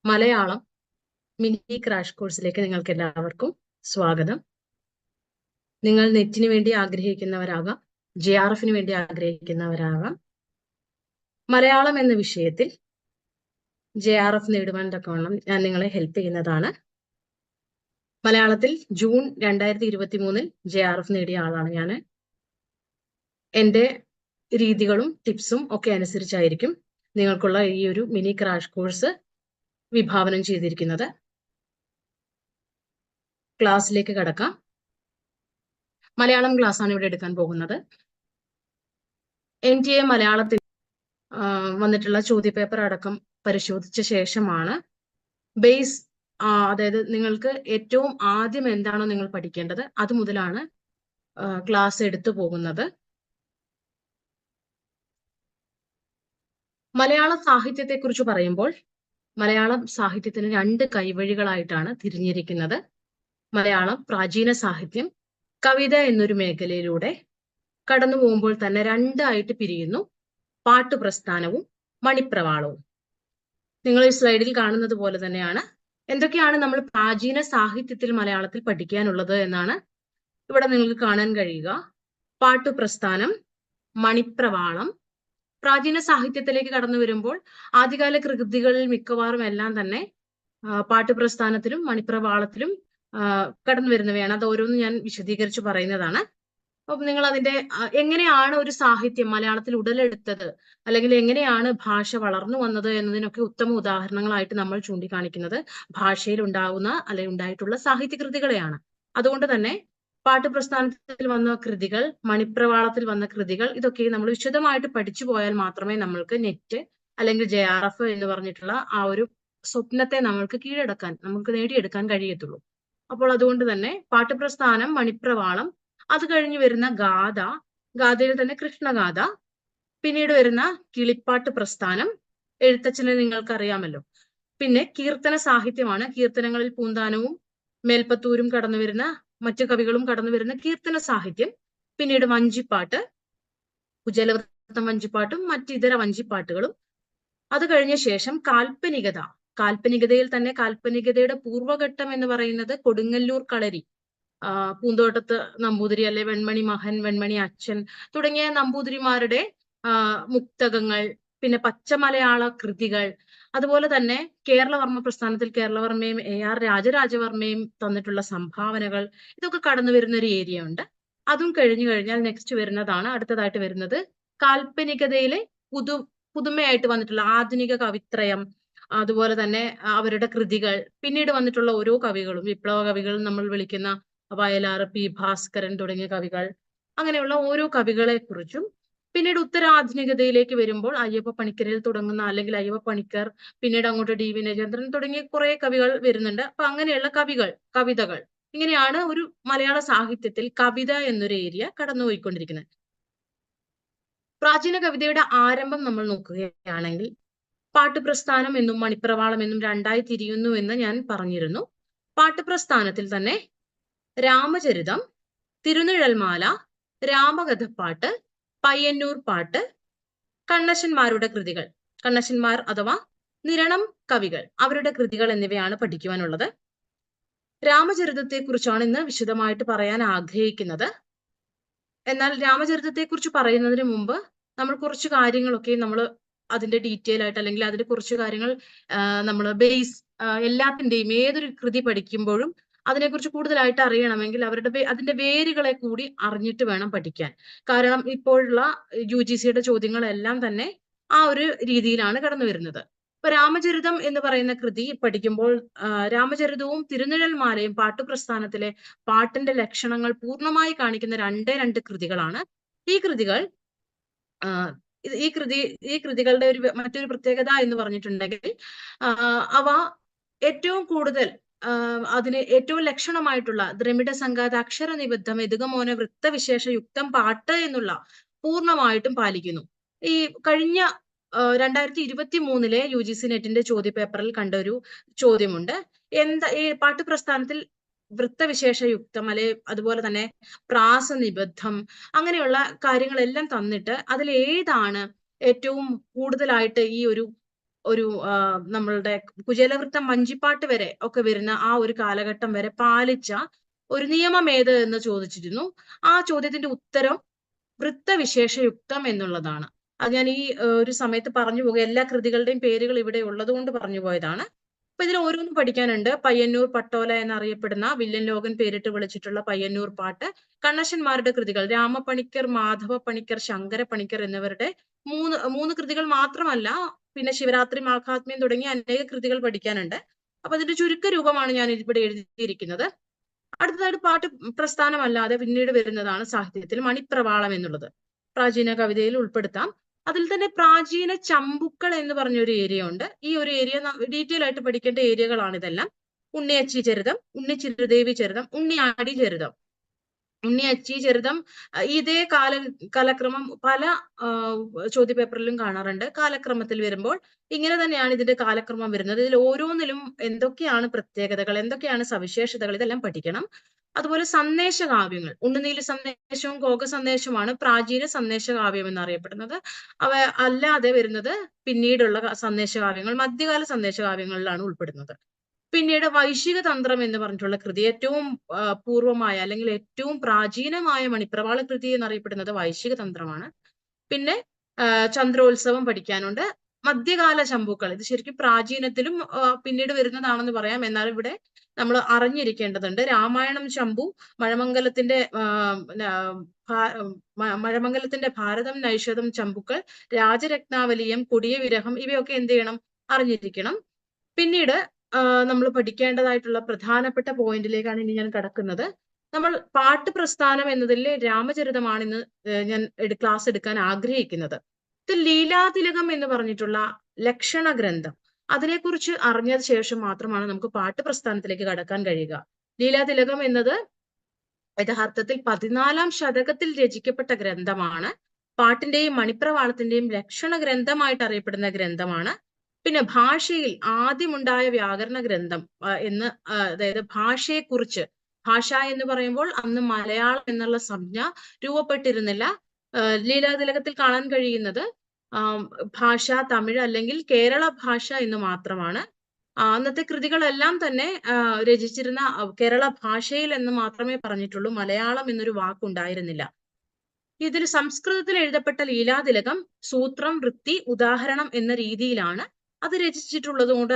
Malayalam mini crash കോഴ്സിലേക്ക് നിങ്ങൾക്ക് എല്ലാവർക്കും സ്വാഗതം. നിങ്ങൾ നെറ്റിന് വേണ്ടി ആഗ്രഹിക്കുന്നവരാകാം, JRF വേണ്ടി ആഗ്രഹിക്കുന്നവരാകാം. മലയാളം എന്ന വിഷയത്തിൽ JRF നേടുവാൻ തക്കവണ്ണം ഞാൻ നിങ്ങളെ ഹെൽപ്പ് ചെയ്യുന്നതാണ്. മലയാളത്തിൽ ജൂൺ 2023 JRF നേടിയ ആളാണ് ഞാൻ. എൻ്റെ രീതികളും ടിപ്സും ഒക്കെ അനുസരിച്ചായിരിക്കും നിങ്ങൾക്കുള്ള ഈ ഒരു മിനി ക്രാഷ് കോഴ്സ് വിഭാവനം ചെയ്തിരിക്കുന്നത്. ക്ലാസ്സിലേക്ക് കടക്കാം. മലയാളം ക്ലാസ് ആണ് ഇവിടെ എടുക്കാൻ പോകുന്നത്. NTA മലയാളത്തിൽ വന്നിട്ടുള്ള ചോദ്യപേപ്പർ അടക്കം പരിശോധിച്ച ശേഷമാണ് ബേസ്, അതായത് നിങ്ങൾക്ക് ഏറ്റവും ആദ്യം എന്താണോ നിങ്ങൾ പഠിക്കേണ്ടത് അത് മുതലാണ് ക്ലാസ് എടുത്തു പോകുന്നത്. മലയാള സാഹിത്യത്തെ കുറിച്ച് പറയുമ്പോൾ മലയാളം സാഹിത്യത്തിന് 2 കൈവഴികളായിട്ടാണ് തിരിഞ്ഞിരിക്കുന്നത്. മലയാളം പ്രാചീന സാഹിത്യം കവിത എന്നൊരു മേഖലയിലൂടെ കടന്നു പോകുമ്പോൾ തന്നെ 2 ആയിട്ട് പിരിയുന്നു: പാട്ടുപ്രസ്ഥാനവും മണിപ്രവാളവും. നിങ്ങൾ ഈ സ്ലൈഡിൽ കാണുന്നത് പോലെ തന്നെയാണ്. എന്തൊക്കെയാണ് നമ്മൾ പ്രാചീന സാഹിത്യത്തിൽ മലയാളത്തിൽ പഠിക്കാനുള്ളത് എന്നാണ് ഇവിടെ നിങ്ങൾക്ക് കാണാൻ കഴിയുക. പാട്ടുപ്രസ്ഥാനം, മണിപ്രവാളം. പ്രാചീന സാഹിത്യത്തിലേക്ക് കടന്നു വരുമ്പോൾ ആദ്യകാല കൃതികളിൽ മിക്കവാറും എല്ലാം തന്നെ പാട്ടുപ്രസ്ഥാനത്തിലും മണിപ്രവാളത്തിലും കടന്നു വരുന്നവയാണ്. അത് ഓരോന്നും ഞാൻ വിശദീകരിച്ച് പറയുന്നതാണ്. അപ്പൊ നിങ്ങൾ അതിന്റെ എങ്ങനെയാണ് ഒരു സാഹിത്യം മലയാളത്തിൽ ഉടലെടുത്തത്, അല്ലെങ്കിൽ എങ്ങനെയാണ് ഭാഷ വളർന്നു വന്നത് എന്നതിനൊക്കെ ഉത്തമ ഉദാഹരണങ്ങളായിട്ട് നമ്മൾ ചൂണ്ടിക്കാണിക്കുന്നത് ഭാഷയിൽ ഉണ്ടാകുന്ന അല്ലെങ്കിൽ ഉണ്ടായിട്ടുള്ള സാഹിത്യകൃതികളെയാണ്. അതുകൊണ്ട് തന്നെ പാട്ടുപ്രസ്ഥാനത്തിൽ വന്ന കൃതികൾ, മണിപ്രവാളത്തിൽ വന്ന കൃതികൾ, ഇതൊക്കെ നമ്മൾ വിശദമായിട്ട് പഠിച്ചു പോയാൽ മാത്രമേ നമ്മൾക്ക് നെറ്റ് അല്ലെങ്കിൽ JRF എന്ന് പറഞ്ഞിട്ടുള്ള ആ ഒരു സ്വപ്നത്തെ നമ്മൾക്ക് കീഴടക്കാൻ, നമുക്ക് നേടിയെടുക്കാൻ കഴിയത്തുള്ളൂ. അപ്പോൾ അതുകൊണ്ട് തന്നെ പാട്ടുപ്രസ്ഥാനം, മണിപ്രവാളം, അത് കഴിഞ്ഞ് വരുന്ന ഗാഥ, ഗാഥയിൽ തന്നെ കൃഷ്ണഗാഥ, പിന്നീട് വരുന്ന കിളിപ്പാട്ട് പ്രസ്ഥാനം, എഴുത്തച്ഛനെ നിങ്ങൾക്കറിയാമല്ലോ. പിന്നെ കീർത്തന സാഹിത്യമാണ്. കീർത്തനങ്ങളിൽ പൂന്താനവും മേൽപ്പത്തൂരും കടന്നു വരുന്ന, മറ്റു കവികളും കടന്നു വരുന്ന കീർത്തന സാഹിത്യം. പിന്നീട് വഞ്ചിപ്പാട്ട്, കുചേലവൃത്തം വഞ്ചിപ്പാട്ടും മറ്റിതര വഞ്ചിപ്പാട്ടുകളും. അത് കഴിഞ്ഞ ശേഷം കാൽപ്പനികത. കാൽപ്പനികതയിൽ തന്നെ കാൽപ്പനികതയുടെ പൂർവ്വഘട്ടം എന്ന് പറയുന്നത് കൊടുങ്ങല്ലൂർ കളരി, പൂന്തോട്ടത്ത് നമ്പൂതിരി, അല്ലെ വെൺമണി മഹൻ, വെൺമണി അച്ഛൻ തുടങ്ങിയ നമ്പൂതിരിമാരുടെ മുക്തകങ്ങൾ, പിന്നെ പച്ചമലയാള കൃതികൾ, അതുപോലെ തന്നെ കേരളവർമ്മ പ്രസ്ഥാനത്തിൽ കേരളവർമ്മയും AR രാജരാജവർമ്മയും തന്നിട്ടുള്ള സംഭാവനകൾ, ഇതൊക്കെ കടന്നു വരുന്ന ഒരു ഏരിയ ഉണ്ട്. അതും കഴിഞ്ഞു കഴിഞ്ഞാൽ നെക്സ്റ്റ് വരുന്നതാണ്, അടുത്തതായിട്ട് വരുന്നത് കാൽപ്പനികതയിലെ പുതുമയായിട്ട് വന്നിട്ടുള്ള ആധുനിക കവിത്രയം, അതുപോലെ തന്നെ അവരുടെ കൃതികൾ, പിന്നീട് വന്നിട്ടുള്ള ഓരോ കവികളും, വിപ്ലവ കവികൾ നമ്മൾ വിളിക്കുന്ന വയലാർ, P. ഭാസ്കരൻ തുടങ്ങിയ കവികൾ, അങ്ങനെയുള്ള ഓരോ കവികളെ കുറിച്ചും. പിന്നീട് ഉത്തരാധുനികതയിലേക്ക് വരുമ്പോൾ അയ്യപ്പ പണിക്കരിൽ തുടങ്ങുന്ന, അല്ലെങ്കിൽ അയ്യപ്പ പണിക്കർ, പിന്നീട് അങ്ങോട്ട് D. വിനയചന്ദ്രൻ തുടങ്ങിയ കുറെ കവികൾ വരുന്നുണ്ട്. അപ്പൊ അങ്ങനെയുള്ള കവിതകൾ, ഇങ്ങനെയാണ് ഒരു മലയാള സാഹിത്യത്തിൽ കവിത എന്നൊരു ഏരിയ കടന്നുപോയിക്കൊണ്ടിരിക്കുന്നത്. പ്രാചീന കവിതയുടെ ആരംഭം നമ്മൾ നോക്കുകയാണെങ്കിൽ പാട്ടുപ്രസ്ഥാനം എന്നും മണിപ്രവാളം എന്നും 2ആയി തിരിയുന്നു എന്ന് ഞാൻ പറഞ്ഞിരുന്നു. പാട്ടുപ്രസ്ഥാനത്തിൽ തന്നെ രാമചരിതം, തിരുനിഴൽമാല, രാമകഥപ്പാട്ട്, പയ്യന്നൂർ പാട്ട്, കണ്ണശന്മാരുടെ കൃതികൾ, കണ്ണശന്മാർ അഥവാ നിരണം കവികൾ, അവരുടെ കൃതികൾ എന്നിവയാണ് പഠിക്കുവാനുള്ളത്. രാമചരിതത്തെ കുറിച്ചാണ് ഇന്ന് വിശദമായിട്ട് പറയാൻ ആഗ്രഹിക്കുന്നത്. എന്നാൽ രാമചരിതത്തെ കുറിച്ച് പറയുന്നതിന് മുമ്പ് നമ്മൾ കുറച്ച് കാര്യങ്ങളൊക്കെ നമ്മൾ അതിന്റെ ഡീറ്റെയിൽ ആയിട്ട്, അല്ലെങ്കിൽ അതിന്റെ കുറച്ച് കാര്യങ്ങൾ നമ്മൾ ബേസ്, എല്ലാത്തിന്റെയും ഏതൊരു കൃതി പഠിക്കുമ്പോഴും അതിനെക്കുറിച്ച് കൂടുതലായിട്ട് അറിയണമെങ്കിൽ അതിന്റെ വേരുകളെ കൂടി അറിഞ്ഞിട്ട് വേണം പഠിക്കാൻ. കാരണം ഇപ്പോഴുള്ള UGCയുടെ ചോദ്യങ്ങളെല്ലാം തന്നെ ആ ഒരു രീതിയിലാണ് കടന്നു വരുന്നത്. ഇപ്പൊ രാമചരിതം എന്ന് പറയുന്ന കൃതി പഠിക്കുമ്പോൾ രാമചരിതവും തിരുനിഴൽമാലയും പാട്ടുപ്രസ്ഥാനത്തിലെ പാട്ടിന്റെ ലക്ഷണങ്ങൾ പൂർണ്ണമായി കാണിക്കുന്ന 2 കൃതികളാണ്. ഈ കൃതികളുടെ മറ്റൊരു പ്രത്യേകത എന്ന് പറഞ്ഞിട്ടുണ്ടെങ്കിൽ അവ ഏറ്റവും കൂടുതൽ അതിന് ഏറ്റവും ലക്ഷണമായിട്ടുള്ള ദ്രമിഡ സംഘാത അക്ഷര നിബദ്ധം എതുകമോന വൃത്തവിശേഷ യുക്തം പാട്ട് എന്നുള്ള പൂർണ്ണമായിട്ടും പാലിക്കുന്നു. ഈ കഴിഞ്ഞ 2023 UGC നെറ്റിന്റെ ചോദ്യപേപ്പറിൽ കണ്ട ഒരു ചോദ്യമുണ്ട്. ഈ പാട്ടുപ്രസ്ഥാനത്തിൽ വൃത്തവിശേഷ യുക്തം, അല്ലെ അതുപോലെ തന്നെ പ്രാസനിബദ്ധം, അങ്ങനെയുള്ള കാര്യങ്ങളെല്ലാം തന്നിട്ട് അതിൽ ഏതാണ് ഏറ്റവും കൂടുതലായിട്ട് ഈ ഒരു ഒരു നമ്മളുടെ കുചേലവൃത്തം വഞ്ചിപ്പാട്ട് വരെ ഒക്കെ വരുന്ന ആ ഒരു കാലഘട്ടം വരെ പാലിച്ച ഒരു നിയമം ഏത് എന്ന് ചോദിച്ചിരുന്നു. ആ ചോദ്യത്തിന്റെ ഉത്തരം വൃത്തവിശേഷയുക്തം എന്നുള്ളതാണ്. അത് ഞാൻ ഈ ഒരു സമയത്ത് പറഞ്ഞു പോകുക, എല്ലാ കൃതികളുടെയും പേരുകൾ ഇവിടെ ഉള്ളത് കൊണ്ട് പറഞ്ഞു പോയതാണ്. അപ്പൊ ഇതിൽ ഓരോന്നും പഠിക്കാനുണ്ട്. പയ്യന്നൂർ പട്ടോല എന്നറിയപ്പെടുന്ന വില്യം ലോഗൻ പേരിട്ട് വിളിച്ചിട്ടുള്ള പയ്യന്നൂർ പാട്ട്, കണ്ണശന്മാരുടെ കൃതികൾ രാമപണിക്കർ, മാധവ പണിക്കർ, ശങ്കര പണിക്കർ എന്നിവരുടെ മൂന്ന് കൃതികൾ മാത്രമല്ല, പിന്നെ ശിവരാത്രി മാഹാത്മ്യം തുടങ്ങിയ അനേക കൃതികൾ പഠിക്കാനുണ്ട്. അപ്പൊ അതിന്റെ ചുരുക്ക രൂപമാണ് ഞാൻ ഇവിടെ എഴുതിയിരിക്കുന്നത്. അടുത്തതായിട്ട് പാട്ട് പ്രസ്ഥാനമല്ലാതെ പിന്നീട് വരുന്നതാണ് സാഹിത്യത്തിൽ മണിപ്രവാളം എന്നുള്ളത്. പ്രാചീന കവിതയിൽ ഉൾപ്പെടുത്താം. അതിൽ തന്നെ പ്രാചീന ചമ്പുക്കൾ എന്ന് പറഞ്ഞൊരു ഏരിയ ഉണ്ട്. ഈ ഒരു ഏരിയ ഡീറ്റെയിൽ ആയിട്ട് പഠിക്കേണ്ട ഏരിയകളാണ് ഇതെല്ലാം. ഉണ്ണിയച്ചി ചരിതം, ഉണ്ണിച്ചിരുദേവി ചരിതം, ഉണ്ണിയാടി ചരിതം. ഉണ്ണിയച്ചി ചരിതം ഇതേ കാലക്രമം പല ചോദ്യപേപ്പറിലും കാണാറുണ്ട്. കാലക്രമത്തിൽ വരുമ്പോൾ ഇങ്ങനെ തന്നെയാണ് ഇതിന്റെ കാലക്രമം വരുന്നത്. ഇതിൽ ഓരോന്നിലും എന്തൊക്കെയാണ് പ്രത്യേകതകൾ, എന്തൊക്കെയാണ് സവിശേഷതകൾ, ഇതെല്ലാം പഠിക്കണം. അതുപോലെ സന്ദേശകാവ്യങ്ങൾ, ഉണ്ണുനീലി സന്ദേശവും ഗോഗ സന്ദേശവുമാണ് പ്രാചീന സന്ദേശകാവ്യം എന്നറിയപ്പെടുന്നത്. അവ അല്ലാതെ വരുന്നത് പിന്നീടുള്ള സന്ദേശകാവ്യങ്ങൾ മധ്യകാല സന്ദേശകാവ്യങ്ങളിലാണ് ഉൾപ്പെടുന്നത്. പിന്നീട് വൈശിക തന്ത്രം എന്ന് പറഞ്ഞിട്ടുള്ള കൃതി, ഏറ്റവും പൂർവമായ അല്ലെങ്കിൽ ഏറ്റവും പ്രാചീനമായ മണിപ്രവാള കൃതി എന്നറിയപ്പെടുന്നത് വൈശിക തന്ത്രമാണ്. പിന്നെ ചന്ദ്രോത്സവം പഠിക്കാനുണ്ട്. മധ്യകാല ചമ്പുക്കൾ, ഇത് ശരിക്കും പ്രാചീനത്തിലും പിന്നീട് വരുന്നതാണെന്ന് പറയാം. എന്നാൽ ഇവിടെ നമ്മൾ അറിഞ്ഞിരിക്കേണ്ടതുണ്ട്. രാമായണം ചമ്പു, മഴമംഗലത്തിന്റെ ഭാരതം നൈഷധം ചമ്പുക്കൾ, രാജരത്നാവലിയം, കൊടിയ വിരഹം, ഇവയൊക്കെ എന്ത് ചെയ്യണം, അറിഞ്ഞിരിക്കണം. പിന്നീട് നമ്മൾ പഠിക്കേണ്ടതായിട്ടുള്ള പ്രധാനപ്പെട്ട പോയിന്റിലേക്കാണ് ഇനി ഞാൻ കടക്കുന്നത്. നമ്മൾ പാട്ട് പ്രസ്ഥാനം എന്നതിൽ രാമചരിതമാണ് ഇന്ന് ഞാൻ ക്ലാസ് എടുക്കാൻ ആഗ്രഹിക്കുന്നത്. ഇത് ലീലാതിലകം എന്ന് പറഞ്ഞിട്ടുള്ള ലക്ഷണ ഗ്രന്ഥം, അതിനെക്കുറിച്ച് അറിഞ്ഞ ശേഷം മാത്രമാണ് നമുക്ക് പാട്ട് പ്രസ്ഥാനത്തിലേക്ക് കടക്കാൻ കഴിയുക. ലീലാതിലകം എന്നത് യഥാർത്ഥത്തിൽ 14ാം ശതകത്തിൽ രചിക്കപ്പെട്ട ഗ്രന്ഥമാണ്. പാട്ടിന്റെയും മണിപ്രവാളത്തിന്റെയും ലക്ഷണ ഗ്രന്ഥമായിട്ട് അറിയപ്പെടുന്ന ഗ്രന്ഥമാണ്. പിന്നെ ഭാഷയിൽ ആദ്യമുണ്ടായ വ്യാകരണ ഗ്രന്ഥം എന്ന്, അതായത് ഭാഷയെക്കുറിച്ച്, ഭാഷ എന്ന് പറയുമ്പോൾ അന്ന് മലയാളം എന്നുള്ള സംജ്ഞ രൂപപ്പെട്ടിരുന്നില്ല. ലീലാതിലകത്തിൽ കാണാൻ കഴിയുന്നത് ഭാഷ തമിഴ് അല്ലെങ്കിൽ കേരള ഭാഷ എന്ന് മാത്രമാണ്. അന്നത്തെ കൃതികളെല്ലാം തന്നെ രചിച്ചിരുന്ന കേരള ഭാഷയിൽ എന്ന് മാത്രമേ പറഞ്ഞിട്ടുള്ളൂ. മലയാളം എന്നൊരു വാക്കുണ്ടായിരുന്നില്ല. ഇതിൽ സംസ്കൃതത്തിൽ എഴുതപ്പെട്ട ലീലാതിലകം സൂത്രം, വൃത്തി, ഉദാഹരണം എന്ന രീതിയിലാണ് അത് രചിച്ചിട്ടുള്ളത് കൊണ്ട്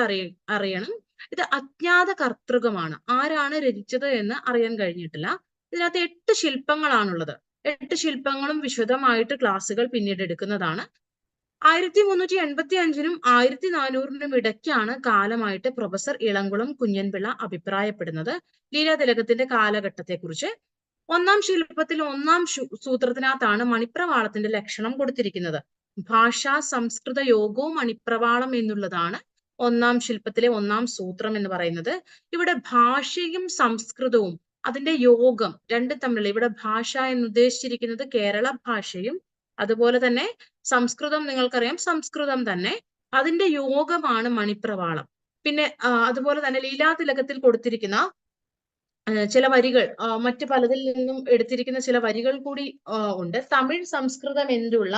അറിയണം. ഇത് അജ്ഞാത കർത്തൃകമാണ്. ആരാണ് രചിച്ചത് എന്ന് അറിയാൻ കഴിഞ്ഞിട്ടില്ല. ഇതിനകത്ത് 8 ശില്പങ്ങളാണുള്ളത്. 8 ശില്പങ്ങളും വിശദമായിട്ട് ക്ലാസ്സുകൾ പിന്നീട് എടുക്കുന്നതാണ്. 1385-നും 1400-നും ഇടയ്ക്കാണ് കാലമായിട്ട് പ്രൊഫസർ ഇളംകുളം കുഞ്ഞൻപിള്ള അഭിപ്രായപ്പെടുന്നത് ലീലാതിലകത്തിന്റെ കാലഘട്ടത്തെക്കുറിച്ച്. 1-ാം ശില്പത്തിൽ 1-ാം സൂത്രത്തിനകത്താണ് മണിപ്രവാളത്തിന്റെ ലക്ഷണം കൊടുത്തിരിക്കുന്നത്. ഭാഷാ സംസ്കൃത യോഗവും മണിപ്രവാളം എന്നുള്ളതാണ് 1-ാം ശില്പത്തിലെ 1-ാം സൂത്രം എന്ന് പറയുന്നത്. ഇവിടെ ഭാഷയും സംസ്കൃതവും അതിന്റെ യോഗം രണ്ടും തമ്മിലുള്ള, ഇവിടെ ഭാഷ എന്ന് ഉദ്ദേശിച്ചിരിക്കുന്നത് കേരള ഭാഷയും അതുപോലെ തന്നെ സംസ്കൃതം, നിങ്ങൾക്കറിയാം സംസ്കൃതം തന്നെ, അതിന്റെ യോഗമാണ് മണിപ്രവാളം. പിന്നെ അതുപോലെ തന്നെ ലീലാതിലകത്തിൽ കൊടുത്തിരിക്കുന്ന ചില വരികൾ, മറ്റു പലതിൽ നിന്നും എടുത്തിരിക്കുന്ന ചില വരികൾ കൂടി ഉണ്ട്. തമിഴ് സംസ്കൃതം എന്നുള്ള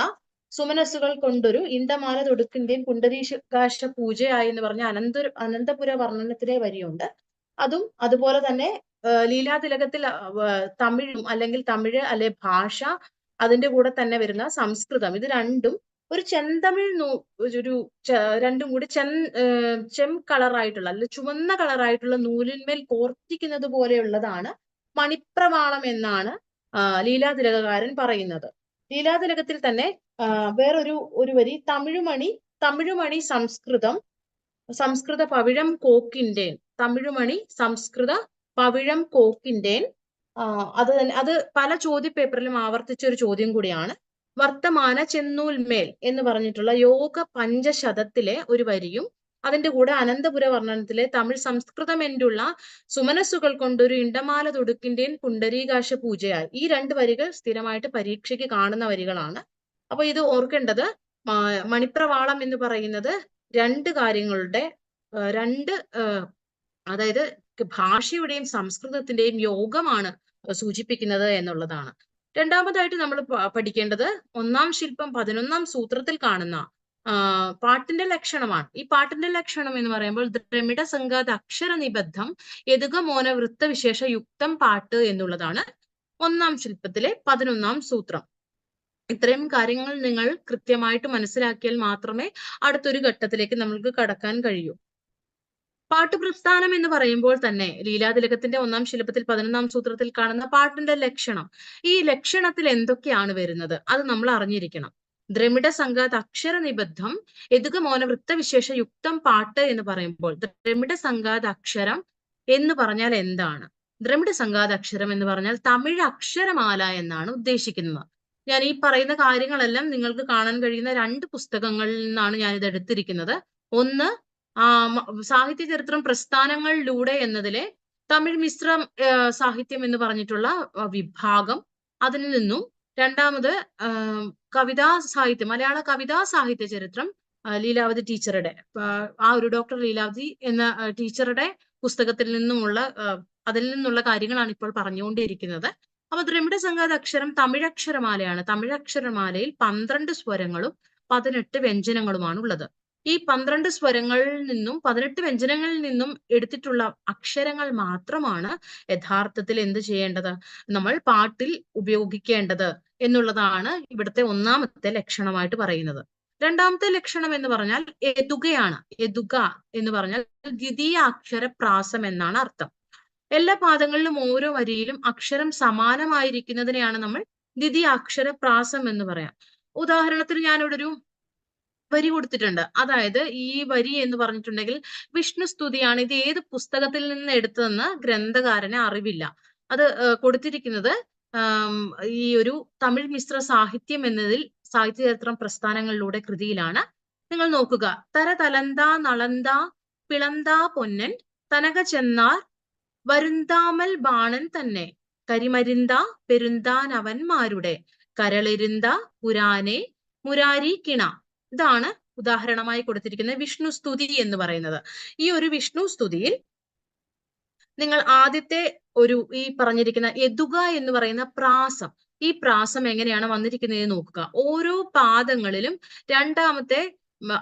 സുമനസ്സുകൾ കൊണ്ടൊരു ഇണ്ടമാല തൊടുക്കിന്റെയും പുണ്ടരീകാശ പൂജയായി എന്ന് പറഞ്ഞ അനന്തപുര വർണ്ണനത്തിലെ വരിയുണ്ട്. അതും അതുപോലെ തന്നെ ലീലാതിലകത്തിൽ തമിഴും അല്ലെങ്കിൽ തമിഴ് അല്ലെ ഭാഷ, അതിന്റെ കൂടെ തന്നെ വരുന്ന സംസ്കൃതം, ഇത് രണ്ടും ഒരു ചെന്തമിഴ് രണ്ടും കൂടി ചെം കളറായിട്ടുള്ള അല്ലെങ്കിൽ ചുവന്ന കളറായിട്ടുള്ള നൂലിന്മേൽ കോർത്തിക്കുന്നത് പോലെയുള്ളതാണ് മണിപ്രവാളം എന്നാണ് ലീലാതിലകകാരൻ പറയുന്നത്. ലീലാതിലകത്തിൽ തന്നെ വേറൊരു വരി, തമിഴുമണി സംസ്കൃത പവിഴം കോക്കിന്റേൻ, തമിഴുമണി സംസ്കൃത പവിഴം കോക്കിന്റേൻ. അത് പല ചോദ്യപേപ്പറിലും ആവർത്തിച്ച ഒരു ചോദ്യം കൂടിയാണ്. വർത്തമാന ചെന്നൂൽമേൽ എന്ന് പറഞ്ഞിട്ടുള്ള യോഗ പഞ്ചശതത്തിലെ ഒരു വരിയും അതിന്റെ കൂടെ അനന്തപുര വർണ്ണനത്തിലെ തമിഴ് സംസ്കൃതം എന്നുള്ള സുമനസ്സുകൾ കൊണ്ടൊരു ഇണ്ടമാല തൊടുക്കിന്റെയും പുണ്ടരീകാശ പൂജയായി, ഈ 2 വരികൾ സ്ഥിരമായിട്ട് പരീക്ഷയ്ക്ക് കാണുന്ന വരികളാണ്. അപ്പൊ ഇത് ഓർക്കേണ്ടത്, മണിപ്രവാളം എന്ന് പറയുന്നത് 2 കാര്യങ്ങളുടെ അതായത് ഭാഷയുടെയും സംസ്കൃതത്തിന്റെയും യോഗമാണ് സൂചിപ്പിക്കുന്നത് എന്നുള്ളതാണ്. രണ്ടാമതായിട്ട് നമ്മൾ പഠിക്കേണ്ടത് 1-ാം ശില്പം 11-ാം സൂത്രത്തിൽ കാണുന്ന പാട്ടിന്റെ ലക്ഷണമാണ്. ഈ പാട്ടിന്റെ ലക്ഷണം എന്ന് പറയുമ്പോൾ ദ്രമിഡ സംഘാത അക്ഷര നിബദ്ധം യതുക മോന വൃത്തവിശേഷ യുക്തം പാട്ട് എന്നുള്ളതാണ് ഒന്നാം ശില്പത്തിലെ 11ാം സൂത്രം. ഇത്രയും കാര്യങ്ങൾ നിങ്ങൾ കൃത്യമായിട്ട് മനസ്സിലാക്കിയാൽ മാത്രമേ അടുത്തൊരു ഘട്ടത്തിലേക്ക് നമ്മൾക്ക് കടക്കാൻ കഴിയൂ. പാട്ടുപ്രസ്ഥാനം എന്ന് പറയുമ്പോൾ തന്നെ ലീലാതിലകത്തിന്റെ 1ാം ശില്പത്തിൽ 11ാം സൂത്രത്തിൽ കാണുന്ന പാട്ടിന്റെ ലക്ഷണം, ഈ ലക്ഷണത്തിൽ എന്തൊക്കെയാണ് വരുന്നത് അത് നമ്മൾ അറിഞ്ഞിരിക്കണം. ദ്രമിഡ സംഘാത അക്ഷര നിബദ്ധം യതുക മൗന വൃത്തവിശേഷ യുക്തം പാട്ട് എന്ന് പറയുമ്പോൾ ദ്രമിഡ സംഘാത അക്ഷരം എന്ന് പറഞ്ഞാൽ എന്താണ്? ദ്രമിഡ സംഘാത അക്ഷരം എന്ന് പറഞ്ഞാൽ തമിഴ് അക്ഷരമാല എന്നാണ് ഉദ്ദേശിക്കുന്നത്. ഞാൻ ഈ പറയുന്ന കാര്യങ്ങളെല്ലാം നിങ്ങൾക്ക് കാണാൻ കഴിയുന്ന 2 പുസ്തകങ്ങളിൽ നിന്നാണ് ഞാൻ ഇത് എടുത്തിരിക്കുന്നത്. ഒന്ന് സാഹിത്യ ചരിത്രം പ്രസ്ഥാനങ്ങളിലൂടെ എന്നതിലെ തമിഴ് മിശ്ര സാഹിത്യം എന്ന് പറഞ്ഞിട്ടുള്ള വിഭാഗം, അതിൽ നിന്നും രണ്ടാമത് കവിതാ സാഹിത്യം, മലയാള കവിതാ സാഹിത്യ ചരിത്രം ലീലാവതി ടീച്ചറുടെ ആ ഒരു ഡോക്ടർ ലീലാവതി എന്ന ടീച്ചറുടെ പുസ്തകത്തിൽ നിന്നുമുള്ള അതിൽ നിന്നുള്ള കാര്യങ്ങളാണ് ഇപ്പോൾ പറഞ്ഞുകൊണ്ടിരിക്കുന്നത്. അപ്പൊ ദ്രമിഡ സംഘാത അക്ഷരം തമിഴക്ഷരമാലയാണ്. തമിഴക്ഷരമാലയിൽ 12 സ്വരങ്ങളും 18 വ്യഞ്ജനങ്ങളുമാണ് ഉള്ളത്. ഈ 12 സ്വരങ്ങളിൽ നിന്നും 18 വ്യഞ്ജനങ്ങളിൽ നിന്നും എടുത്തിട്ടുള്ള അക്ഷരങ്ങൾ മാത്രമാണ് യഥാർത്ഥത്തിൽ എന്ത് ചെയ്യേണ്ടത്, നമ്മൾ പാട്ടിൽ ഉപയോഗിക്കേണ്ടത് എന്നുള്ളതാണ് ഇവിടുത്തെ ഒന്നാമത്തെ ലക്ഷണമായിട്ട് പറയുന്നത്. രണ്ടാമത്തെ ലക്ഷണം എന്ന് പറഞ്ഞാൽ യതുകയാണ്. യതുക എന്ന് പറഞ്ഞാൽ ദ്വിതീയ അക്ഷര പ്രാസം എന്നാണ് അർത്ഥം. എല്ലാ പാദങ്ങളിലും ഓരോ വരിയിലും അക്ഷരം സമാനമായിരിക്കുന്നതിനെയാണ് നമ്മൾ ദ്വിതീയ അക്ഷര പ്രാസം എന്ന് പറയാം. ഉദാഹരണത്തിന് ഞാനിവിടെ ഒരു വരി കൊടുത്തിട്ടുണ്ട്. അതായത് ഈ വരി എന്ന് പറഞ്ഞിട്ടുണ്ടെങ്കിൽ വിഷ്ണു സ്തുതിയാണ്. ഇത് ഏത് പുസ്തകത്തിൽ നിന്ന് എടുത്തതെന്ന് ഗ്രന്ഥകാരന് അറിവില്ല. അത് കൊടുത്തിരിക്കുന്നത് ഈ ഒരു തമിഴ് മിശ്ര സാഹിത്യം എന്നതിൽ സാഹിത്യ ചരിത്രം പ്രസ്ഥാനങ്ങളിലൂടെ കൃതിയിലാണ്. നിങ്ങൾ നോക്കുക, തര തലന്ത നളന്ത പിളന്ത പൊന്നൻ തനക ചെന്നാർ വരുന്താമൽ ബാണൻ തന്നെ കരിമരിന്ത പെരുന്താനവന്മാരുടെ കരളിരുന്ത പുരാനെ മുരാരി കിണ. ഇതാണ് ഉദാഹരണമായി കൊടുത്തിരിക്കുന്ന വിഷ്ണു സ്തുതി എന്ന് പറയുന്നത്. ഈ ഒരു വിഷ്ണു സ്തുതിയിൽ നിങ്ങൾ ആദ്യത്തെ ഒരു ഈ പറഞ്ഞിരിക്കുന്ന യതുക എന്ന് പറയുന്ന പ്രാസം, ഈ പ്രാസം എങ്ങനെയാണ് വന്നിരിക്കുന്നത് നോക്കുക. ഓരോ പാദങ്ങളിലും രണ്ടാമത്തെ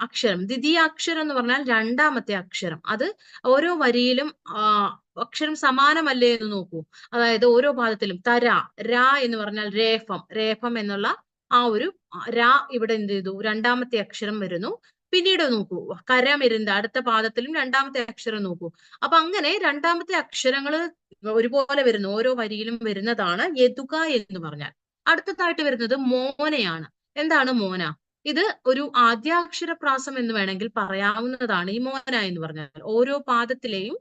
അക്ഷരം, ദ്വിതീയ അക്ഷരം എന്ന് പറഞ്ഞാൽ രണ്ടാമത്തെ അക്ഷരം, അത് ഓരോ വരിയിലും അക്ഷരം സമാനമല്ലേ എന്ന് നോക്കൂ. അതായത് ഓരോ പാദത്തിലും തര, രാ എന്ന് പറഞ്ഞാൽ രേഫം, രേഫം എന്നുള്ള ആ ഒരു രാ ഇവിടെ എന്ത് ചെയ്തു, രണ്ടാമത്തെ അക്ഷരം വരുന്നു. പിന്നീട് നോക്കൂ, കരമിരുന്ത, അടുത്ത പാദത്തിലും രണ്ടാമത്തെ അക്ഷരം നോക്കൂ. അപ്പൊ അങ്ങനെ രണ്ടാമത്തെ അക്ഷരങ്ങൾ ഒരുപോലെ വരുന്നു, ഓരോ വരിയിലും വരുന്നതാണ് യതുക എന്ന് പറഞ്ഞാൽ. അടുത്തതായിട്ട് വരുന്നത് മോനയാണ്. എന്താണ് മോന? ഇത് ഒരു ആദ്യാക്ഷരപ്രാസം എന്ന് വേണമെങ്കിൽ പറയാവുന്നതാണ്. ഈ മോന എന്ന് പറഞ്ഞാൽ ഓരോ പാദത്തിലെയും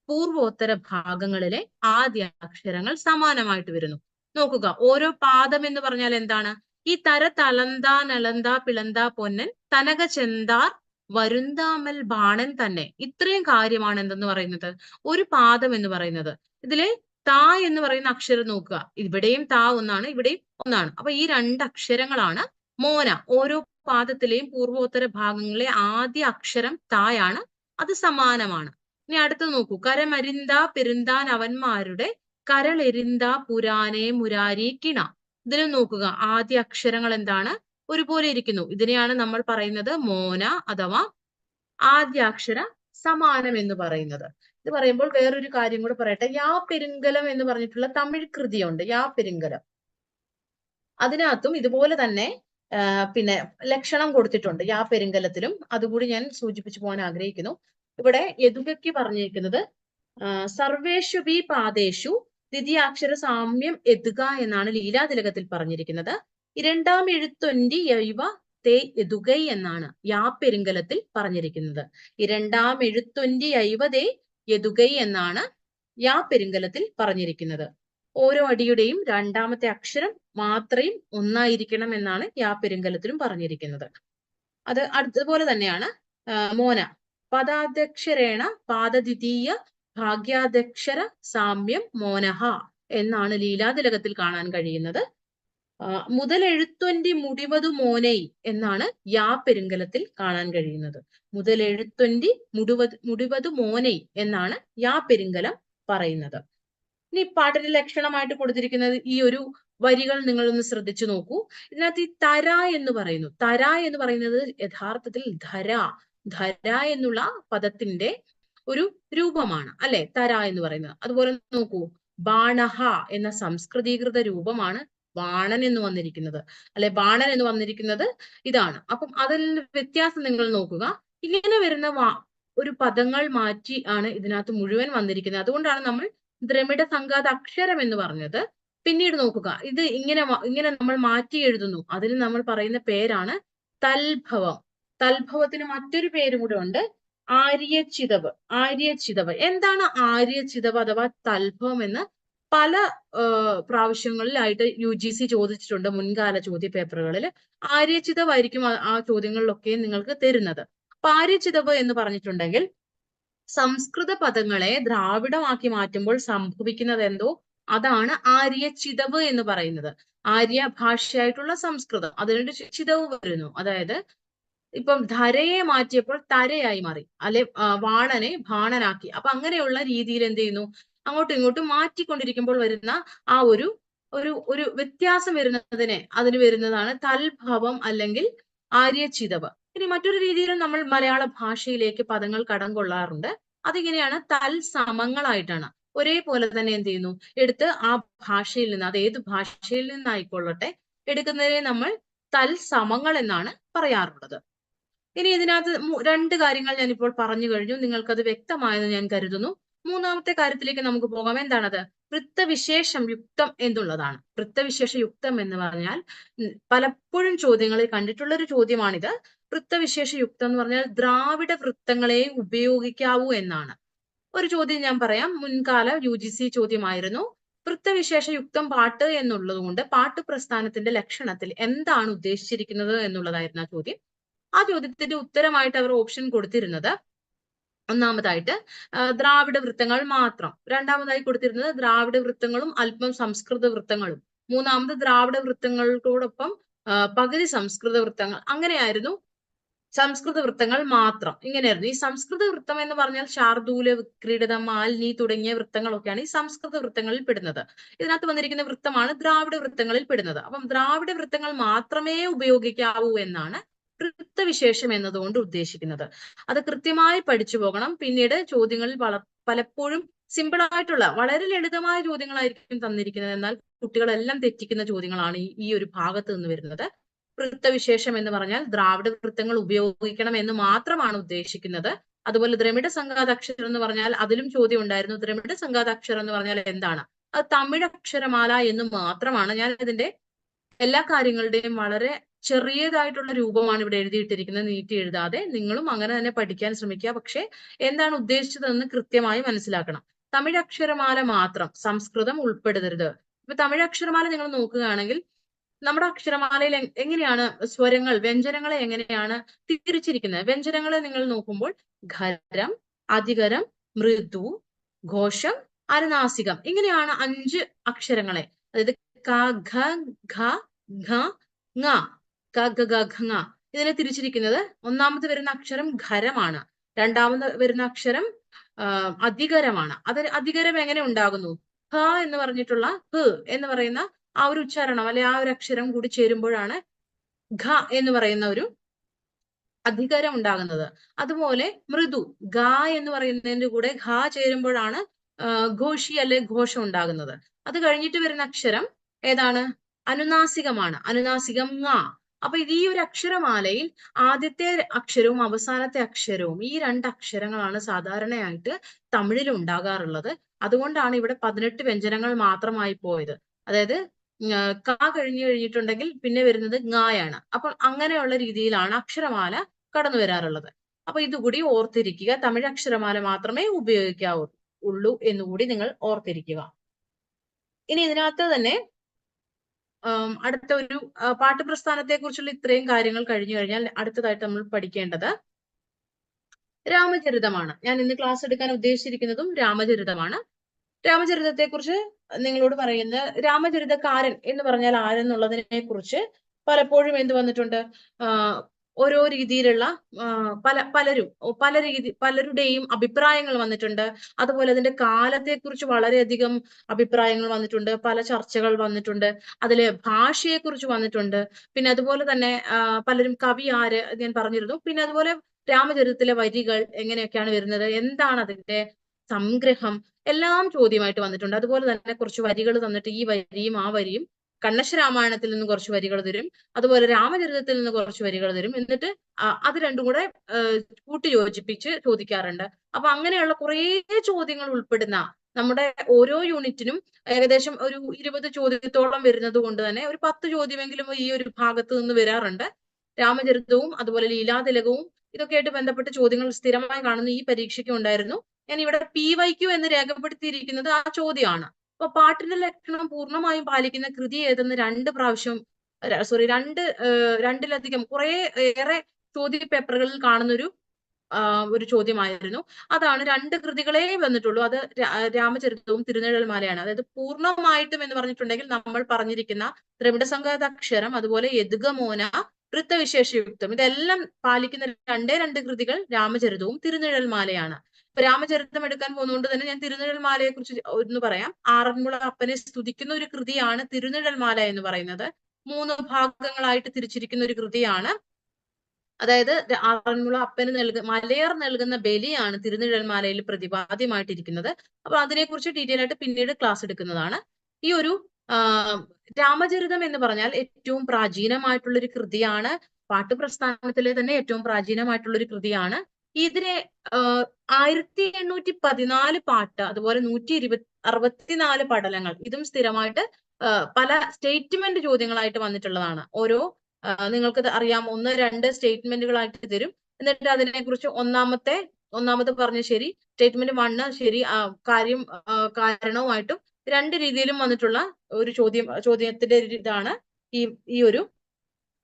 പൂർവോത്തര ഭാഗങ്ങളിലെ ആദ്യ അക്ഷരങ്ങൾ സമാനമായിട്ട് വരുന്നു. നോക്കുക, ഓരോ പാദം എന്ന് പറഞ്ഞാൽ എന്താണ്? ഈ തര തലന്ത നലന്ത പിളന്ത പൊന്നൻ തനക ചെന്താർ വരുന്താമൽ ബാണൻ തന്നെ, ഇത്രയും കാര്യമാണ് എന്തെന്ന് പറയുന്നത് ഒരു പാദം എന്ന് പറയുന്നത്. ഇതിലെ താ എന്ന് പറയുന്ന അക്ഷരം നോക്കുക, ഇവിടെയും താ ഒന്നാണ്, ഇവിടെയും ഒന്നാണ്. അപ്പൊ ഈ 2 അക്ഷരങ്ങളാണ് മോന. ഓരോ പാദത്തിലെയും പൂർവോത്തര ഭാഗങ്ങളിലെ ആദ്യ അക്ഷരം തായാണ്, അത് സമാനമാണ്. ഇനി അടുത്ത് നോക്കൂ, കരമരിന്ത പെരുന്താൻ അവന്മാരുടെ കരളെരിന്ത പുരാനെ മുരാരി കിണ. ഇതിൽ നോക്കുക, ആദ്യ അക്ഷരങ്ങൾ എന്താണ്, ഒരുപോലെ ഇരിക്കുന്നു. ഇതിനെയാണ് നമ്മൾ പറയുന്നത് മോന അഥവാ ആദ്യാക്ഷര സമാനം എന്ന് പറയുന്നത്. ഇത് പറയുമ്പോൾ വേറൊരു കാര്യം കൂടെ പറയട്ടെ. യാ പെരുങ്കലം എന്ന് പറഞ്ഞിട്ടുള്ള തമിഴ് കൃതിയുണ്ട്, യാ പെരുങ്കലം. അതിനകത്തും ഇതുപോലെ തന്നെ പിന്നെ ലക്ഷണം കൊടുത്തിട്ടുണ്ട് യാ പെരുങ്കലത്തിലും. അതുകൂടി ഞാൻ സൂചിപ്പിച്ചു പോകാൻ ആഗ്രഹിക്കുന്നു. ഇവിടെ യതുകയ്ക്ക് പറഞ്ഞിരിക്കുന്നത് സർവേഷു ബി പാദേശു ദ്വിതീയാക്ഷര സാമ്യം യതുക എന്നാണ് ലീലാതിലകത്തിൽ പറഞ്ഞിരിക്കുന്നത്. രണ്ടാം എഴുത്തൊന്റി യൈവ തേ യതുകൈ എന്നാണ് യാ പെരുങ്കലത്തിൽ പറഞ്ഞിരിക്കുന്നത്. രണ്ടാം എഴുത്തൊന്റി യൈവ തേ യതുകൈ എന്നാണ് യാ പെരുങ്കലത്തിൽ പറഞ്ഞിരിക്കുന്നത്. ഓരോ അടിയുടെയും രണ്ടാമത്തെ അക്ഷരം മാത്രയും ഒന്നായിരിക്കണം എന്നാണ് യാ പെരുങ്കലത്തിലും പറഞ്ഞിരിക്കുന്നത്. അത് അതുപോലെ തന്നെയാണ് മോന. പദാധ്യക്ഷരേണ പാദദ്വിതീയ ഭാഗ്യാധ്യക്ഷര സാമ്യം മോനഹ എന്നാണ് ലീലാതിലകത്തിൽ കാണാൻ കഴിയുന്നത്. മുതലെഴുത്തൊന്റി മുടിവതു മോനൈ എന്നാണ് യാ പെരുങ്കലത്തിൽ കാണാൻ കഴിയുന്നത്. മുതലെഴുത്തൊന്റി മുടിവതു മോനൈ എന്നാണ് യാ പെരുങ്കലം പറയുന്നത്. ഇനി പാട്ടിന്റെ ലക്ഷണമായിട്ട് കൊടുത്തിരിക്കുന്നത് ഈ ഒരു വരികൾ നിങ്ങളൊന്ന് ശ്രദ്ധിച്ചു നോക്കൂ. ഇതിനകത്ത് ഈ തര എന്ന് പറയുന്നു. തര എന്ന് പറയുന്നത് യഥാർത്ഥത്തിൽ ധര എന്നുള്ള പദത്തിന്റെ ഒരു രൂപമാണ് അല്ലെ, തര എന്ന് പറയുന്നത്. അതുപോലെ നോക്കൂ, ബാണഹ എന്ന സംസ്കൃതീകൃത രൂപമാണ് ബാണൻ എന്ന് വന്നിരിക്കുന്നത് അല്ലെ. ബാണൻ എന്ന് വന്നിരിക്കുന്നത് ഇതാണ്. അപ്പം അതിൽ വ്യത്യാസം നിങ്ങൾ നോക്കുക. ഇങ്ങനെ വരുന്ന ഒരു പദങ്ങൾ മാറ്റി ആണ് ഇതിനകത്ത് മുഴുവൻ വന്നിരിക്കുന്നത്. അതുകൊണ്ടാണ് നമ്മൾ ദ്രമിഡ സംഘാത അക്ഷരം എന്ന് പറഞ്ഞത്. പിന്നീട് നോക്കുക, ഇത് ഇങ്ങനെ നമ്മൾ മാറ്റി എഴുതുന്നു. അതിന് നമ്മൾ പറയുന്ന പേരാണ് തൽഭവം. തൽഭവത്തിന് മറ്റൊരു പേരും കൂടെ ഉണ്ട്, ആര്യചിതവ്. ആര്യചിതവ് എന്താണ് ആര്യചിതവ് അഥവാ തൽഭവം എന്ന് പല പ്രാവശ്യങ്ങളിലായിട്ട് UGC ചോദിച്ചിട്ടുണ്ട് മുൻകാല ചോദ്യ പേപ്പറുകളിൽ. ആര്യചിതവായിരിക്കും ആ ചോദ്യങ്ങളിലൊക്കെ നിങ്ങൾക്ക് തരുന്നത്. അപ്പൊ ആര്യചിതവ് എന്ന് പറഞ്ഞിട്ടുണ്ടെങ്കിൽ സംസ്കൃത പദങ്ങളെ ദ്രാവിഡമാക്കി മാറ്റുമ്പോൾ സംഭവിക്കുന്നത് എന്തോ അതാണ് ആര്യചിതവ് എന്ന് പറയുന്നത്. ആര്യ ഭാഷയായിട്ടുള്ള സംസ്കൃതം, അതിനൊരു ചിതവ് വരുന്നു. അതായത് ഇപ്പം ധരയെ മാറ്റിയപ്പോൾ തരയായി മാറി, അല്ലെ വാണനെ ബാണനാക്കി. അപ്പൊ അങ്ങനെയുള്ള രീതിയിൽ എന്ത് ചെയ്യുന്നു, അങ്ങോട്ടും ഇങ്ങോട്ടും മാറ്റിക്കൊണ്ടിരിക്കുമ്പോൾ വരുന്ന ആ ഒരു ഒരു വ്യത്യാസം അതിന് വരുന്നതാണ് തൽഭവം അല്ലെങ്കിൽ ആര്യചിതവ്. ഇനി മറ്റൊരു രീതിയിലും നമ്മൾ മലയാള ഭാഷയിലേക്ക് പദങ്ങൾ കടം കൊള്ളാറുണ്ട്. അതിങ്ങനെയാണ്, തൽസമങ്ങളായിട്ടാണ്. ഒരേപോലെ തന്നെ എന്ത് ചെയ്യുന്നു, എടുത്ത് ആ ഭാഷയിൽ നിന്ന്, അത് ഏത് ഭാഷയിൽ നിന്നായിക്കൊള്ളട്ടെ, എടുക്കുന്നതിനെ നമ്മൾ തൽസമങ്ങൾ എന്നാണ് പറയാറുള്ളത്. ഇനി ഇതിനകത്ത് രണ്ട് കാര്യങ്ങൾ ഞാൻ ഇപ്പോൾ പറഞ്ഞു കഴിഞ്ഞു. നിങ്ങൾക്കത് വ്യക്തമായെന്ന് ഞാൻ കരുതുന്നു. മൂന്നാമത്തെ കാര്യത്തിലേക്ക് നമുക്ക് പോകാം. എന്താണത്? വൃത്തവിശേഷം യുക്തം എന്നുള്ളതാണ്. വൃത്തവിശേഷ യുക്തം എന്ന് പറഞ്ഞാൽ പലപ്പോഴും ചോദ്യങ്ങളിൽ കണ്ടിട്ടുള്ള ഒരു ചോദ്യമാണിത്. വൃത്തവിശേഷ യുക്തം എന്ന് പറഞ്ഞാൽ ദ്രാവിഡ വൃത്തങ്ങളെ ഉപയോഗിക്കാവൂ എന്നാണ്. ഒരു ചോദ്യം ഞാൻ പറയാം, മുൻകാല UGC ചോദ്യമായിരുന്നു. വൃത്തവിശേഷ യുക്തം പാട്ട് എന്നുള്ളത് കൊണ്ട് പാട്ട് പ്രസ്ഥാനത്തിന്റെ ലക്ഷണത്തിൽ എന്താണ് ഉദ്ദേശിച്ചിരിക്കുന്നത് എന്നുള്ളതായിരുന്നു ആ ചോദ്യം. ആ ചോദ്യത്തിന്റെ ഉത്തരമായിട്ട് അവർ ഓപ്ഷൻ കൊടുത്തിരുന്നത് ഒന്നാമതായിട്ട് ദ്രാവിഡ വൃത്തങ്ങൾ മാത്രം, രണ്ടാമതായി കൊടുത്തിരുന്നത് ദ്രാവിഡ വൃത്തങ്ങളും അല്പം സംസ്കൃത വൃത്തങ്ങളും, മൂന്നാമത് ദ്രാവിഡ വൃത്തങ്ങളോടൊപ്പം പകുതി സംസ്കൃത വൃത്തങ്ങൾ, അങ്ങനെയായിരുന്നു. സംസ്കൃത വൃത്തങ്ങൾ മാത്രം ഇങ്ങനെയായിരുന്നു. ഈ സംസ്കൃത വൃത്തം എന്ന് പറഞ്ഞാൽ ശാർദൂല, വിക്രീഡിതം, മാലിനി തുടങ്ങിയ വൃത്തങ്ങളൊക്കെയാണ് ഈ സംസ്കൃത വൃത്തങ്ങളിൽ പെടുന്നത്. ഇതിനകത്ത് വന്നിരിക്കുന്ന വൃത്തമാണ് ദ്രാവിഡ വൃത്തങ്ങളിൽ പെടുന്നത്. അപ്പം ദ്രാവിഡ വൃത്തങ്ങൾ മാത്രമേ ഉപയോഗിക്കാവൂ എന്നാണ് വൃത്തവിശേഷം എന്നതുകൊണ്ട് ഉദ്ദേശിക്കുന്നത്. അത് കൃത്യമായി പഠിച്ചു പോകണം. പിന്നീട് ചോദ്യങ്ങളിൽ പലപ്പോഴും സിമ്പിൾ ആയിട്ടുള്ള വളരെ ലളിതമായ ചോദ്യങ്ങളായിരിക്കും തന്നിരിക്കുന്നത്. എന്നാൽ കുട്ടികളെല്ലാം തെറ്റിക്കുന്ന ചോദ്യങ്ങളാണ് ഈ ഒരു ഭാഗത്ത് നിന്ന് വരുന്നത്. വൃത്തവിശേഷം എന്ന് പറഞ്ഞാൽ ദ്രാവിഡ വൃത്തങ്ങൾ ഉപയോഗിക്കണം എന്ന് മാത്രമാണ് ഉദ്ദേശിക്കുന്നത്. അതുപോലെ ദ്രമിഡ സംഘാതാക്ഷരം എന്ന് പറഞ്ഞാൽ അതിലും ചോദ്യം ഉണ്ടായിരുന്നു. ദ്രമിഡ സംഘാതാക്ഷരം എന്ന് പറഞ്ഞാൽ എന്താണ്? അത് തമിഴ് അക്ഷരമാല എന്ന് മാത്രമാണ്. ഞാൻ ഇതിന്റെ എല്ലാ കാര്യങ്ങളുടെയും വളരെ ചെറിയതായിട്ടുള്ള രൂപമാണ് ഇവിടെ എഴുതിയിട്ടിരിക്കുന്നത്, നീട്ടി എഴുതാതെ. നിങ്ങളും അങ്ങനെ തന്നെ പഠിക്കാൻ ശ്രമിക്കുക. പക്ഷെ എന്താണ് ഉദ്ദേശിച്ചതെന്ന് കൃത്യമായി മനസ്സിലാക്കണം. തമിഴ് അക്ഷരമാല മാത്രം, സംസ്കൃതം ഉൾപ്പെടുത്തരുത്. ഇപ്പൊ തമിഴ് അക്ഷരമാല നിങ്ങൾ നോക്കുകയാണെങ്കിൽ നമ്മുടെ അക്ഷരമാലയിൽ എങ്ങനെയാണ് സ്വരങ്ങൾ, വ്യഞ്ജനങ്ങളെ എങ്ങനെയാണ് തിരിച്ചിരിക്കുന്നത്? വ്യഞ്ജനങ്ങളെ നിങ്ങൾ നോക്കുമ്പോൾ ഖരം, അധികരം, മൃദു, ഘോഷം, അനുനാസികം, ഇങ്ങനെയാണ് 5 അക്ഷരങ്ങളെ. അതായത് ക, ഖ, ഘ, ഘ, ങ, ക, ഖ, ഗ, ഘ, ങ ഇതിനെ തിരിച്ചിരിക്കുന്നത്. ഒന്നാമത് വരുന്ന അക്ഷരം ഖരമാണ്, രണ്ടാമത് വരുന്ന അക്ഷരം അധികരമാണ്. അധികരം എങ്ങനെ ഉണ്ടാകുന്നു? ഹ എന്ന് പറഞ്ഞിട്ടുള്ള ഹ് എന്ന് പറയുന്ന ആ ഒരു ഉച്ചാരണം അല്ലെ, ആ ഒരു അക്ഷരം കൂടി ചേരുമ്പോഴാണ് ഘ എന്ന് പറയുന്ന ഒരു അധികരം ഉണ്ടാകുന്നത്. അതുപോലെ മൃദു, ഗ എന്ന് പറയുന്നതിന്റെ കൂടെ ഘ ചേരുമ്പോഴാണ് ഘോഷി അല്ലെ ഘോഷം ഉണ്ടാകുന്നത്. അത് കഴിഞ്ഞിട്ട് വരുന്ന അക്ഷരം ഏതാണ്? അനുനാസികമാണ്. അനുനാസികം ങ. അപ്പൊ ഈ ഒരു അക്ഷരമാലയിൽ ആദ്യത്തെ അക്ഷരവും അവസാനത്തെ അക്ഷരവും, ഈ 2 അക്ഷരങ്ങളാണ് സാധാരണയായിട്ട് തമിഴിൽ ഉണ്ടാകാറുള്ളത്. അതുകൊണ്ടാണ് ഇവിടെ 18 വ്യഞ്ജനങ്ങൾ മാത്രമായി പോയത്. അതായത് ക കഴിഞ്ഞിട്ടുണ്ടെങ്കിൽ പിന്നെ വരുന്നത് ങായാണ്. അപ്പോൾ അങ്ങനെയുള്ള രീതിയിലാണ് അക്ഷരമാല കടന്നു വരാറുള്ളത്. അപ്പൊ ഇതുകൂടി ഓർത്തിരിക്കുക. തമിഴ് അക്ഷരമാല മാത്രമേ ഉപയോഗിക്കാവുള്ളൂ എന്നുകൂടി നിങ്ങൾ ഓർത്തിരിക്കുക. ഇനി ഇതിനകത്ത് തന്നെ അടുത്ത ഒരു പാഠ്യപ്രസ്ഥാനത്തെ കുറിച്ചുള്ള ഇത്രയും കാര്യങ്ങൾ കഴിഞ്ഞു കഴിഞ്ഞാൽ അടുത്തതായിട്ട് നമ്മൾ പഠിക്കേണ്ടത് രാമചരിതമാണ്. ഞാൻ ഇന്ന് ക്ലാസ് എടുക്കാൻ ഉദ്ദേശിച്ചിരിക്കുന്നതും രാമചരിതമാണ്. രാമചരിതത്തെ കുറിച്ച് നിങ്ങളോട് പറയുന്ന രാമചരിതക്കാരൻ എന്ന് പറഞ്ഞാൽ ആരെന്നുള്ളതിനെ കുറിച്ച് പലപ്പോഴും എന്ത് വന്നിട്ടുണ്ട്? ഓരോ രീതിയിലുള്ള പലരുടെയും അഭിപ്രായങ്ങൾ വന്നിട്ടുണ്ട്. അതുപോലെ അതിന്റെ കാലത്തെക്കുറിച്ച് വളരെയധികം അഭിപ്രായങ്ങൾ വന്നിട്ടുണ്ട്, പല ചർച്ചകൾ വന്നിട്ടുണ്ട്, അതിലെ ഭാഷയെക്കുറിച്ച് വന്നിട്ടുണ്ട്. പിന്നെ അതുപോലെ തന്നെ പലരും കവി ആര് ഞാൻ പറഞ്ഞിരുന്നു. പിന്നെ അതുപോലെ രാമചരിതത്തിലെ വരികൾ എങ്ങനെയൊക്കെയാണ് വരുന്നത്, എന്താണ് അതിന്റെ സംഗ്രഹം, എല്ലാം ചോദ്യമായിട്ട് വന്നിട്ടുണ്ട്. അതുപോലെ തന്നെ കുറച്ച് വരികൾ തന്നിട്ട് ഈ വരിയും ആ വരിയും കണ്ണശ രാമായണത്തിൽ നിന്ന് കുറച്ച് വരികൾ തരും, അതുപോലെ രാമചരിതത്തിൽ നിന്ന് കുറച്ച് വരികൾ തരും. എന്നിട്ട് അത് രണ്ടും കൂടെ കൂട്ടി യോജിപ്പിച്ച് ചോദിക്കാറുണ്ട്. അപ്പൊ അങ്ങനെയുള്ള കുറേ ചോദ്യങ്ങൾ ഉൾപ്പെടുന്ന നമ്മുടെ ഓരോ യൂണിറ്റിനും ഏകദേശം ഒരു 20 ചോദ്യത്തോളം വരുന്നത് കൊണ്ട് തന്നെ ഒരു 10 ചോദ്യമെങ്കിലും ഈ ഒരു ഭാഗത്ത് നിന്ന് വരാറുണ്ട്. രാമചരിതവും അതുപോലെ ലീലാതിലകവും ഇതൊക്കെയായിട്ട് ബന്ധപ്പെട്ട ചോദ്യങ്ങൾ സ്ഥിരമായി കാണുന്ന ഈ പരീക്ഷയ്ക്കും ഉണ്ടായിരുന്നു. ഞാൻ ഇവിടെ PYQ എന്ന് രേഖപ്പെടുത്തിയിരിക്കുന്നത് ആ ചോദ്യമാണ്. അപ്പൊ പാട്ടിന്റെ ലക്ഷണം പൂർണ്ണമായും പാലിക്കുന്ന കൃതി ഏതെന്ന് 2 പ്രാവശ്യം രണ്ടിലധികം കുറെ ഏറെ ചോദ്യ പേപ്പറുകളിൽ കാണുന്ന ഒരു ചോദ്യമായിരുന്നു. അതാണ് 2 കൃതികളെ വന്നിട്ടുള്ളൂ. അത് രാമചരിതവും തിരുനിഴൽമാലയാണ്. അതായത് പൂർണ്ണമായിട്ടും എന്ന് പറഞ്ഞിട്ടുണ്ടെങ്കിൽ നമ്മൾ പറഞ്ഞിരിക്കുന്ന ദ്രവിഡ സംഗതാക്ഷരം, അതുപോലെ യദുഗമോന, വൃത്തവിശേഷയുക്തം, ഇതെല്ലാം പാലിക്കുന്ന 2 കൃതികൾ രാമചരിതവും തിരുനിഴൽമാലയാണ്. ഇപ്പൊ രാമചരിതം എടുക്കാൻ പോകുന്നതുകൊണ്ട് തന്നെ ഞാൻ തിരുനിഴൽമാലയെ കുറിച്ച് ഒന്ന് പറയാം. ആറന്മുള അപ്പനെ സ്തുതിക്കുന്ന ഒരു കൃതിയാണ് തിരുനിഴൽമാല എന്ന് പറയുന്നത്. 3 ഭാഗങ്ങളായിട്ട് തിരിച്ചിരിക്കുന്ന ഒരു കൃതിയാണ്. അതായത് ആറന്മുള അപ്പന് മലയർ നൽകുന്ന ബലിയാണ് തിരുനിഴൽമാലയിൽ പ്രതിപാദ്യമായിട്ടിരിക്കുന്നത്. അപ്പൊ അതിനെക്കുറിച്ച് ഡീറ്റെയിൽ ആയിട്ട് പിന്നീട് ക്ലാസ് എടുക്കുന്നതാണ്. ഈ ഒരു രാമചരിതം എന്ന് പറഞ്ഞാൽ ഏറ്റവും പ്രാചീനമായിട്ടുള്ള ഒരു കൃതിയാണ്. പാട്ടുപ്രസ്ഥാനത്തിലെ തന്നെ ഏറ്റവും പ്രാചീനമായിട്ടുള്ള ഒരു കൃതിയാണ്. ഇതിനെ 1814 പാട്ട്, അതുപോലെ 164 പടലങ്ങൾ, ഇതും സ്ഥിരമായിട്ട് പല സ്റ്റേറ്റ്മെന്റ് ചോദ്യങ്ങളായിട്ട് വന്നിട്ടുള്ളതാണ്. ഓരോ നിങ്ങൾക്ക് അറിയാം, 1-2 സ്റ്റേറ്റ്മെന്റുകളായിട്ട് തരും. എന്നിട്ട് അതിനെക്കുറിച്ച് ഒന്നാമത് പറഞ്ഞ ശരി, സ്റ്റേറ്റ്മെന്റ് 1 ശരി, കാരണവുമായിട്ടും 2 രീതിയിലും വന്നിട്ടുള്ള ഒരു ചോദ്യത്തിന്റെ ഇതാണ് ഈ ഒരു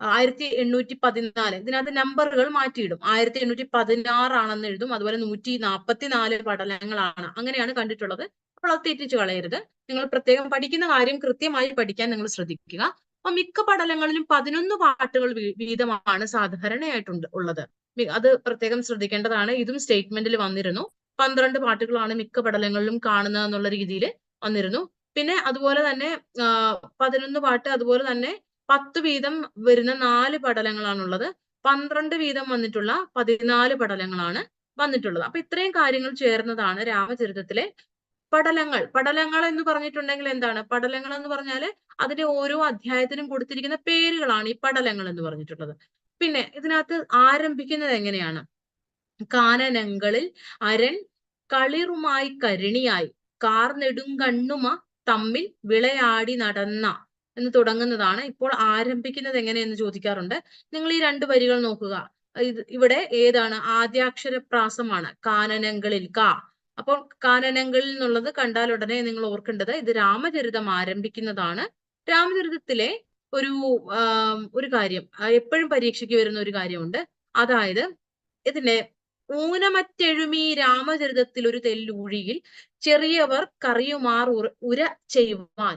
1814. ഇതിനകത്ത് നമ്പറുകൾ മാറ്റിയിടും. 1816 ആണെന്ന് എഴുതും, അതുപോലെ 144 പടലങ്ങളാണ്, അങ്ങനെയാണ് കണ്ടിട്ടുള്ളത്. അപ്പോൾ അത് തെറ്റിച്ച് കളയരുത്. നിങ്ങൾ പ്രത്യേകം പഠിക്കുന്ന കാര്യം കൃത്യമായി പഠിക്കാൻ നിങ്ങൾ ശ്രദ്ധിക്കുക. അപ്പൊ മിക്ക പടലങ്ങളിലും 11 പാട്ടുകൾ വീതമാണ് സാധാരണയായിട്ടുണ്ട് ഉള്ളത്. അത് പ്രത്യേകം ശ്രദ്ധിക്കേണ്ടതാണ്. ഇതും സ്റ്റേറ്റ്മെന്റിൽ വന്നിരുന്നു. 12 പാട്ടുകളാണ് മിക്ക പടലങ്ങളിലും കാണുന്നത് എന്നുള്ള രീതിയിൽ വന്നിരുന്നു. പിന്നെ അതുപോലെ തന്നെ 11 പാട്ട്, അതുപോലെ തന്നെ 10 വീതം വരുന്ന 4 പടലങ്ങളാണുള്ളത്. 12 വീതം വന്നിട്ടുള്ള 14 പടലങ്ങളാണ് വന്നിട്ടുള്ളത്. അപ്പൊ ഇത്രയും കാര്യങ്ങൾ ചേർന്നതാണ് രാമചരിതത്തിലെ പടലങ്ങൾ എന്ന് പറഞ്ഞിട്ടുണ്ടെങ്കിൽ എന്താണ്? പടലങ്ങൾ എന്ന് പറഞ്ഞാല് അതിന്റെ ഓരോ അധ്യായത്തിനും കൊടുത്തിരിക്കുന്ന പേരുകളാണ് ഈ പടലങ്ങൾ എന്ന് പറഞ്ഞിട്ടുള്ളത്. പിന്നെ ഇതിനകത്ത് ആരംഭിക്കുന്നത് എങ്ങനെയാണ്? കാനനങ്ങളിൽ അരൻ കളിറുമായി കരുണിയായി കാർനെടുങ്കണ്ണുമ തമ്മിൽ വിളയാടി നടന്ന എന്ന് തുടങ്ങുന്നതാണ്. ഇപ്പോൾ ആരംഭിക്കുന്നത് എങ്ങനെയെന്ന് ചോദിക്കാറുണ്ട്. നിങ്ങൾ ഈ 2 വരികൾ നോക്കുക. ഇവിടെ ഏതാണ്? ആദ്യാക്ഷരപ്രാസമാണ്. കാനനങ്ങളിൽ ക. അപ്പോൾ കാനനങ്ങളിൽ എന്നുള്ളത് കണ്ടാൽ ഉടനെ നിങ്ങൾ ഓർക്കേണ്ടത് ഇത് രാമചരിതം ആരംഭിക്കുന്നതാണ്. രാമചരിതത്തിലെ ഒരു കാര്യം എപ്പോഴും പരീക്ഷയ്ക്ക് വരുന്ന ഒരു കാര്യമുണ്ട്. അതായത് ഇതിന്റെ ഊനമറ്റെഴുമീ രാമചരിതത്തിൽ ഒരു തെല്ലൂഴിയിൽ ചെറിയവർ കറിയുമാർ ഉര ചെയ്യുവാൻ.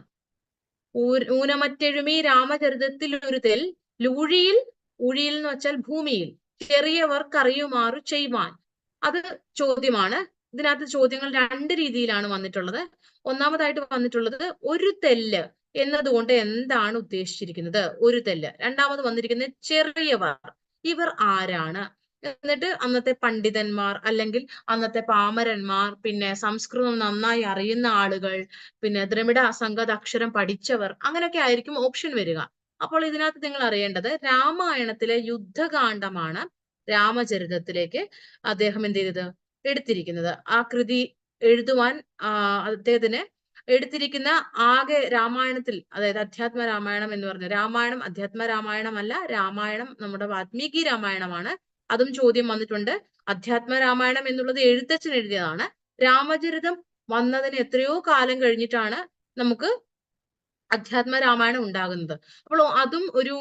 ഊനമറ്റെഴുമീ രാമചരിതത്തിൽ ഒരു തെൽ ലൂഴിയിൽ, ഊഴിയിൽ എന്ന് വെച്ചാൽ ഭൂമിയിൽ, ചെറിയവർ കറിയുമാറു ചെയ്യുവാൻ. അത് ചോദ്യമാണ്. ഇതിനകത്ത് ചോദ്യങ്ങൾ 2 രീതിയിലാണ് വന്നിട്ടുള്ളത്. ഒന്നാമതായിട്ട് വന്നിട്ടുള്ളത് ഒരു തെല്ല് എന്നതുകൊണ്ട് എന്താണ് ഉദ്ദേശിച്ചിരിക്കുന്നത്? ഒരു തെല്ല്. രണ്ടാമത് വന്നിരിക്കുന്നത് ചെറിയവർ, ഇവർ ആരാണ്? എന്നിട്ട് അന്നത്തെ പണ്ഡിതന്മാർ, അല്ലെങ്കിൽ അന്നത്തെ പാമരന്മാർ, പിന്നെ സംസ്കൃതം നന്നായി അറിയുന്ന ആളുകൾ, പിന്നെ ദ്രമിഡ സംഗതാക്ഷരം പഠിച്ചവർ, അങ്ങനെയൊക്കെ ആയിരിക്കും ഓപ്ഷൻ വരിക. അപ്പോൾ ഇതിനകത്ത് നിങ്ങൾ അറിയേണ്ടത് രാമായണത്തിലെ യുദ്ധകാന്ഡമാണ് രാമചരിതത്തിലേക്ക് അദ്ദേഹം എന്ത് ചെയ്തത്? എടുത്തിരിക്കുന്നത്. ആ കൃതി എഴുതുവാൻ അദ്ദേഹത്തിന് എടുത്തിരിക്കുന്ന ആകെ രാമായണത്തിൽ, അതായത് അധ്യാത്മ രാമായണം എന്ന് പറഞ്ഞ രാമായണം അധ്യാത്മ രാമായണമല്ല, രാമായണം നമ്മുടെ വാൽമീകി രാമായണമാണ്. അതും ചോദ്യം വന്നിട്ടുണ്ട്. അധ്യാത്മ രാമായണം എന്നുള്ളത് എഴുത്തച്ഛൻ എഴുതിയതാണ്. രാമചരിതം വന്നതിന് എത്രയോ കാലം കഴിഞ്ഞിട്ടാണ് നമുക്ക് അധ്യാത്മ രാമായണം ഉണ്ടാകുന്നത്. അപ്പോൾ അതും ഒരു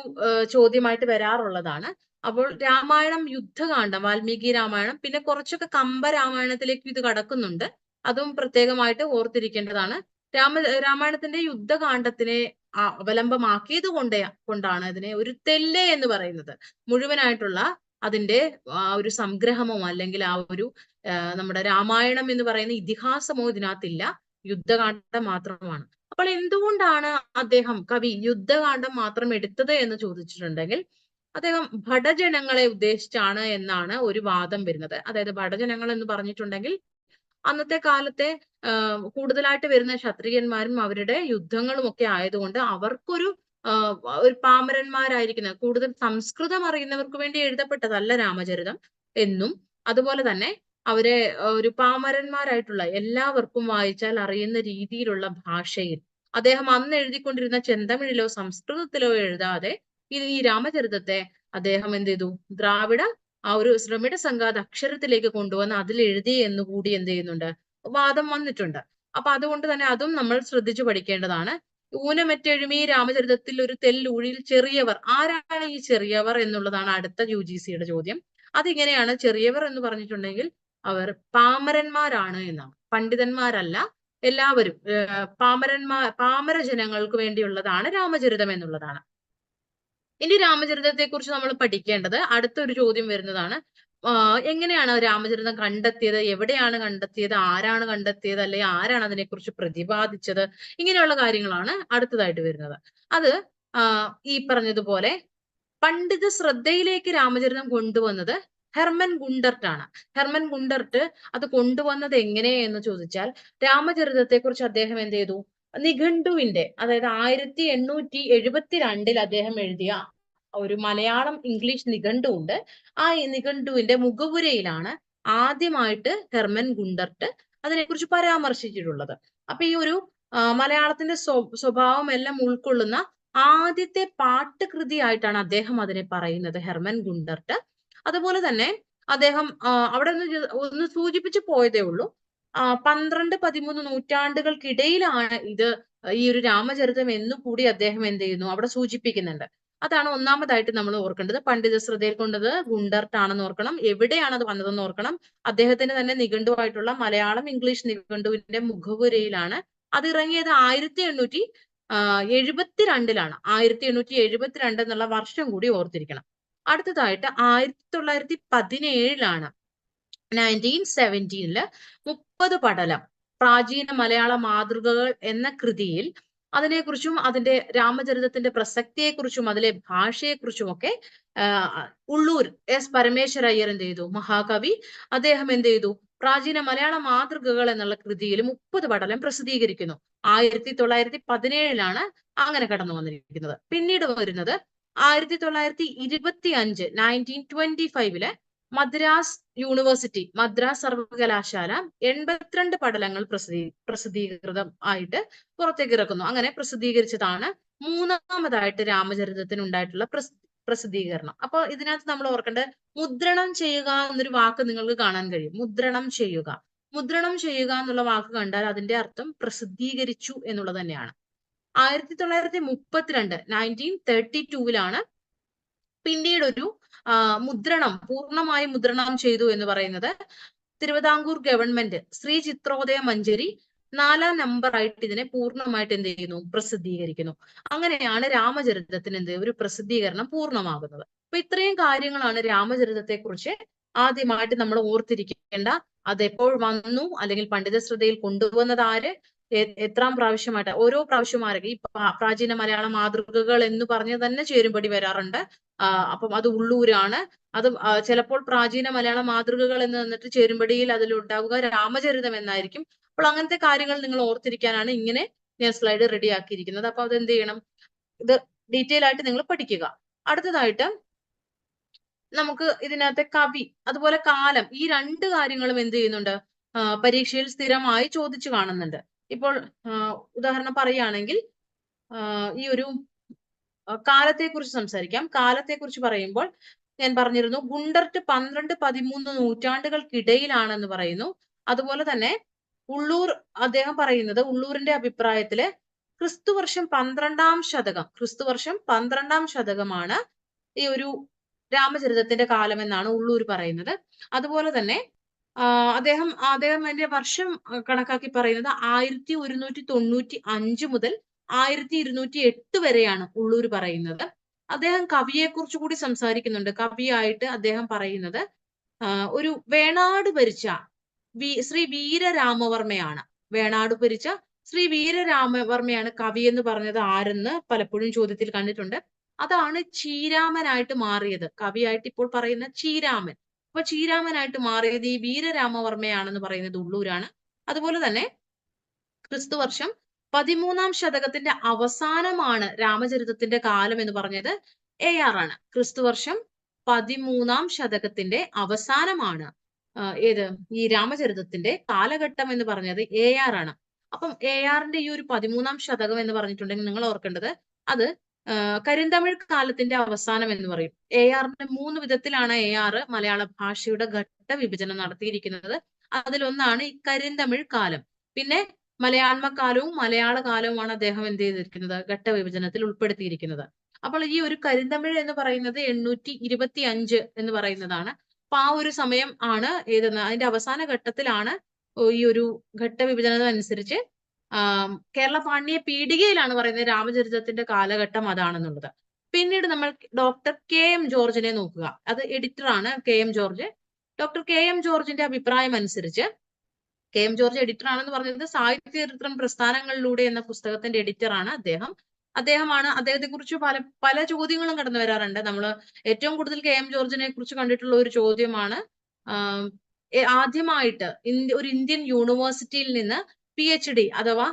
ചോദ്യമായിട്ട് വരാറുള്ളതാണ്. അപ്പോൾ രാമായണം യുദ്ധകാന്ഡം, വാൽമീകി രാമായണം, പിന്നെ കുറച്ചൊക്കെ കമ്പ രാമായണത്തിലേക്ക് ഇത് കടക്കുന്നുണ്ട്. അതും പ്രത്യേകമായിട്ട് ഓർത്തിരിക്കേണ്ടതാണ്. രാമായണത്തിന്റെ യുദ്ധകാന്ഡത്തിനെ അവലംബമാക്കിയത് കൊണ്ടാണ് ഇതിനെ ഒരു തെല്ല് എന്ന് പറയുന്നത്. മുഴുവനായിട്ടുള്ള അതിന്റെ ഒരു സംഗ്രഹമോ അല്ലെങ്കിൽ ആ ഒരു നമ്മുടെ രാമായണം എന്ന് പറയുന്ന ഇതിഹാസമോ ഇതിനകത്തില്ല, യുദ്ധകാന്ഡം മാത്രമാണ്. അപ്പോൾ എന്തുകൊണ്ടാണ് അദ്ദേഹം കവി യുദ്ധകാന്ഡം മാത്രം എടുത്തത് എന്ന് ചോദിച്ചിട്ടുണ്ടെങ്കിൽ, അദ്ദേഹം ഭടജനങ്ങളെ ഉദ്ദേശിച്ചാണ് എന്നാണ് ഒരു വാദം വരുന്നത്. അതായത് ഭടജനങ്ങൾ എന്ന് പറഞ്ഞിട്ടുണ്ടെങ്കിൽ അന്നത്തെ കാലത്തെ കൂടുതലായിട്ട് വരുന്ന ക്ഷത്രിയന്മാരും അവരുടെ യുദ്ധങ്ങളും ഒക്കെ ആയതുകൊണ്ട് അവർക്കൊരു ഒരു പാമരന്മാരായിരിക്കുന്ന കൂടുതൽ സംസ്കൃതം അറിയുന്നവർക്ക് വേണ്ടി എഴുതപ്പെട്ടതല്ല രാമചരിതം എന്നും, അതുപോലെ തന്നെ അവരെ ഒരു പാമരന്മാരായിട്ടുള്ള എല്ലാവർക്കും വായിച്ചാൽ അറിയുന്ന രീതിയിലുള്ള ഭാഷയിൽ അദ്ദേഹം അന്ന് എഴുതിക്കൊണ്ടിരുന്ന ചെന്തമിഴിലോ സംസ്കൃതത്തിലോ എഴുതാതെ ഈ രാമചരിതത്തെ അദ്ദേഹം എന്ത് ചെയ്തു, ദ്രാവിഡ ആ ഒരു ശ്രമിഡ സംഘാത അക്ഷരത്തിലേക്ക് കൊണ്ടുവന്ന് അതിൽ എഴുതി എന്നുകൂടി എന്ത് ചെയ്യുന്നുണ്ട്, വാദം വന്നിട്ടുണ്ട്. അപ്പൊ അതുകൊണ്ട് തന്നെ അതും നമ്മൾ ശ്രദ്ധിച്ചു പഠിക്കേണ്ടതാണ്. ഊനമെറ്റെഴുമി രാമചരിതത്തിൽ ഒരു തെല്ലൂഴിൽ ചെറിയവർ, ആരാണ് ഈ ചെറിയവർ എന്നുള്ളതാണ് അടുത്ത UGCയുടെ ചോദ്യം. അതിങ്ങനെയാണ്, ചെറിയവർ എന്ന് പറഞ്ഞിട്ടുണ്ടെങ്കിൽ അവർ പാമരന്മാരാണ് എന്നാണ്, പണ്ഡിതന്മാരല്ല. എല്ലാവരും പാമര ജനങ്ങൾക്ക് വേണ്ടിയുള്ളതാണ് രാമചരിതം എന്നുള്ളതാണ്. ഇനി രാമചരിതത്തെ കുറിച്ച് നമ്മൾ പഠിക്കേണ്ടത് അടുത്തൊരു ചോദ്യം വരുന്നതാണ്, എങ്ങനെയാണ് രാമചരിതം കണ്ടെത്തിയത്, എവിടെയാണ് കണ്ടെത്തിയത്, ആരാണ് കണ്ടെത്തിയത്, അല്ലെങ്കിൽ ആരാണ് അതിനെക്കുറിച്ച് പ്രതിപാദിച്ചത്, ഇങ്ങനെയുള്ള കാര്യങ്ങളാണ് അടുത്തതായിട്ട് വരുന്നത്. അത് ഈ പറഞ്ഞതുപോലെ പണ്ഡിത ശ്രദ്ധയിലേക്ക് രാമചരിതം കൊണ്ടുവന്നത് ഹെർമൻ ഗുണ്ടർട്ട് ആണ്. ഹെർമൻ ഗുണ്ടർട്ട് അത് കൊണ്ടുവന്നത് എങ്ങനെ എന്ന് ചോദിച്ചാൽ, രാമചരിതത്തെ കുറിച്ച് അദ്ദേഹം എന്ത് ചെയ്തു, നിഘണ്ടുവിന്റെ, അതായത് 1872 അദ്ദേഹം എഴുതിയ ഒരു മലയാളം ഇംഗ്ലീഷ് നിഘണ്ടു ഉണ്ട്. ആ നിഘണ്ടുവിന്റെ മുഖവുരയിലാണ് ആദ്യമായിട്ട് ഹെർമൻ ഗുണ്ടർട്ട് അതിനെക്കുറിച്ച് പരാമർശിച്ചിട്ടുള്ളത്. അപ്പൊ ഈ ഒരു മലയാളത്തിന്റെ സ്വഭാവം എല്ലാം ഉൾക്കൊള്ളുന്ന ആദ്യത്തെ പാട്ടുകൃതിയായിട്ടാണ് അദ്ദേഹം അതിനെ പറയുന്നത്, ഹെർമൻ ഗുണ്ടർട്ട്. അതുപോലെ തന്നെ അദ്ദേഹം അവിടെ ഒന്ന് സൂചിപ്പിച്ചു പോയതേ ഉള്ളൂ, 12-13 നൂറ്റാണ്ടുകൾക്കിടയിലാണ് ഇത് ഈ ഒരു രാമചരിതം എന്നുകൂടി അദ്ദേഹം എന്ത് ചെയ്യുന്നു, അവിടെ സൂചിപ്പിക്കുന്നുണ്ട്. അതാണ് ഒന്നാമതായിട്ട് നമ്മൾ ഓർക്കേണ്ടത്. പണ്ഡിത ശ്രദ്ധയിൽ കൊണ്ടത് ഗുണ്ടർട്ട് ആണെന്ന് ഓർക്കണം. എവിടെയാണ് അത് വന്നതെന്ന് ഓർക്കണം. അദ്ദേഹത്തിന്റെ തന്നെ നിഘണ്ടുവായിട്ടുള്ള മലയാളം ഇംഗ്ലീഷ് നിഘണ്ടുവിന്റെ മുഖവുരയിലാണ് അത് ഇറങ്ങിയത്. 1872 1872 എന്നുള്ള വർഷം കൂടി ഓർത്തിരിക്കണം. അടുത്തതായിട്ട് 1917 1917 30 പടലം പ്രാചീന മലയാള മാതൃകകൾ എന്ന കൃതിയിൽ അതിനെക്കുറിച്ചും അതിന്റെ രാമചരിതത്തിന്റെ പ്രസക്തിയെക്കുറിച്ചും അതിലെ ഭാഷയെക്കുറിച്ചും ഒക്കെ ഉള്ളൂർ എസ് പരമേശ്വര അയ്യർ എന്ത് ചെയ്തു, മഹാകവി, അദ്ദേഹം എന്ത് ചെയ്തു, പ്രാചീന മലയാള മാതൃകകൾ എന്നുള്ള കൃതിയിൽ 30 പടലം പ്രസിദ്ധീകരിക്കുന്നു. 1917 അങ്ങനെ കടന്നു വന്നിരിക്കുന്നത്. പിന്നീട് വരുന്നത് 1925 1925 മദ്രാസ് യൂണിവേഴ്സിറ്റി, മദ്രാസ് സർവകലാശാല 82 പടലങ്ങൾ പ്രസിദ്ധീകൃതം ആയിട്ട് പുറത്തേക്ക് ഇറക്കുന്നു. അങ്ങനെ പ്രസിദ്ധീകരിച്ചതാണ് മൂന്നാമതായിട്ട് രാമചരിതത്തിന് ഉണ്ടായിട്ടുള്ള പ്രസിദ്ധീകരണം. അപ്പൊ ഇതിനകത്ത് നമ്മൾ ഓർക്കേണ്ടത്, മുദ്രണം ചെയ്യുക എന്നൊരു വാക്ക് നിങ്ങൾക്ക് കാണാൻ കഴിയും. മുദ്രണം ചെയ്യുക, മുദ്രണം ചെയ്യുക എന്നുള്ള വാക്ക് കണ്ടാൽ അതിന്റെ അർത്ഥം പ്രസിദ്ധീകരിച്ചു എന്നുള്ളത് തന്നെയാണ്. 1932 1932 പിന്നീടൊരു മുദ്രണം പൂർണ്ണമായി മുദ്രണം ചെയ്തു എന്ന് പറയുന്നത് തിരുവിതാംകൂർ ഗവൺമെന്റ് ശ്രീ ചിത്രോദയ മഞ്ജരി 4-ാം നമ്പർ ആയിട്ട് ഇതിനെ പൂർണ്ണമായിട്ട് എന്ത് ചെയ്യുന്നു, പ്രസിദ്ധീകരിക്കുന്നു. അങ്ങനെയാണ് രാമചരിതത്തിന് ഒരു പ്രസിദ്ധീകരണം പൂർണ്ണമാകുന്നത്. അപ്പൊ ഇത്രയും കാര്യങ്ങളാണ് രാമചരിതത്തെ കുറിച്ച് ആദ്യമായിട്ട് നമ്മൾ ഓർത്തിരിക്കേണ്ട. അത് എപ്പോൾ വന്നു, അല്ലെങ്കിൽ പണ്ഡിത ശ്രദ്ധയിൽ കൊണ്ടുവന്നത് ആര്, എത്രാം പ്രാവശ്യമായിട്ട്, ഓരോ പ്രാവശ്യമാരൊക്കെ ഈ പ്രാചീന മലയാള മാതൃകകൾ എന്ന് പറഞ്ഞ് തന്നെ ചേരുംപടി വരാറുണ്ട്. അപ്പം അത് ഉള്ളൂരാണ്. അത് ചിലപ്പോൾ പ്രാചീന മലയാള മാതൃകകൾ എന്ന് വന്നിട്ട് ചേരുംപടിയിൽ അതിലുണ്ടാവുക രാമചരിതം എന്നായിരിക്കും. അപ്പോൾ അങ്ങനത്തെ കാര്യങ്ങൾ നിങ്ങൾ ഓർത്തിരിക്കാനാണ് ഇങ്ങനെ ഞാൻ സ്ലൈഡ് റെഡി ആക്കിയിരിക്കുന്നത്. അപ്പൊ അത് എന്ത് ചെയ്യണം, ഇത് ഡീറ്റെയിൽ ആയിട്ട് നിങ്ങൾ പഠിക്കുക. അടുത്തതായിട്ട് നമുക്ക് ഇതിനകത്തെ കവി അതുപോലെ കാലം, ഈ രണ്ട് കാര്യങ്ങളും എന്ത് ചെയ്യുന്നുണ്ട്, പരീക്ഷയിൽ സ്ഥിരമായി ചോദിച്ചു കാണുന്നുണ്ട്. ഇപ്പോൾ ഉദാഹരണം പറയുകയാണെങ്കിൽ ഈ ഒരു കാലത്തെക്കുറിച്ച് സംസാരിക്കാം. കാലത്തെക്കുറിച്ച് പറയുമ്പോൾ ഞാൻ പറഞ്ഞിരുന്നു, ഗുണ്ടർട്ട് 12-13 നൂറ്റാണ്ടുകൾക്കിടയിലാണെന്ന് പറയുന്നു. അതുപോലെ തന്നെ ഉള്ളൂർ അദ്ദേഹം പറയുന്നത്, ഉള്ളൂരിന്റെ അഭിപ്രായത്തില് ക്രിസ്തുവർഷം 12-ാം ശതകമാണ് ഈ ഒരു രാമചരിതത്തിന്റെ കാലം എന്നാണ് ഉള്ളൂർ പറയുന്നത്. അതുപോലെ തന്നെ അദ്ദേഹം അതിന്റെ വർഷം കണക്കാക്കി പറയുന്നത് 1195 മുതൽ 1208 വരെയാണ് ഉള്ളൂർ പറയുന്നത്. അദ്ദേഹം കവിയെക്കുറിച്ച് കൂടി സംസാരിക്കുന്നുണ്ട്. കവിയായിട്ട് അദ്ദേഹം പറയുന്നത് ഒരു വേണാട് ഭരിച്ച ശ്രീ വീരരാമവർമ്മയാണ്. വേണാട് ഭരിച്ച ശ്രീ വീരരാമവർമ്മയാണ് കവി എന്ന് പറഞ്ഞത് ആരെന്ന് പലപ്പോഴും ചോദ്യത്തിൽ കണ്ടിട്ടുണ്ട്. അതാണ് ചീരാമനായിട്ട് മാറിയത്. കവിയായിട്ട് ഇപ്പോൾ പറയുന്ന ചീരാമൻ. അപ്പൊ ചീരാമനായിട്ട് മാറിയത് ഈ വീരരാമവർമ്മയാണെന്ന് പറയുന്നത് ഉള്ളൂരാണ്. അതുപോലെ തന്നെ ക്രിസ്തുവർഷം 13-ാം ശതകത്തിന്റെ അവസാനമാണ് രാമചരിതത്തിന്റെ കാലം എന്ന് പറഞ്ഞത് AR ആണ്. ക്രിസ്തുവർഷം 13-ാം ശതകത്തിന്റെ അവസാനമാണ് ഏത് ഈ രാമചരിതത്തിന്റെ കാലഘട്ടം എന്ന് പറഞ്ഞത് AR ആണ്. അപ്പം ARന്റെ ഈ ഒരു 13-ാം ശതകം എന്ന് പറഞ്ഞിട്ടുണ്ടെങ്കിൽ നിങ്ങൾ ഓർക്കേണ്ടത് അത് കരിന്തമിഴ് കാലത്തിന്റെ അവസാനം എന്ന് പറയും. ARന്റെ 3 വിധത്തിലാണ് AR മലയാള ഭാഷയുടെ ഘട്ട വിഭജനം നടത്തിയിരിക്കുന്നത്. അതിലൊന്നാണ് ഈ കരിന്തമിഴ് കാലം. പിന്നെ മലയാള കാലവുമാണ് അദ്ദേഹം എന്ത് ചെയ്തിരിക്കുന്നത്, ഘട്ട വിഭജനത്തിൽ ഉൾപ്പെടുത്തിയിരിക്കുന്നത്. അപ്പോൾ ഈ ഒരു കരിന്തമിഴ് എന്ന് പറയുന്നത് 825 എന്ന് പറയുന്നതാണ്. അപ്പൊ ആ ഒരു സമയം ആണ് ഏതെന്ന് അതിന്റെ അവസാന ഘട്ടത്തിലാണ് ഈ ഒരു ഘട്ട വിഭജനം അനുസരിച്ച് കേരള പാണ്ഡ്യ പീഠികയിലാണ് പറയുന്നത് രാമചരിതത്തിന്റെ കാലഘട്ടം അതാണെന്നുള്ളത്. പിന്നീട് നമ്മൾ ഡോക്ടർ KM ജോർജിനെ നോക്കുക. അത് എഡിറ്ററാണ് KM ജോർജ്. ഡോക്ടർ KM ജോർജിന്റെ അഭിപ്രായം അനുസരിച്ച്, KM ജോർജ് എഡിറ്റർ ആണെന്ന് പറഞ്ഞത് സാഹിത്യ ചരിത്രം പ്രസ്ഥാനങ്ങളിലൂടെ എന്ന പുസ്തകത്തിന്റെ എഡിറ്ററാണ് അദ്ദേഹം. അദ്ദേഹത്തെ കുറിച്ച് പല ചോദ്യങ്ങളും കടന്നു വരാറുണ്ട്. നമ്മൾ ഏറ്റവും കൂടുതൽ KM ജോർജിനെ കുറിച്ച് കണ്ടിട്ടുള്ള ഒരു ചോദ്യമാണ് ആദ്യമായിട്ട് ഒരു ഇന്ത്യൻ യൂണിവേഴ്സിറ്റിയിൽ നിന്ന് PhD അഥവാ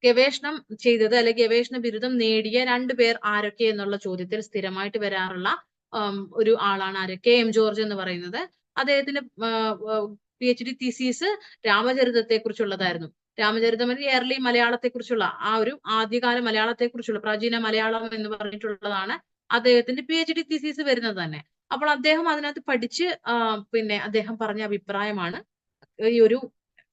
ഗവേഷണം ചെയ്തത് അല്ലെങ്കിൽ ഗവേഷണ ബിരുദം നേടിയ 2 പേർ ആരൊക്കെ എന്നുള്ള ചോദ്യത്തിൽ സ്ഥിരമായിട്ട് വരാറുള്ള ഒരു ആളാണ് ആര്, KM ജോർജ് എന്ന് പറയുന്നത്. അദ്ദേഹത്തിന്റെ PhD തീസീസ് രാമചരിതത്തെ കുറിച്ചുള്ളതായിരുന്നു. രാമചരിതം ഏർലി മലയാളത്തെ കുറിച്ചുള്ള ആ ഒരു ആദ്യകാല മലയാളത്തെ കുറിച്ചുള്ള പ്രാചീന മലയാളം എന്ന് പറഞ്ഞിട്ടുള്ളതാണ് അദ്ദേഹത്തിന്റെ PhD തീസീസ് വരുന്നത് തന്നെ. അപ്പോൾ അദ്ദേഹം അതിനകത്ത് പഠിച്ച് പിന്നെ അദ്ദേഹം പറഞ്ഞ അഭിപ്രായമാണ് ഈ ഒരു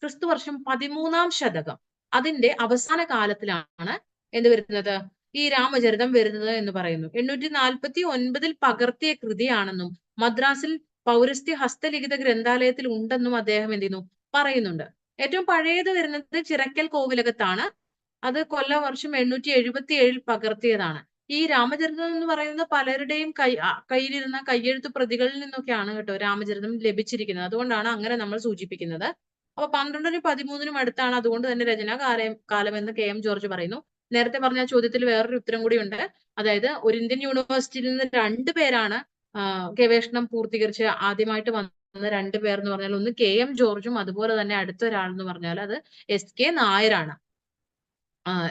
ക്രിസ്തുവർഷം 13-ാം ശതകം അതിന്റെ അവസാന കാലത്തിലാണ് എന്ത് വരുന്നത്, ഈ രാമചരിതം വരുന്നത് എന്ന് പറയുന്നു. 849 പകർത്തിയ കൃതിയാണെന്നും മദ്രാസിൽ പൗരസ്ത്യ ഹസ്തലിഖിത ഗ്രന്ഥാലയത്തിൽ ഉണ്ടെന്നും അദ്ദേഹം എന്ത് ചെയ്യുന്നു പറയുന്നുണ്ട്. ഏറ്റവും പഴയത് വരുന്നത് ചിറക്കൽ കോവിലകത്താണ്. അത് കൊല്ലവർഷം 877 പകർത്തിയതാണ്. ഈ രാമചരിതം എന്ന് പറയുന്നത് പലരുടെയും കയ്യിലിരുന്ന കയ്യെഴുത്ത് പ്രതികളിൽ നിന്നൊക്കെയാണ് കേട്ടോ രാമചരിതം ലഭിച്ചിരിക്കുന്നത്. അതുകൊണ്ടാണ് അങ്ങനെ നമ്മൾ സൂചിപ്പിക്കുന്നത്. അപ്പൊ 12-നും 13-നും അടുത്താണ്, അതുകൊണ്ട് തന്നെ രചനാ കാലം എന്ന് KM ജോർജ് പറയുന്നു. നേരത്തെ പറഞ്ഞ ചോദ്യത്തിൽ വേറൊരു ഉത്തരം കൂടി ഉണ്ട്. അതായത് ഒരു ഇന്ത്യൻ യൂണിവേഴ്സിറ്റിയിൽ നിന്ന് 2 പേരാണ് ഗവേഷണം പൂർത്തീകരിച്ച് ആദ്യമായിട്ട് വന്ന 2 പേർ എന്ന് പറഞ്ഞാൽ ഒന്ന് KM ജോർജും അതുപോലെ തന്നെ അടുത്ത ഒരാൾ എന്ന് പറഞ്ഞാൽ അത് SK നായരാണ്.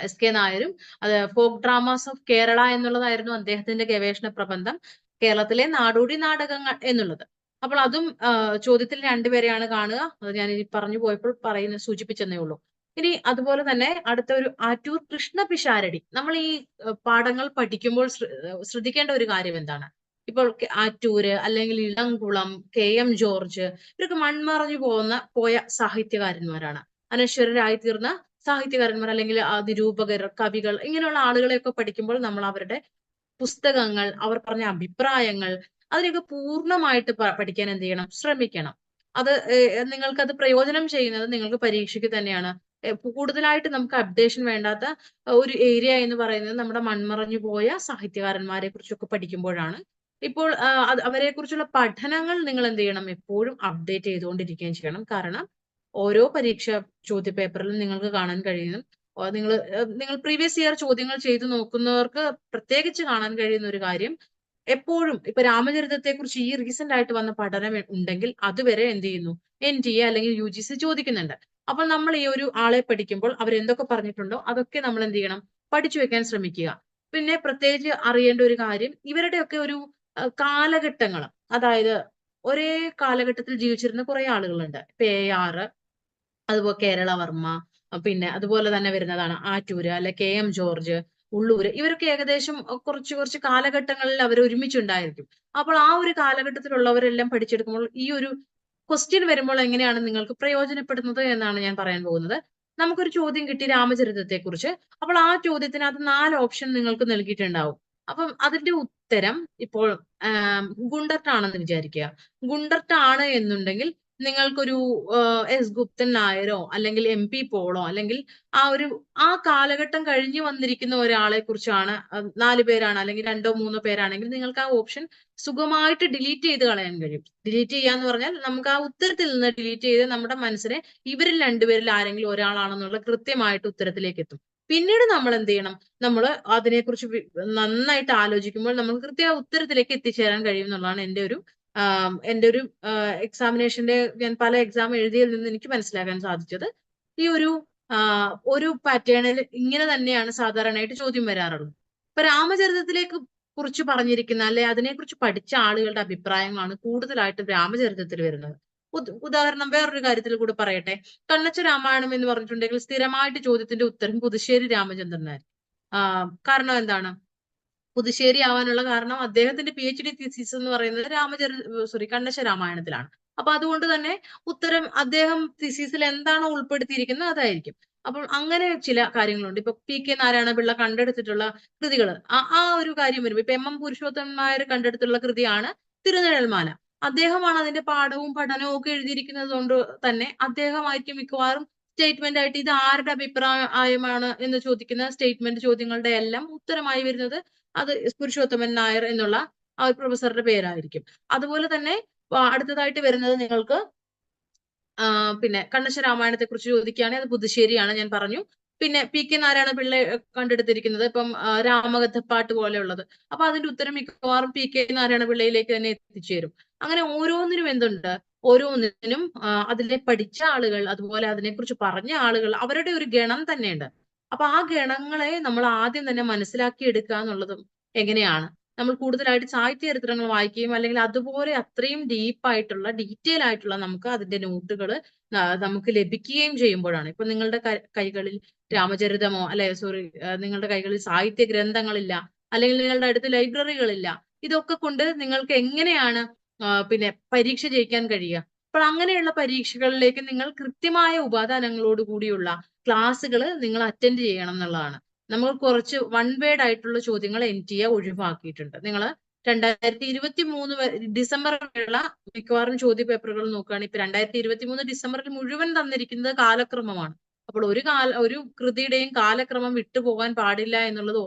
SK നായരും അത് ഫോക്ക് ഡ്രാമാസ് ഓഫ് കേരള എന്നുള്ളതായിരുന്നു അദ്ദേഹത്തിന്റെ ഗവേഷണ പ്രബന്ധം, കേരളത്തിലെ നാടോടി നാടകങ്ങൾ എന്നുള്ളത്. അപ്പോൾ അതും ചോദ്യത്തിൽ 2 പേരെയാണ് കാണുക. അത് ഞാൻ ഇനി പറഞ്ഞു പോയപ്പോൾ സൂചിപ്പിച്ചെന്നേ ഉള്ളൂ. ഇനി അതുപോലെ തന്നെ അടുത്ത ഒരു ആറ്റൂർ കൃഷ്ണ പിഷാരടി. നമ്മൾ ഈ പാഠങ്ങൾ പഠിക്കുമ്പോൾ ശ്രദ്ധിക്കേണ്ട ഒരു കാര്യം എന്താണ്, ഇപ്പോൾ ആറ്റൂര് അല്ലെങ്കിൽ ഇളംകുളം, KM ജോർജ് ഇവരൊക്കെ മൺമറഞ്ഞു പോയ സാഹിത്യകാരന്മാരാണ്. അനശ്വരരായി തീർന്ന സാഹിത്യകാരന്മാർ അല്ലെങ്കിൽ നിരൂപകർ, കവികൾ, ഇങ്ങനെയുള്ള ആളുകളെയൊക്കെ പഠിക്കുമ്പോൾ നമ്മൾ അവരുടെ പുസ്തകങ്ങൾ, അവർ പറഞ്ഞ അഭിപ്രായങ്ങൾ അതിനൊക്കെ പൂർണ്ണമായിട്ട് പഠിക്കാൻ എന്ത് ചെയ്യണം, ശ്രമിക്കണം. അത് നിങ്ങൾക്കത് പ്രയോജനം ചെയ്യുന്നത് നിങ്ങൾക്ക് പരീക്ഷയ്ക്ക് തന്നെയാണ്. കൂടുതലായിട്ട് നമുക്ക് അപ്ഡേഷൻ വേണ്ടാത്ത ഒരു ഏരിയ എന്ന് പറയുന്നത് നമ്മുടെ മൺമറഞ്ഞു പോയ സാഹിത്യകാരന്മാരെ കുറിച്ചൊക്കെ പഠിക്കുമ്പോഴാണ്. ഇപ്പോൾ അവരെ കുറിച്ചുള്ള പഠനങ്ങൾ നിങ്ങൾ എന്ത് ചെയ്യണം, എപ്പോഴും അപ്ഡേറ്റ് ചെയ്തുകൊണ്ടിരിക്കുകയും ചെയ്യണം. കാരണം ഓരോ പരീക്ഷ ചോദ്യ പേപ്പറിലും നിങ്ങൾക്ക് കാണാൻ കഴിയും, നിങ്ങൾ പ്രീവിയസ് ഇയർ ചോദ്യങ്ങൾ ചെയ്തു നോക്കുന്നവർക്ക് പ്രത്യേകിച്ച് കാണാൻ കഴിയുന്ന ഒരു കാര്യം, എപ്പോഴും ഇപ്പൊ രാമചരിതത്തെ കുറിച്ച് ഈ റീസെന്റ് ആയിട്ട് വന്ന പഠനം ഉണ്ടെങ്കിൽ അതുവരെ എന്ത് ചെയ്യുന്നു, NTA അല്ലെങ്കിൽ UGC ചോദിക്കുന്നുണ്ട്. അപ്പൊ നമ്മൾ ഈ ഒരു ആളെ പഠിക്കുമ്പോൾ അവരെന്തൊക്കെ പറഞ്ഞിട്ടുണ്ടോ അതൊക്കെ നമ്മൾ എന്ത് ചെയ്യണം, പഠിച്ചു വെക്കാൻ ശ്രമിക്കുക. പിന്നെ പ്രത്യേകിച്ച് അറിയേണ്ട ഒരു കാര്യം, ഇവരുടെയൊക്കെ ഒരു കാലഘട്ടങ്ങൾ, അതായത് ഒരേ കാലഘട്ടത്തിൽ ജീവിച്ചിരുന്ന കുറെ ആളുകളുണ്ട്. ഇപ്പൊ AR, അതുപോലെ കേരളവർമ്മ, പിന്നെ അതുപോലെ തന്നെ വരുന്നതാണ് ആറ്റൂര് അല്ലെ KM ജോർജ്, ഉള്ളൂര്. ഇവരൊക്കെ ഏകദേശം കുറച്ച് കാലഘട്ടങ്ങളിൽ അവർ ഒരുമിച്ചുണ്ടായിരിക്കും. അപ്പോൾ ആ ഒരു കാലഘട്ടത്തിലുള്ളവരെല്ലാം പഠിച്ചെടുക്കുമ്പോൾ ഈ ഒരു ക്വസ്റ്റ്യൻ വരുമ്പോൾ എങ്ങനെയാണ് നിങ്ങൾക്ക് പ്രയോജനപ്പെടുന്നത് എന്നാണ് ഞാൻ പറയാൻ പോകുന്നത്. നമുക്കൊരു ചോദ്യം കിട്ടി രാമചരിതത്തെ കുറിച്ച്. അപ്പോൾ ആ ചോദ്യത്തിനകത്ത് 4 ഓപ്ഷൻ നിങ്ങൾക്ക് നൽകിയിട്ടുണ്ടാവും. അപ്പം അതിന്റെ ഉത്തരം ഇപ്പോൾ ഗുണ്ടർട്ടാണെന്ന് വിചാരിക്കുക. ഗുണ്ടർട്ടാണ് എന്നുണ്ടെങ്കിൽ നിങ്ങൾക്കൊരു എസ് ഗുപ്തൻ നായരോ അല്ലെങ്കിൽ MP പോളോ അല്ലെങ്കിൽ ആ കാലഘട്ടം കഴിഞ്ഞു വന്നിരിക്കുന്ന ഒരാളെ കുറിച്ചാണ് 4 പേരാണ് അല്ലെങ്കിൽ 2 3 പേരാണെങ്കിൽ നിങ്ങൾക്ക് ആ ഓപ്ഷൻ സുഖമായിട്ട് ഡിലീറ്റ് ചെയ്ത് കളയാൻ കഴിയും. ഡിലീറ്റ് ചെയ്യാന്ന് പറഞ്ഞാൽ നമുക്ക് ആ ഉത്തരത്തിൽ നിന്ന് ഡിലീറ്റ് ചെയ്ത് നമ്മുടെ മനസ്സിനെ ഇവരിൽ 2 പേരിൽ ആരെങ്കിലും ഒരാളാണെന്നുള്ള കൃത്യമായിട്ട് ഉത്തരത്തിലേക്ക് എത്തും. പിന്നീട് നമ്മൾ എന്ത് ചെയ്യണം? നമ്മൾ അതിനെക്കുറിച്ച് നന്നായിട്ട് ആലോചിക്കുമ്പോൾ നമുക്ക് കൃത്യ ഉത്തരത്തിലേക്ക് എത്തിച്ചേരാൻ കഴിയും എന്നുള്ളതാണ് എന്റെ ഒരു എക്സാമിനേഷന്റെ ഞാൻ പല എക്സാം എഴുതിയതിൽ നിന്ന് എനിക്ക് മനസ്സിലാക്കാൻ സാധിച്ചത്. ഈ ഒരു പാറ്റേണിൽ ഇങ്ങനെ തന്നെയാണ് സാധാരണയായിട്ട് ചോദ്യം വരാറുള്ളത്. ഇപ്പൊ രാമചരിതത്തിലേക്ക് കുറിച്ച് പറഞ്ഞിരിക്കുന്ന അല്ലെ അതിനെക്കുറിച്ച് പഠിച്ച ആളുകളുടെ അഭിപ്രായങ്ങളാണ് കൂടുതലായിട്ടും രാമചരിതത്തിൽ വരുന്നത്. ഉദാഹരണം വേറൊരു കാര്യത്തിൽ കൂടി പറയട്ടെ. കണ്ണച്ച രാമായണം എന്ന് പറഞ്ഞിട്ടുണ്ടെങ്കിൽ സ്ഥിരമായിട്ട് ചോദ്യത്തിന്റെ ഉത്തരം പുതുശ്ശേരി രാമചന്ദ്രനായിരിക്കും. കാരണം എന്താണ്? പുതുശ്ശേരി ആവാനുള്ള കാരണം അദ്ദേഹത്തിന്റെ PhD തീസിസ് എന്ന് പറയുന്നത് കണ്ണശ രാമായണത്തിലാണ്. അപ്പൊ അതുകൊണ്ട് തന്നെ ഉത്തരം അദ്ദേഹം തീസിസിൽ എന്താണോ ഉൾപ്പെടുത്തിയിരിക്കുന്നത് അതായിരിക്കും. അപ്പോൾ അങ്ങനെ ചില കാര്യങ്ങളുണ്ട്. ഇപ്പൊ PK നാരായണപിള്ള കണ്ടെടുത്തിട്ടുള്ള കൃതികൾ ആ ഒരു കാര്യം വരും. ഇപ്പൊ MM പുരുഷോത്തമൻ നായർ കണ്ടെടുത്തിട്ടുള്ള കൃതിയാണ് തിരുനിഴൽമാല. അദ്ദേഹമാണ് അതിന്റെ പാഠവും പഠനവും ഒക്കെ എഴുതിയിരിക്കുന്നത് കൊണ്ട് തന്നെ അദ്ദേഹമായിരിക്കും മിക്കവാറും സ്റ്റേറ്റ്മെന്റ് ആയിട്ട് ഇത് ആരുടെ അഭിപ്രായമാണ് എന്ന് ചോദിക്കുന്ന സ്റ്റേറ്റ്മെന്റ് ചോദ്യങ്ങളുടെ എല്ലാം ഉത്തരമായി വരുന്നത് അത് പുരുഷോത്തമൻ നായർ എന്നുള്ള ആ ഒരു പ്രൊഫസറുടെ പേരായിരിക്കും. അതുപോലെ തന്നെ അടുത്തതായിട്ട് വരുന്നത് നിങ്ങൾക്ക് പിന്നെ കണ്ണശ രാമായണത്തെ കുറിച്ച് ചോദിക്കുകയാണെങ്കിൽ അത് പുതുശ്ശേരിയാണ്, ഞാൻ പറഞ്ഞു. പിന്നെ PK നാരായണ പിള്ള കണ്ടെടുത്തിരിക്കുന്നത് ഇപ്പം രാമകഥപ്പാട്ട് പോലെയുള്ളത്. അപ്പൊ അതിന്റെ ഉത്തരം മിക്കവാറും PK നാരായണ പിള്ളയിലേക്ക് തന്നെ എത്തിച്ചേരും. അങ്ങനെ ഓരോന്നിനും എന്തുണ്ട്? ഓരോന്നിനും അതിലെ പഠിച്ച ആളുകൾ അതുപോലെ അതിനെക്കുറിച്ച് പറഞ്ഞ ആളുകൾ അവരുടെ ഒരു ഗണം തന്നെയുണ്ട്. അപ്പൊ ആ ഗണങ്ങളെ നമ്മൾ ആദ്യം തന്നെ മനസ്സിലാക്കി എടുക്കുക എന്നുള്ളതും എങ്ങനെയാണ്? നമ്മൾ കൂടുതലായിട്ട് സാഹിത്യ ചരിത്രങ്ങൾ വായിക്കുകയും അല്ലെങ്കിൽ അതുപോലെ അത്രയും ഡീപ്പായിട്ടുള്ള ഡീറ്റെയിൽ ആയിട്ടുള്ള നമുക്ക് അതിന്റെ നോട്ടുകൾ നമുക്ക് ലഭിക്കുകയും ചെയ്യുമ്പോഴാണ്. ഇപ്പൊ നിങ്ങളുടെ കൈകളിൽ രാമചരിതമോ നിങ്ങളുടെ കൈകളിൽ സാഹിത്യ ഗ്രന്ഥങ്ങളില്ല, അല്ലെങ്കിൽ നിങ്ങളുടെ അടുത്ത് ലൈബ്രറികളില്ല. ഇതൊക്കെ കൊണ്ട് നിങ്ങൾക്ക് എങ്ങനെയാണ് പിന്നെ പരീക്ഷ ജയിക്കാൻ കഴിയുക? അപ്പോൾ അങ്ങനെയുള്ള പരീക്ഷകളിലേക്ക് നിങ്ങൾ കൃത്യമായ ഉപാദാനങ്ങളോട് കൂടിയുള്ള ക്ലാസ്സുകൾ നിങ്ങൾ അറ്റൻഡ് ചെയ്യണം എന്നുള്ളതാണ്. നമ്മൾ കുറച്ച് വൺ വേർഡ് ആയിട്ടുള്ള ചോദ്യങ്ങൾ NTA ഒഴിവാക്കിയിട്ടുണ്ട്. നിങ്ങൾ 2023 ഡിസംബർ വരെയുള്ള മിക്കവാറും ചോദ്യ പേപ്പറുകൾ നോക്കുകയാണെങ്കിൽ ഇപ്പൊ 2023 ഡിസംബറിൽ മുഴുവൻ തന്നിരിക്കുന്നത് കാലക്രമമാണ്. അപ്പോൾ ഒരു കൃതിയുടെയും കാലക്രമം വിട്ടുപോകാൻ പാടില്ല എന്നുള്ളത്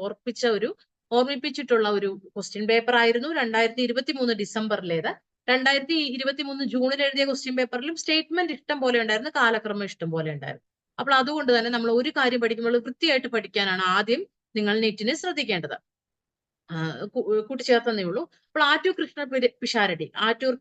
ഓർമ്മിപ്പിച്ചിട്ടുള്ള ഒരു ക്വസ്റ്റ്യൻ പേപ്പർ ആയിരുന്നു 2023 ഡിസംബറിലേത്. 2023 ജൂണിൽ എഴുതിയ ക്വസ്റ്റ്യൻ പേപ്പറിലും സ്റ്റേറ്റ്മെന്റ് ഇഷ്ടം പോലെ ഉണ്ടായിരുന്നു, കാലക്രമം ഇഷ്ടം പോലെ ഉണ്ടായിരുന്നു. അപ്പോൾ അതുകൊണ്ട് തന്നെ നമ്മൾ ഒരു കാര്യം പഠിക്കുമ്പോൾ വൃത്തിയായിട്ട് പഠിക്കാനാണ് ആദ്യം നിങ്ങൾ നെറ്റിനെ ശ്രദ്ധിക്കേണ്ടത്. കൂട്ടിച്ചേർത്തന്നേ ഉള്ളൂ. അപ്പോൾ ആറ്റൂർ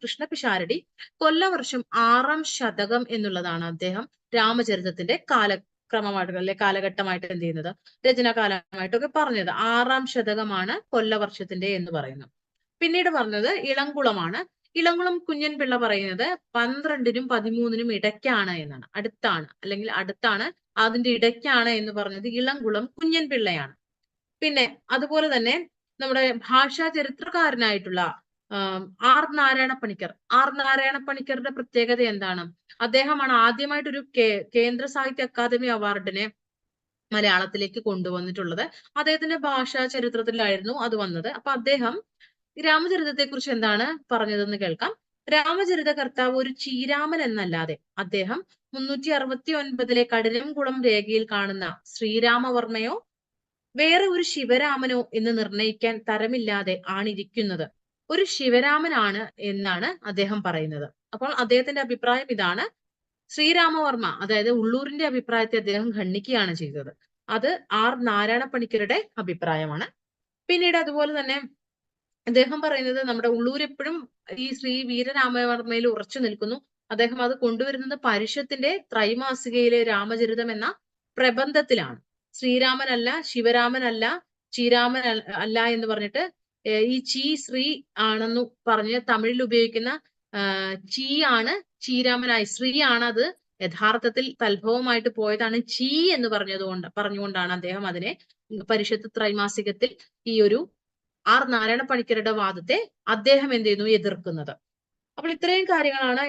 കൃഷ്ണ പിഷാരടി കൊല്ലവർഷം 6-ാം ശതകം എന്നുള്ളതാണ് അദ്ദേഹം രാമചരിതത്തിന്റെ കാലക്രമമായിട്ട് അല്ലെ കാലഘട്ടമായിട്ട് എന്ത് ചെയ്യുന്നത്, രചനാകാലമായിട്ടൊക്കെ പറഞ്ഞത് 6-ാം ശതകമാണ് കൊല്ലവർഷത്തിന്റെ എന്ന് പറയുന്നത്. പിന്നീട് പറഞ്ഞത് ഇളംകുളമാണ്. ഇളംകുളം കുഞ്ഞൻ പിള്ള പറയുന്നത് 12-നും 13-നും ഇടയ്ക്കാണ് എന്നാണ്. അടുത്താണ് അതിന്റെ ഇടയ്ക്കാണ് എന്ന് പറഞ്ഞത് ഇളംകുളം കുഞ്ഞൻ പിള്ളയാണ്. പിന്നെ അതുപോലെ തന്നെ നമ്മുടെ ഭാഷാ ചരിത്രകാരനായിട്ടുള്ള R നാരായണ പണിക്കരുടെ പ്രത്യേകത എന്താണ്? അദ്ദേഹമാണ് ആദ്യമായിട്ട് ഒരു കേന്ദ്ര സാഹിത്യ അക്കാദമി അവാർഡിനെ മലയാളത്തിലേക്ക് കൊണ്ടുവന്നിട്ടുള്ളത്. അദ്ദേഹത്തിന്റെ ഭാഷാ ചരിത്രത്തിലായിരുന്നു അത് വന്നത്. അപ്പൊ അദ്ദേഹം രാമചരിതത്തെ കുറിച്ച് എന്താണ് പറഞ്ഞതെന്ന് കേൾക്കാം. രാമചരിത കർത്താവ് ഒരു ചീരാമൻ എന്നല്ലാതെ അദ്ദേഹം 369 കഠിനംകുളം രേഖയിൽ കാണുന്ന ശ്രീരാമവർമ്മയോ വേറെ ഒരു ശിവരാമനോ എന്ന് നിർണയിക്കാൻ തരമില്ലാതെ ആണിരിക്കുന്നത്. ഒരു ശിവരാമനാണ് എന്നാണ് അദ്ദേഹം പറയുന്നത്. അപ്പോൾ അദ്ദേഹത്തിന്റെ അഭിപ്രായം ഇതാണ്. ശ്രീരാമവർമ്മ അതായത് ഉള്ളൂരിന്റെ അഭിപ്രായത്തെ അദ്ദേഹം ഖണ്ഡിക്കുകയാണ് ചെയ്തത്. അത് R നാരായണ പണിക്കരുടെ അഭിപ്രായമാണ്. പിന്നീട് അതുപോലെ തന്നെ അദ്ദേഹം പറയുന്നത് നമ്മുടെ ഉള്ളൂർ എപ്പോഴും ഈ ശ്രീ വീരരാമവർമ്മയിൽ ഉറച്ചു നിൽക്കുന്നു. അദ്ദേഹം അത് കൊണ്ടുവരുന്നത് പരിഷത്തിന്റെ ത്രൈമാസികയിലെ രാമചരിതം എന്ന പ്രബന്ധത്തിലാണ്. ശ്രീരാമനല്ല, ശിവരാമനല്ല, ചീരാമൻ അല്ല എന്ന് പറഞ്ഞിട്ട് ഈ ശ്രീ ആണെന്ന് പറഞ്ഞ് തമിഴിൽ ഉപയോഗിക്കുന്ന ആണ് ചീരാമനായി, ശ്രീ ആണ് അത് യഥാർത്ഥത്തിൽ തൽഭവമായിട്ട് പോയതാണ് എന്ന് പറഞ്ഞുകൊണ്ടാണ് അദ്ദേഹം അതിനെ പരിഷത്ത് ത്രൈമാസികത്തിൽ ഈ ഒരു R നാരായണ പണിക്കരുടെ വാദത്തെ അദ്ദേഹം എന്ത് ചെയ്യുന്നു, എതിർക്കുന്നത്. അപ്പോൾ ഇത്രയും കാര്യങ്ങളാണ്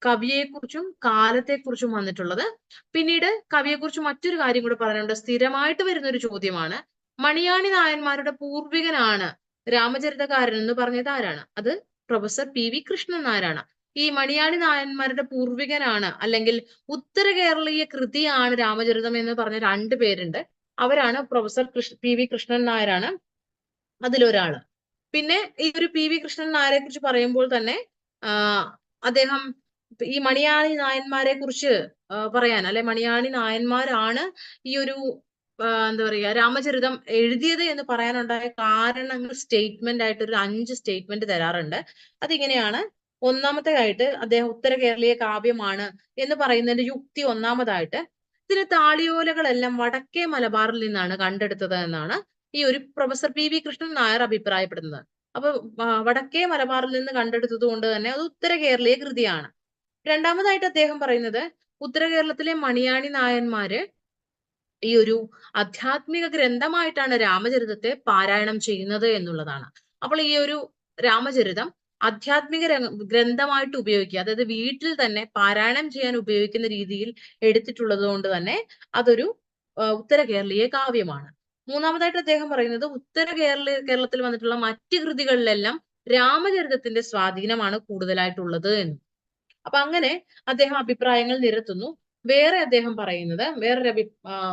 കവിയെക്കുറിച്ചും കാലത്തെക്കുറിച്ചും വന്നിട്ടുള്ളത്. പിന്നീട് കവിയെക്കുറിച്ച് മറ്റൊരു കാര്യം കൂടെ പറയാനുണ്ട്. സ്ഥിരമായിട്ട് വരുന്ന ഒരു ചോദ്യമാണ്, മണിയാണി നായന്മാരുടെ പൂർവികനാണ് രാമചരിതകാരൻ എന്ന് പറഞ്ഞത് ആരാണ്? അത് പ്രൊഫസർ PV കൃഷ്ണൻ നായരാണ്. ഈ മണിയാണി നായന്മാരുടെ പൂർവികനാണ്, അല്ലെങ്കിൽ ഉത്തര കേരളീയ കൃതിയാണ് രാമചരിതം എന്ന് പറഞ്ഞ 2 പേരുണ്ട്. അവരാണ് പ്രൊഫസർ പി.വി. കൃഷ്ണൻ നായരാണ് അതിലൊരാള്. പിന്നെ ഈ ഒരു പി.വി. കൃഷ്ണൻ നായരെ കുറിച്ച് പറയുമ്പോൾ തന്നെ അദ്ദേഹം ഈ മണിയാണി നായന്മാരെ കുറിച്ച് പറയാൻ, അല്ലെ മണിയാണി നായന്മാരാണ് ഈ ഒരു എന്താ പറയുക രാമചരിതം എഴുതിയത് എന്ന് പറയാനുണ്ടായ കാരണങ്ങൾ സ്റ്റേറ്റ്മെന്റ് ആയിട്ട് ഒരു 5 സ്റ്റേറ്റ്മെന്റ് തരാറുണ്ട്. അതിങ്ങനെയാണ്. ഒന്നാമത്തേതായിട്ട് അദ്ദേഹം ഉത്തര കേരളീയ കാവ്യമാണ് എന്ന് പറയുന്നതിന്റെ യുക്തി ഒന്നാമതായിട്ട് ഇതിന് താളിയോലകളെല്ലാം വടക്കേ മലബാറിൽ നിന്നാണ് കണ്ടെടുത്തത് എന്നാണ് ഈ ഒരു പ്രൊഫസർ പി.വി. കൃഷ്ണൻ നായർ അഭിപ്രായപ്പെടുന്നത്. അപ്പൊ വടക്കേ മലബാറിൽ നിന്ന് കണ്ടെടുത്തത് കൊണ്ട് തന്നെ അത് ഉത്തര കേരളീയ കൃതിയാണ്. രണ്ടാമതായിട്ട് അദ്ദേഹം പറയുന്നത് ഉത്തര കേരളത്തിലെ മണിയാണി നായന്മാര് ഈ ഒരു ആധ്യാത്മിക ഗ്രന്ഥമായിട്ടാണ് രാമചരിതത്തെ പാരായണം ചെയ്യുന്നത് എന്നുള്ളതാണ്. അപ്പോൾ ഈ ഒരു രാമചരിതം ആധ്യാത്മിക ഗ്രന്ഥമായിട്ട് ഉപയോഗിക്കുക, അതായത് വീട്ടിൽ തന്നെ പാരായണം ചെയ്യാൻ ഉപയോഗിക്കുന്ന രീതിയിൽ എടുത്തിട്ടുള്ളത് കൊണ്ട് തന്നെ അതൊരു ഉത്തര കേരളീയ കാവ്യമാണ്. മൂന്നാമതായിട്ട് അദ്ദേഹം പറയുന്നത് ഉത്തര കേരളത്തിൽ വന്നിട്ടുള്ള മറ്റ് കൃതികളിലെല്ലാം രാമചരിതത്തിന്റെ സ്വാധീനമാണ് കൂടുതലായിട്ടുള്ളത് എന്ന്. അപ്പൊ അങ്ങനെ അദ്ദേഹം അഭിപ്രായങ്ങൾ നിരത്തുന്നു. വേറെ അദ്ദേഹം പറയുന്നത്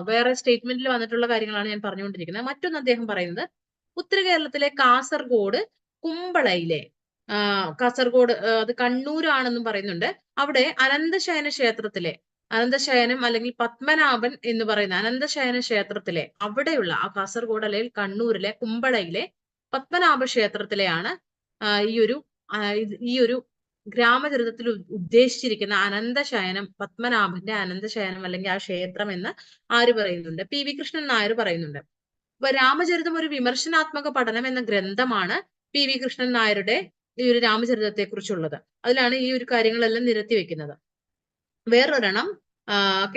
വേറെ സ്റ്റേറ്റ്മെന്റിൽ വന്നിട്ടുള്ള കാര്യങ്ങളാണ് ഞാൻ പറഞ്ഞുകൊണ്ടിരിക്കുന്നത്. മറ്റൊന്ന് അദ്ദേഹം പറയുന്നത് ഉത്തര കേരളത്തിലെ കാസർഗോഡ് കുമ്പളയിലെ കാസർഗോഡ് അത് കണ്ണൂരാണെന്നും പറയുന്നുണ്ട്. അവിടെ അനന്തശയന ക്ഷേത്രത്തിലെ അനന്തശയനം അല്ലെങ്കിൽ പത്മനാഭൻ എന്ന് പറയുന്ന അനന്തശയന ക്ഷേത്രത്തിലെ അവിടെയുള്ള ആ കാസർഗോഡ് അല്ലെങ്കിൽ കണ്ണൂരിലെ കുമ്പളയിലെ പത്മനാഭ ക്ഷേത്രത്തിലെയാണ് ഈ ഒരു ഗ്രാമചരിതത്തിൽ ഉദ്ദേശിച്ചിരിക്കുന്ന അനന്തശയനം, പത്മനാഭന്റെ അനന്തശയനം അല്ലെങ്കിൽ ആ ക്ഷേത്രം എന്ന് ആര് പറയുന്നുണ്ട്? പി.വി. കൃഷ്ണൻ നായർ പറയുന്നുണ്ട്. അപ്പൊ രാമചരിതം ഒരു വിമർശനാത്മക പഠനം എന്ന ഗ്രന്ഥമാണ് പി.വി. കൃഷ്ണൻ നായരുടെ ഈ ഒരു രാമചരിതത്തെ കുറിച്ചുള്ളത്. അതിലാണ് ഈ ഒരു കാര്യങ്ങളെല്ലാം നിരത്തി വെക്കുന്നത്. വേറൊരെണ്ണം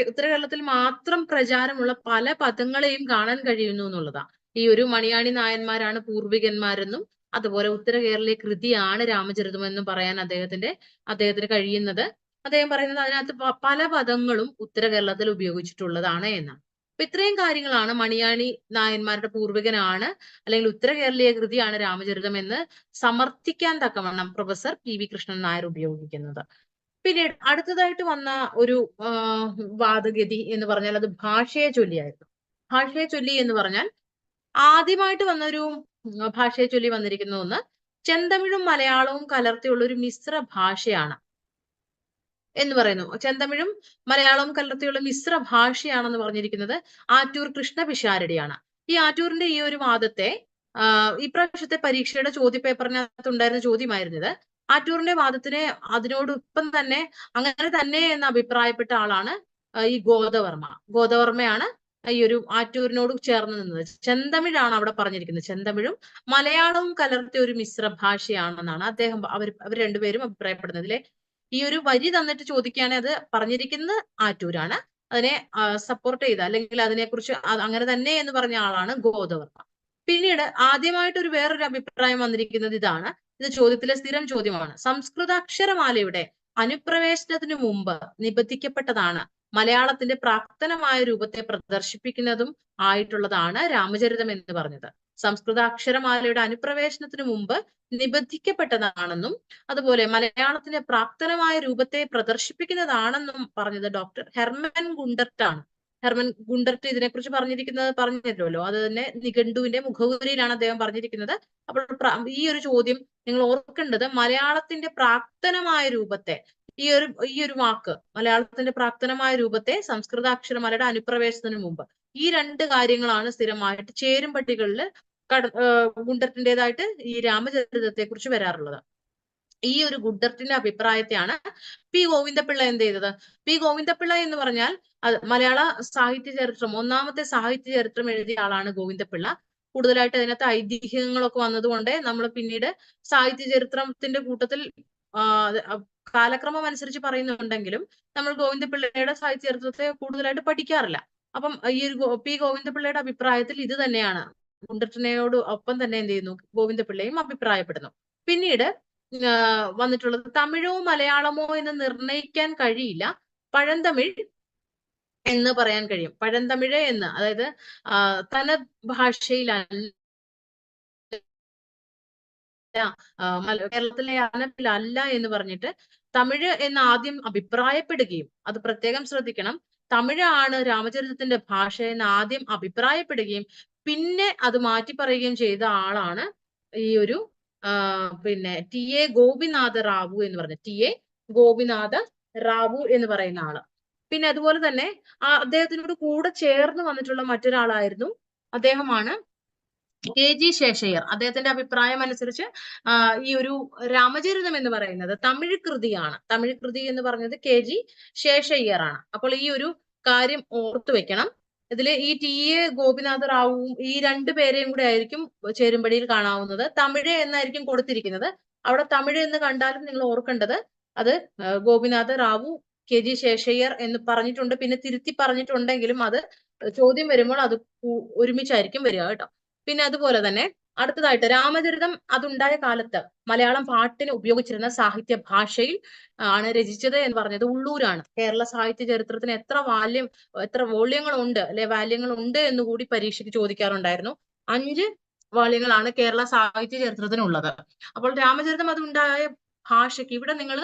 ഉത്തര കേരളത്തിൽ മാത്രം പ്രചാരമുള്ള പല പദങ്ങളെയും കാണാൻ കഴിയുന്നു എന്നുള്ളതാണ്. ഈ ഒരു മണിയാണി നായന്മാരാണ് പൂർവികന്മാരെന്നും അതുപോലെ ഉത്തര കേരളീയ കൃതിയാണ് രാമചരിതം എന്നും പറയാൻ അദ്ദേഹത്തിന് കഴിയുന്നത്. അദ്ദേഹം പറയുന്നത് അതിനകത്ത് പല പദങ്ങളും ഉത്തര കേരളത്തിൽ ഉപയോഗിച്ചിട്ടുള്ളതാണ് എന്നാണ്. അപ്പൊ ഇത്രയും കാര്യങ്ങളാണ് മണിയാണി നായന്മാരുടെ പൂർവികനാണ് അല്ലെങ്കിൽ ഉത്തര കേരളീയ കൃതിയാണ് രാമചരിതം എന്ന് സമർത്ഥിക്കാൻ തക്കവണ്ണം പ്രൊഫസർ പി.വി. കൃഷ്ണൻ നായർ ഉപയോഗിക്കുന്നത്. പിന്നീട് അടുത്തതായിട്ട് വന്ന ഒരു വാദഗതി എന്ന് പറഞ്ഞാൽ അത് ഭാഷയെ ചൊല്ലിയായിരുന്നു. ഭാഷയെ ചൊല്ലി എന്ന് പറഞ്ഞാൽ ആദ്യമായിട്ട് വന്നൊരു ഭാഷയെ ചൊല്ലി വന്നിരിക്കുന്ന ഒന്ന് ചെന്തമിഴും മലയാളവും കലർത്തിയുള്ള ഒരു മിശ്ര ഭാഷയാണ് എന്ന് പറയുന്നു. ചെന്തമിഴും മലയാളവും കലർത്തിയുള്ള മിശ്ര ഭാഷയാണെന്ന് പറഞ്ഞിരിക്കുന്നത് ആറ്റൂർ കൃഷ്ണ പിഷാരടിയാണ്. ഈ ആറ്റൂരിന്റെ ഈ ഒരു വാദത്തെ ഇപ്രാവശ്യത്തെ പരീക്ഷയുടെ ചോദ്യപേപ്പറിനകത്ത് ഉണ്ടായിരുന്ന ചോദ്യമായിരുന്നത്. ആറ്റൂറിന്റെ വാദത്തിനെ അതിനോടൊപ്പം തന്നെ അങ്ങനെ തന്നെ എന്ന് അഭിപ്രായപ്പെട്ട ആളാണ് ഈ ഗോദവർമ്മയാണ് ഈ ഒരു ആറ്റൂരിനോട് ചേർന്ന് നിന്നത്. ചെന്തമിഴാണ് അവിടെ പറഞ്ഞിരിക്കുന്നത്. ചെന്തമിഴും മലയാളവും കലർത്തിയ ഒരു മിശ്ര ഭാഷയാണെന്നാണ് അവർ രണ്ടുപേരും അഭിപ്രായപ്പെടുന്നത്. ഇതിലെ ഈ ഒരു വരി തന്നിട്ട് ചോദിക്കുകയാണെങ്കിൽ അത് പറഞ്ഞിരിക്കുന്ന ആറ്റൂരാണ്. അതിനെ സപ്പോർട്ട് ചെയ്ത അല്ലെങ്കിൽ അതിനെക്കുറിച്ച് അങ്ങനെ തന്നെ എന്ന് പറഞ്ഞ ആളാണ് ഗോദവർമ്മ. പിന്നീട് ആദ്യമായിട്ട് വേറൊരു അഭിപ്രായം വന്നിരിക്കുന്നത് ഇതാണ്. ഇത് ചോദ്യത്തിലെ സ്ഥിരം ചോദ്യമാണ്. സംസ്കൃത അക്ഷരമാലയുടെ അനുപ്രവേശനത്തിന് മുമ്പ് നിബന്ധിക്കപ്പെട്ടതാണ് മലയാളത്തിന്റെ പ്രാക്തനമായ രൂപത്തെ പ്രദർശിപ്പിക്കുന്നതും ആയിട്ടുള്ളതാണ് രാമചരിതം എന്ന് പറഞ്ഞത്. സംസ്കൃത അക്ഷരമാലയുടെ അനുപ്രവേശനത്തിന് മുമ്പ് നിബന്ധിക്കപ്പെട്ടതാണെന്നും അതുപോലെ മലയാളത്തിന്റെ പ്രാക്തനമായ രൂപത്തെ പ്രദർശിപ്പിക്കുന്നതാണെന്നും പറഞ്ഞത് ഡോക്ടർ ഹെർമൻ ഗുണ്ടർട്ടാണ്. ഹെർമൻ ഗുണ്ടർട്ട് ഇതിനെക്കുറിച്ച് പറഞ്ഞിട്ടുള്ളൂ. അത് തന്നെ നിഘണ്ടുവിന്റെ മുഖവുരയിലാണ് അദ്ദേഹം പറഞ്ഞിരിക്കുന്നത്. അപ്പോൾ ഈ ഒരു ചോദ്യം നിങ്ങൾ ഓർക്കേണ്ടത് മലയാളത്തിന്റെ പ്രാക്തനമായ രൂപത്തെ ഈ ഒരു വാക്ക് മലയാളത്തിന്റെ പ്രാക്തനമായ രൂപത്തെ സംസ്കൃത അക്ഷരമാലയുടെ അനുപ്രവേശനത്തിന് മുമ്പ് ഈ 2 കാര്യങ്ങളാണ് സ്ഥിരമായിട്ട് ചേരുംപട്ടികളിൽ ഗുണ്ടർട്ടിൻ്റെതായിട്ട് ഈ രാമചരിതത്തെ കുറിച്ച് വരാറുള്ളത്. ഈ ഒരു ഗുണ്ടർട്ടിന്റെ അഭിപ്രായത്തെയാണ് പി ഗോവിന്ദപിള്ള എന്ത് ചെയ്തത്? പി ഗോവിന്ദപിള്ള എന്ന് പറഞ്ഞാൽ മലയാള സാഹിത്യ ചരിത്രം ഒന്നാമത്തെ സാഹിത്യ ചരിത്രം എഴുതിയ ആളാണ് ഗോവിന്ദപിള്ള. കൂടുതലായിട്ട് അതിനകത്ത് ഐതിഹ്യങ്ങളൊക്കെ വന്നതുകൊണ്ട് നമ്മൾ പിന്നീട് സാഹിത്യ ചരിത്രത്തിന്റെ കൂട്ടത്തിൽ കാലക്രമം അനുസരിച്ച് പറയുന്നുണ്ടെങ്കിലും നമ്മൾ ഗോവിന്ദപിള്ളയുടെ സാഹിത്യ ചരിത്രത്തെ കൂടുതലായിട്ട് പഠിക്കാറില്ല. അപ്പം ഈ ഒരു പി ഗോവിന്ദപിള്ളയുടെ അഭിപ്രായത്തിൽ ഇത് തന്നെയാണ്. ഗുണ്ടർട്ടിനോട് ഒപ്പം തന്നെ എന്ത് ചെയ്യുന്നു? ഗോവിന്ദപിള്ളയും അഭിപ്രായപ്പെടുന്നു. പിന്നീട് വന്നിട്ടുള്ളത് തമിഴോ മലയാളമോ എന്ന് നിർണയിക്കാൻ കഴിയില്ല, പഴന്തമിഴ് എന്ന് പറയാൻ കഴിയും. പഴന്തമിഴ് എന്ന്, അതായത് തനത് ഭാഷയിലല്ല കേരളത്തിലെ ആലപില അല്ല എന്ന് പറഞ്ഞിട്ട് തമിഴ് എന്ന് ആദ്യം അഭിപ്രായപ്പെടുകയും, അത് പ്രത്യേകം ശ്രദ്ധിക്കണം, തമിഴാണ് രാമചരിതത്തിന്റെ ഭാഷ എന്ന് ആദ്യം അഭിപ്രായപ്പെടുകയും പിന്നെ അത് മാറ്റി പറയുകയും ചെയ്ത ആളാണ് ഈ ഒരു പിന്നെ ടി.എ. ഗോപിനാഥ റാവു എന്ന് പറഞ്ഞ ടി.എ. ഗോപിനാഥ റാവു എന്ന് പറയുന്ന ആള്. പിന്നെ അതുപോലെ തന്നെ അദ്ദേഹത്തിനോട് കൂടെ ചേർന്ന് വന്നിട്ടുള്ള മറ്റൊരാളായിരുന്നു, അദ്ദേഹമാണ് കെ.ജി. ശേഷയ്യർ. അദ്ദേഹത്തിന്റെ അഭിപ്രായം അനുസരിച്ച് ഈ ഒരു രാമചരിതം എന്ന് പറയുന്നത് തമിഴ് കൃതിയാണ്. തമിഴ് കൃതി എന്ന് പറഞ്ഞത് കെ.ജി. ശേഷയ്യർ ആണ്. അപ്പോൾ ഈ ഒരു കാര്യം ഓർത്തു വെക്കണം. ഇതിൽ ഈ ടി.എ. ഗോപിനാഥ റാവുവും ഈ രണ്ടു പേരെയും കൂടെ ആയിരിക്കും ചേരുംപടിയിൽ കാണാവുന്നത്. തമിഴ് എന്നായിരിക്കും കൊടുത്തിരിക്കുന്നത്. അവിടെ തമിഴ് എന്ന് കണ്ടാലും നിങ്ങൾ ഓർക്കേണ്ടത് അത് ഗോപിനാഥ റാവു കെ.ജി. ശേഷയ്യർ എന്ന് പറഞ്ഞിട്ടുണ്ട്. പിന്നെ തിരുത്തി പറഞ്ഞിട്ടുണ്ടെങ്കിലും അത് ചോദ്യം വരുമ്പോൾ അത് ഒരുമിച്ചായിരിക്കും വരിക കേട്ടോ. പിന്നെ അതുപോലെ തന്നെ അടുത്തതായിട്ട് രാമചരിതം അതുണ്ടായ കാലത്ത് മലയാളം പാട്ടിന് ഉപയോഗിച്ചിരുന്ന സാഹിത്യ ഭാഷയിൽ ആണ് രചിച്ചത് എന്ന് പറഞ്ഞത് ഉള്ളൂരാണ്. കേരള സാഹിത്യ ചരിത്രത്തിന് എത്ര വോള്യങ്ങൾ ഉണ്ട് അല്ലെ വാല്യങ്ങൾ ഉണ്ട് എന്ന് കൂടി പരീക്ഷയ്ക്ക് ചോദിക്കാറുണ്ടായിരുന്നു. 5 വാല്യങ്ങളാണ് കേരള സാഹിത്യ ചരിത്രത്തിനുള്ളത്. അപ്പോൾ രാമചരിതം അതുണ്ടായ ഭാഷയ്ക്ക് ഇവിടെ നിങ്ങൾ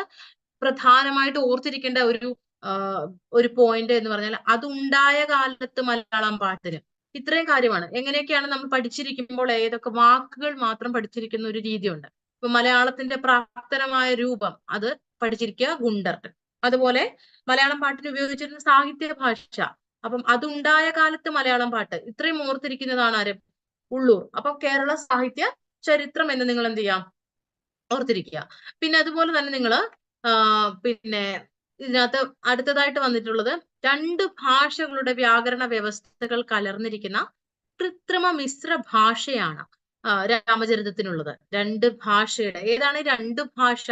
പ്രധാനമായിട്ട് ഓർത്തിരിക്കേണ്ട ഒരു പോയിന്റ് എന്ന് പറഞ്ഞാൽ അതുണ്ടായ കാലത്ത് മലയാളം പാട്ടിന് ഇത്രയും കാര്യമാണ്. എങ്ങനെയൊക്കെയാണ് നമ്മൾ പഠിച്ചിരിക്കുമ്പോൾ ഏതൊക്കെ വാക്കുകൾ മാത്രം പഠിച്ചിരിക്കുന്ന ഒരു രീതിയുണ്ട്. ഇപ്പൊ മലയാളത്തിന്റെ പ്രാപ്തനമായ രൂപം അത് പഠിച്ചിരിക്കുക ഗുണ്ടർ. അതുപോലെ മലയാളം പാട്ടിന് ഉപയോഗിച്ചിരുന്ന സാഹിത്യ ഭാഷ, അപ്പം അതുണ്ടായ കാലത്ത് മലയാളം പാട്ട് ഇത്രയും ഓർത്തിരിക്കുന്നതാണ് ആര്? ഉള്ളൂർ. അപ്പൊ കേരള സാഹിത്യ ചരിത്രം എന്ന് നിങ്ങൾ എന്ത് ചെയ്യാം? ഓർത്തിരിക്കുക. പിന്നെ അതുപോലെ തന്നെ നിങ്ങൾ പിന്നെ ഇതിനകത്ത് അടുത്തതായിട്ട് വന്നിട്ടുള്ളത് 2 ഭാഷകളുടെ വ്യാകരണ വ്യവസ്ഥകൾ കലർന്നിരിക്കുന്ന കൃത്രിമ മിശ്ര ഭാഷയാണ് രാമചരിതത്തിനുള്ളത്. 2 ഭാഷയുടെ ഏതാണ് 2 ഭാഷ?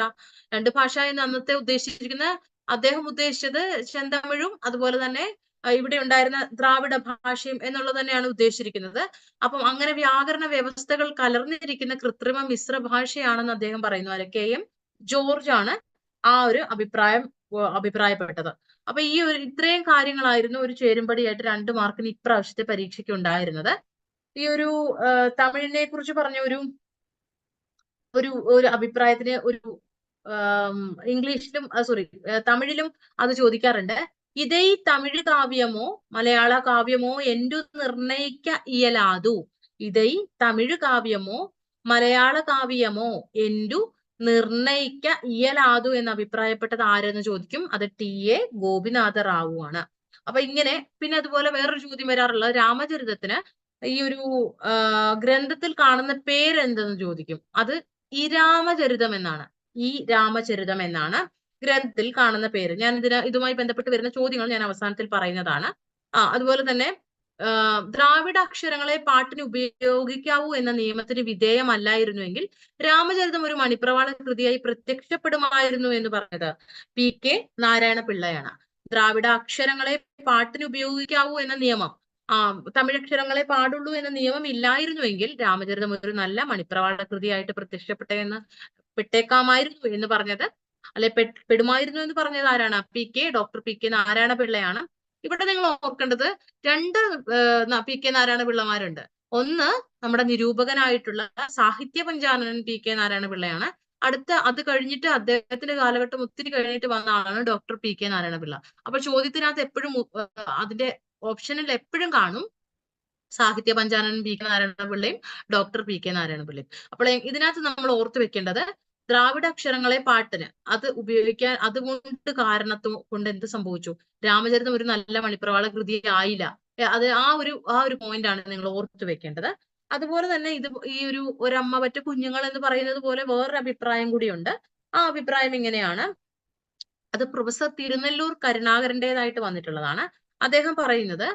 2 ഭാഷ എന്ന് അന്നത്തെ ഉദ്ദേശിച്ചിരിക്കുന്നത്, അദ്ദേഹം ഉദ്ദേശിച്ചത് ചെന്തമിഴും അതുപോലെ തന്നെ ഇവിടെ ഉണ്ടായിരുന്ന ദ്രാവിഡ ഭാഷയും എന്നുള്ളത് തന്നെയാണ് ഉദ്ദേശിച്ചിരിക്കുന്നത്. അപ്പം അങ്ങനെ വ്യാകരണ വ്യവസ്ഥകൾ കലർന്നിരിക്കുന്ന കൃത്രിമ മിശ്ര ഭാഷയാണെന്ന് അദ്ദേഹം പറയുന്നു. കെ.എം. ജോർജ് ആണ് ആ ഒരു അഭിപ്രായപ്പെട്ടത്. അപ്പൊ ഈ ഇത്രയും കാര്യങ്ങളായിരുന്നു ഒരു ചേരുംപടിയായിട്ട് 2 മാർക്കിന് ഇപ്രാവശ്യത്തെ പരീക്ഷയ്ക്ക് ഉണ്ടായിരുന്നത്. ഈ ഒരു തമിഴിനെ കുറിച്ച് പറഞ്ഞ ഒരു അഭിപ്രായത്തിന് ഇംഗ്ലീഷിലും തമിഴിലും അത് ചോദിക്കാറുണ്ട്. ഇതൈ തമിഴ് കാവ്യമോ മലയാള കാവ്യമോ എന്തു നിർണയിക്ക ഇയലാതു. ഇതൈ തമിഴ് കാവ്യമോ മലയാള കാവ്യമോ എന്തു നിർണയിക്ക ഇയലാതു എന്ന് അഭിപ്രായപ്പെട്ടത് ആരെന്ന് ചോദിക്കും. അത് ടി.എ. ഗോപിനാഥ റാവു ആണ്. അപ്പൊ ഇങ്ങനെ പിന്നെ അതുപോലെ വേറൊരു ചോദ്യം വരാറുള്ളത് രാമചരിതത്തിന് ഈ ഒരു ഗ്രന്ഥത്തിൽ കാണുന്ന പേരെന്തെന്ന് ചോദിക്കും. അത് ഈ രാമചരിതം എന്നാണ്. ഈ രാമചരിതം എന്നാണ് ഗ്രന്ഥത്തിൽ കാണുന്ന പേര്. ഞാൻ ഇതുമായി ബന്ധപ്പെട്ട് വരുന്ന ചോദ്യങ്ങൾ ഞാൻ അവസാനത്തിൽ പറയുന്നതാണ്. അതുപോലെ തന്നെ ദ്രാവിഡ അക്ഷരങ്ങളെ പാട്ടിന് ഉപയോഗിക്കാവൂ എന്ന നിയമത്തിന് വിധേയമല്ലായിരുന്നുവെങ്കിൽ രാമചരിതം ഒരു മണിപ്രവാള കൃതിയായി പ്രത്യക്ഷപ്പെടുമായിരുന്നു എന്ന് പറഞ്ഞത് പി.കെ. നാരായണ പിള്ളയാണ്. ദ്രാവിഡ അക്ഷരങ്ങളെ പാട്ടിന് ഉപയോഗിക്കാവൂ എന്ന നിയമം, തമിഴക്ഷരങ്ങളെ പാടുള്ളൂ എന്ന നിയമം ഇല്ലായിരുന്നുവെങ്കിൽ രാമചരിതം ഒരു നല്ല മണിപ്രവാള കൃതിയായിട്ട് പെട്ടേക്കാമായിരുന്നു എന്ന് പറഞ്ഞത്, അല്ലെ പെടുമായിരുന്നു എന്ന് പറഞ്ഞത് ആരാണ്? ഡോക്ടർ പി.കെ. നാരായണ പിള്ളയാണ്. ഇവിടെ നിങ്ങൾ ഓർക്കേണ്ടത് 2 പി.കെ. നാരായണ പിള്ളമാരുണ്ട്. ഒന്ന് നമ്മുടെ നിരൂപകനായിട്ടുള്ള സാഹിത്യ പഞ്ചാനനൻ പി.കെ. നാരായണ പിള്ളയാണ്. അത് കഴിഞ്ഞിട്ട് അദ്ദേഹത്തിന്റെ കാലഘട്ടം ഒത്തിരി കഴിഞ്ഞിട്ട് വന്ന ആളാണ് ഡോക്ടർ പി.കെ. നാരായണ പിള്ള. അപ്പൊ ചോദ്യത്തിനകത്ത് എപ്പോഴും അതിന്റെ ഓപ്ഷനിൽ എപ്പോഴും കാണും സാഹിത്യ പഞ്ചാനനൻ പി.കെ. നാരായണ പിള്ളയും ഡോക്ടർ പി.കെ. നാരായണ പിള്ളയും. അപ്പോൾ ഇതിനകത്ത് നമ്മൾ ഓർത്തു വെക്കേണ്ടത് ദ്രാവിഡ അക്ഷരങ്ങളെ പാട്ടിന് അത് ഉപയോഗിക്കാൻ അതുകൊണ്ട് കൊണ്ട് എന്ത് സംഭവിച്ചു? രാമചരിതം ഒരു നല്ല മണിപ്രവാള കൃതി ആയില്ല. അത് ആ ഒരു പോയിന്റ് ആണ് നിങ്ങൾ ഓർത്തു വെക്കേണ്ടത്. അതുപോലെ തന്നെ ഈ ഒരമ്മ പറ്റ കുഞ്ഞുങ്ങൾ എന്ന് പറയുന്നത് പോലെ വേറൊരു അഭിപ്രായം കൂടിയുണ്ട്. ആ അഭിപ്രായം ഇങ്ങനെയാണ്. അത് പ്രൊഫസർ തിരുനെല്ലൂർ കരുണാകരന്റേതായിട്ട് വന്നിട്ടുള്ളതാണ്. അദ്ദേഹം പറയുന്നത്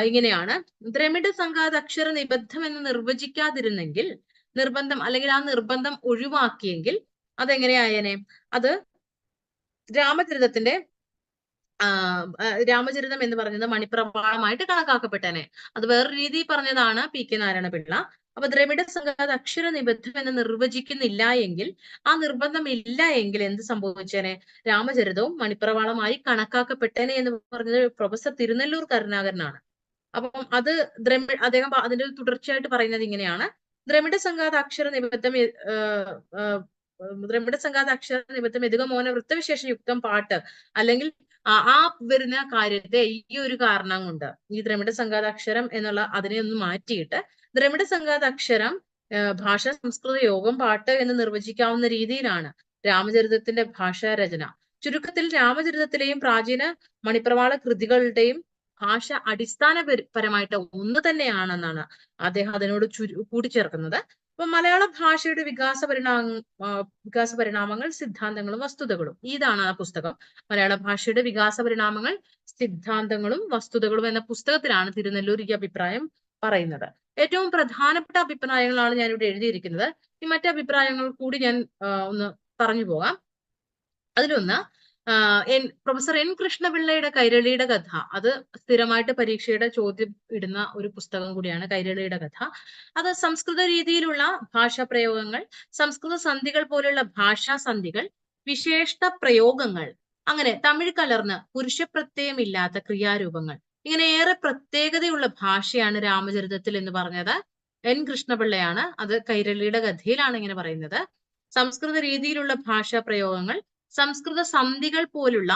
ഇങ്ങനെയാണ്: ദ്രമിഡ സംഘാത അക്ഷര നിബദ്ധം എന്ന് നിർവചിക്കാതിരുന്നെങ്കിൽ, നിർബന്ധം അല്ലെങ്കിൽ ആ നിർബന്ധം ഒഴിവാക്കിയെങ്കിൽ അതെങ്ങനെയായേനെ? അത് രാമചരിതം എന്ന് പറയുന്നത് മണിപ്രവാളമായിട്ട് കണക്കാക്കപ്പെട്ടേനെ. അത് വേറൊരു രീതിയിൽ പറഞ്ഞതാണ് പി.കെ. നാരായണ പിള്ള. അപ്പൊ ദ്രമിഡ സംഘാത അക്ഷര നിബദ്ധം എന്ന് നിർവചിക്കുന്നില്ല എങ്കിൽ, ആ നിർബന്ധം ഇല്ല എങ്കിൽ എന്ത് സംഭവിച്ചേനെ? രാമചരിതവും മണിപ്രവാളമായി കണക്കാക്കപ്പെട്ടേനെ എന്ന് പറഞ്ഞത് പ്രൊഫസർ തിരുനെല്ലൂർ കരുണാകരനാണ്. അപ്പം അദ്ദേഹം അതിന്റെ തുടർച്ചയായിട്ട് പറയുന്നത് ഇങ്ങനെയാണ്: ദ്രമിഡ സംഘാത അക്ഷര നിമിത്തം ദ്രമിഡ സംഘാത അക്ഷര നിമിത്തം എതുകമോന വൃത്തവിശേഷ യുക്തം പാട്ട് അല്ലെങ്കിൽ ആ വരുന്ന കാര്യത്തെ ഈ ഒരു കാരണം കൊണ്ട് ഈ ദ്രമിഡ സംഘാത അക്ഷരം എന്നുള്ള അതിനെ ഒന്ന് മാറ്റിയിട്ട് ദ്രമിഡ സംഘാത അക്ഷരം ഭാഷ സംസ്കൃത യോഗം പാട്ട് എന്ന് നിർവചിക്കാവുന്ന രീതിയിലാണ് രാമചരിതത്തിന്റെ ഭാഷാരചന. ചുരുക്കത്തിൽ രാമചരിതത്തിലെയും പ്രാചീന മണിപ്രവാള കൃതികളുടെയും ഭാഷ അടിസ്ഥാനപരമായിട്ട് ഒന്ന് തന്നെയാണെന്നാണ് അദ്ദേഹം അതിനോട് കൂട്ടിച്ചേർക്കുന്നത്. അപ്പൊ മലയാള ഭാഷയുടെ വികാസ പരിണാമങ്ങൾ, സിദ്ധാന്തങ്ങളും വസ്തുതകളും, ഇതാണ് ആ പുസ്തകം. മലയാള ഭാഷയുടെ വികാസ പരിണാമങ്ങൾ, സിദ്ധാന്തങ്ങളും വസ്തുതകളും എന്ന പുസ്തകത്തിലാണ് തിരുനെല്ലൂർ ഈ അഭിപ്രായം പറയുന്നത്. ഏറ്റവും പ്രധാനപ്പെട്ട അഭിപ്രായങ്ങളാണ് ഞാൻ ഇവിടെ എഴുതിയിരിക്കുന്നത്. ഈ മറ്റു അഭിപ്രായങ്ങൾ കൂടി ഞാൻ ഒന്ന് പറഞ്ഞു പോകാം. അതിലൊന്ന് പ്രൊഫസർ എൻ കൃഷ്ണപിള്ളയുടെ കൈരളിയുടെ കഥ. അത് സ്ഥിരമായിട്ട് പരീക്ഷയുടെ ചോദ്യം ഇടുന്ന ഒരു പുസ്തകം കൂടിയാണ് കൈരളിയുടെ കഥ. അത് സംസ്കൃത രീതിയിലുള്ള ഭാഷാ പ്രയോഗങ്ങൾ, സംസ്കൃത സന്ധികൾ പോലുള്ള ഭാഷാ സന്ധികൾ, വിശേഷ പ്രയോഗങ്ങൾ, അങ്ങനെ തമിഴ് കലർന്ന് പുരുഷപ്രത്യയമില്ലാത്ത ക്രിയാരൂപങ്ങൾ, ഇങ്ങനെ ഏറെ പ്രത്യേകതയുള്ള ഭാഷയാണ് രാമചരിതത്തിൽ എന്ന് പറഞ്ഞത് എൻ കൃഷ്ണപിള്ളയാണ്. അത് കൈരളിയുടെ കഥയിലാണ് ഇങ്ങനെ പറയുന്നത്. സംസ്കൃത രീതിയിലുള്ള ഭാഷാ പ്രയോഗങ്ങൾ, സംസ്കൃത സന്ധികൾ പോലുള്ള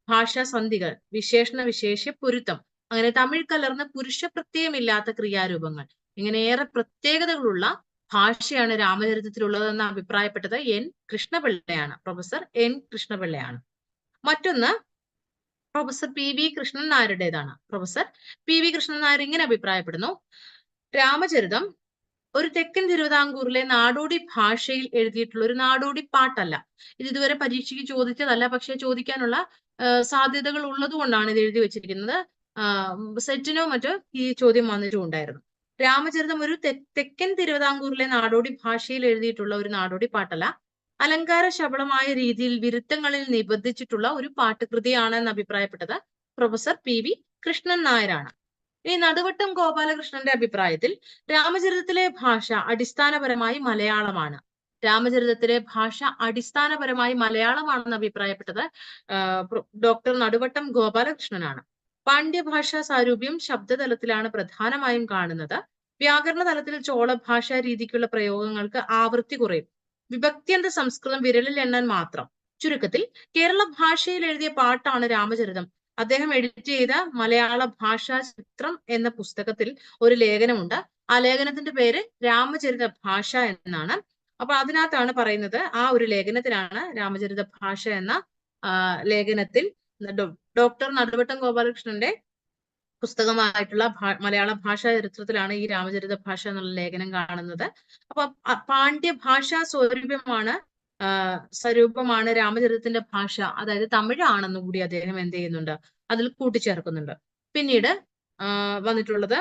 ഭാഷാ സന്ധികൾ, വിശേഷണ വിശേഷ പൊരുത്തം, അങ്ങനെ തമിഴ് കലർന്ന പുരുഷപ്രത്യയമില്ലാത്ത ക്രിയാരൂപങ്ങൾ, ഇങ്ങനെ ഏറെ പ്രത്യേകതകളുള്ള ഭാഷയാണ് രാമചരിതത്തിലുള്ളതെന്ന് അഭിപ്രായപ്പെട്ടത് എൻ കൃഷ്ണപിള്ളയാണ്, പ്രൊഫസർ എൻ കൃഷ്ണപിള്ളയാണ്. മറ്റൊന്ന് പ്രൊഫസർ പി വി കൃഷ്ണൻ നായരുടേതാണ്. Professor P V Krishnan Nair ഇങ്ങനെ അഭിപ്രായപ്പെടുന്നു: രാമചരിതം ഒരു തെക്കൻ തിരുവിതാംകൂറിലെ നാടോടി ഭാഷയിൽ എഴുതിയിട്ടുള്ള ഒരു നാടോടി പാട്ടല്ല. ഇത് ഇതുവരെ പരീക്ഷയ്ക്ക് ചോദിച്ചതല്ല, പക്ഷെ ചോദിക്കാനുള്ള സാധ്യതകൾ ഉള്ളത് കൊണ്ടാണ് ഇത് എഴുതി വെച്ചിരിക്കുന്നത്. സെറ്റിനോ മറ്റോ ഈ ചോദ്യം വന്നിട്ടുണ്ടായിരുന്നു. രാമചരിതം ഒരു തെക്കൻ തിരുവിതാംകൂറിലെ നാടോടി ഭാഷയിൽ എഴുതിയിട്ടുള്ള ഒരു നാടോടി പാട്ടല്ല, അലങ്കാര ശബളമായ രീതിയിൽ വിരുത്തങ്ങളിൽ നിബന്ധിച്ചിട്ടുള്ള ഒരു പാട്ടുകൃതിയാണെന്ന് അഭിപ്രായപ്പെട്ടത് പ്രൊഫസർ പി വി കൃഷ്ണൻ നായരാണ്. ഈ നടുവട്ടം ഗോപാലകൃഷ്ണന്റെ അഭിപ്രായത്തിൽ രാമചരിതത്തിലെ ഭാഷ അടിസ്ഥാനപരമായി മലയാളമാണ്. രാമചരിതത്തിലെ ഭാഷ അടിസ്ഥാനപരമായി മലയാളമാണെന്ന് അഭിപ്രായപ്പെട്ടത് ഡോക്ടർ നടുവട്ടം ഗോപാലകൃഷ്ണനാണ്. പാണ്ഡ്യഭാഷാ സാരൂപ്യം ശബ്ദതലത്തിലാണ് പ്രധാനമായും കാണുന്നത്. വ്യാകരണ തലത്തിൽ ചോള ഭാഷാ രീതിക്കുള്ള പ്രയോഗങ്ങൾക്ക് ആവൃത്തി കുറയും. വിഭക്ത്യന്ത സംസ്കൃതം വിരലിൽ എണ്ണാൻ മാത്രം. ചുരുക്കത്തിൽ കേരള ഭാഷയിൽ എഴുതിയ പാട്ടാണ് രാമചരിതം. അദ്ദേഹം എഡിറ്റ് ചെയ്ത മലയാള ഭാഷാ ചിത്രം എന്ന പുസ്തകത്തിൽ ഒരു ലേഖനമുണ്ട്. ആ ലേഖനത്തിന്റെ പേര് രാമചരിത ഭാഷ എന്നാണ്. അപ്പൊ അതിനകത്താണ് പറയുന്നത്, ആ ഒരു ലേഖനത്തിലാണ് രാമചരിത ഭാഷ എന്ന ലേഖനത്തിൽ ഡോക്ടർ നടുവട്ടം ഗോപാലകൃഷ്ണന്റെ പുസ്തകമായിട്ടുള്ള മലയാള ഭാഷാ ചരിത്രത്തിലാണ് ഈ രാമചരിത ഭാഷ എന്നുള്ള ലേഖനം കാണുന്നത്. അപ്പൊ പാണ്ഡ്യ ഭാഷാ സ്വരൂപമാണ് രാമചരിതത്തിന്റെ ഭാഷ, അതായത് തമിഴാണെന്നും കൂടി അദ്ദേഹം എന്ത് ചെയ്യുന്നുണ്ട്, അതിൽ കൂട്ടിച്ചേർക്കുന്നുണ്ട്. പിന്നീട് വന്നിട്ടുള്ളത്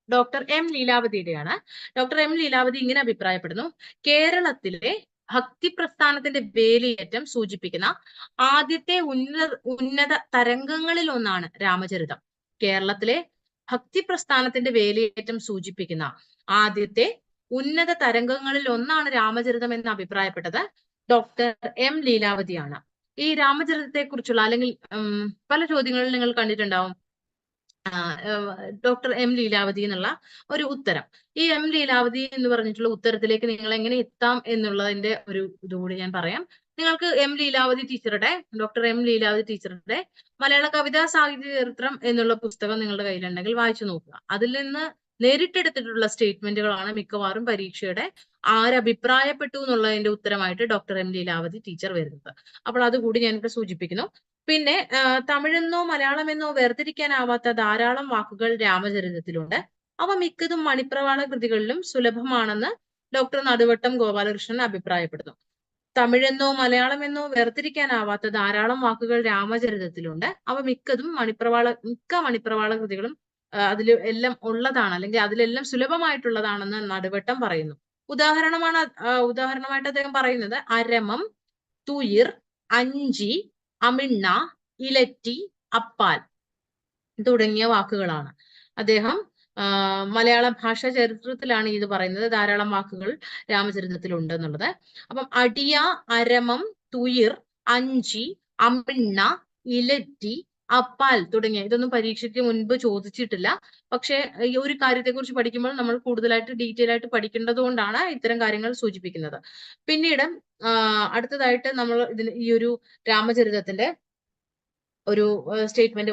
ഡോക്ടർ എം ലീലാവതിയുടെയാണ്. ഡോക്ടർ എം ലീലാവതി ഇങ്ങനെ അഭിപ്രായപ്പെടുന്നു: കേരളത്തിലെ ഭക്തി പ്രസ്ഥാനത്തിന്റെ വേലിയേറ്റം സൂചിപ്പിക്കുന്ന ആദ്യത്തെ ഉന്നത തരംഗങ്ങളിൽ ഒന്നാണ് രാമചരിതം. കേരളത്തിലെ ഭക്തി പ്രസ്ഥാനത്തിന്റെ വേലിയേറ്റം സൂചിപ്പിക്കുന്ന ആദ്യത്തെ ഉന്നത തരംഗങ്ങളിൽ ഒന്നാണ് രാമചരിതം എന്ന് അഭിപ്രായപ്പെട്ടത് ഡോക്ടർ എം ലീലാവതിയാണ്. ഈ രാമചരിതത്തെ കുറിച്ചുള്ള അല്ലെങ്കിൽ പല ചോദ്യങ്ങളിൽ നിങ്ങൾ കണ്ടിട്ടുണ്ടാവും ഡോക്ടർ എം ലീലാവതി എന്നുള്ള ഒരു ഉത്തരം. ഈ എം ലീലാവതി എന്ന് പറഞ്ഞിട്ടുള്ള ഉത്തരത്തിലേക്ക് നിങ്ങൾ എങ്ങനെ എത്താം എന്നുള്ളതിന്റെ ഒരു ഇതുകൂടി ഞാൻ പറയാം. നിങ്ങൾക്ക് ഡോക്ടർ എം ലീലാവതി ടീച്ചറുടെ മലയാള കവിതാ സാഹിത്യ ചരിത്രം എന്നുള്ള പുസ്തകം നിങ്ങളുടെ കയ്യിലുണ്ടെങ്കിൽ വായിച്ചു നോക്കുക. അതിൽ നിന്ന് നേരിട്ടെടുത്തിട്ടുള്ള സ്റ്റേറ്റ്മെന്റുകളാണ് മിക്കവാറും പരീക്ഷയുടെ ആരഭിപ്രായപ്പെട്ടു എന്നുള്ളതിന്റെ ഉത്തരമായിട്ട് ഡോക്ടർ എം ലീലാവതി ടീച്ചർ വരുന്നത്. അപ്പോൾ അതുകൂടി ഞാനിവിടെ സൂചിപ്പിക്കുന്നു. പിന്നെ തമിഴെന്നോ മലയാളമെന്നോ വേർതിരിക്കാനാവാത്ത ധാരാളം വാക്കുകൾ രാമചരിതത്തിലുണ്ട്. അവ മിക്കതും മണിപ്രവാള കൃതികളിലും സുലഭമാണെന്ന് ഡോക്ടർ നടുവട്ടം ഗോപാലകൃഷ്ണൻ അഭിപ്രായപ്പെടുന്നു. തമിഴെന്നോ മലയാളമെന്നോ വേർതിരിക്കാനാവാത്ത ധാരാളം വാക്കുകൾ രാമചരിതത്തിലുണ്ട്. അവ മിക്കതും മിക്ക മണിപ്രവാള കൃതികളും അതിൽ എല്ലാം ഉള്ളതാണ്, അല്ലെങ്കിൽ അതിലെല്ലാം സുലഭമായിട്ടുള്ളതാണെന്ന് നടുവട്ടം പറയുന്നു. ഉദാഹരണമായിട്ട് അദ്ദേഹം പറയുന്നത് അരമം, തുയിർ, അഞ്ചി, അമിണ്ണ, ഇലറ്റി, അപ്പാൽ തുടങ്ങിയ വാക്കുകളാണ്. അദ്ദേഹം മലയാള ഭാഷാ ചരിത്രത്തിലാണ് ഇത് പറയുന്നത്. ധാരാളം വാക്കുകൾ രാമചരിതത്തിൽ ഉണ്ട് എന്നുള്ളത്. അപ്പം അടിയ, അരമം, തുയിർ, അഞ്ചി, അമിണ്ണ, ഇലറ്റി, അപ്പാൽ തുടങ്ങിയ ഇതൊന്നും പരീക്ഷയ്ക്ക് മുൻപ് ചോദിച്ചിട്ടില്ല. പക്ഷെ ഈ ഒരു കാര്യത്തെക്കുറിച്ച് പഠിക്കുമ്പോൾ നമ്മൾ കൂടുതലായിട്ട് ഡീറ്റെയിൽ ആയിട്ട് പഠിക്കേണ്ടത് കൊണ്ടാണ് ഇത്തരം കാര്യങ്ങൾ സൂചിപ്പിക്കുന്നത്. പിന്നീട് അടുത്തതായിട്ട് നമ്മൾ ഈ ഒരു രാമചരിതത്തിന്റെ ഒരു സ്റ്റേറ്റ്മെന്റ്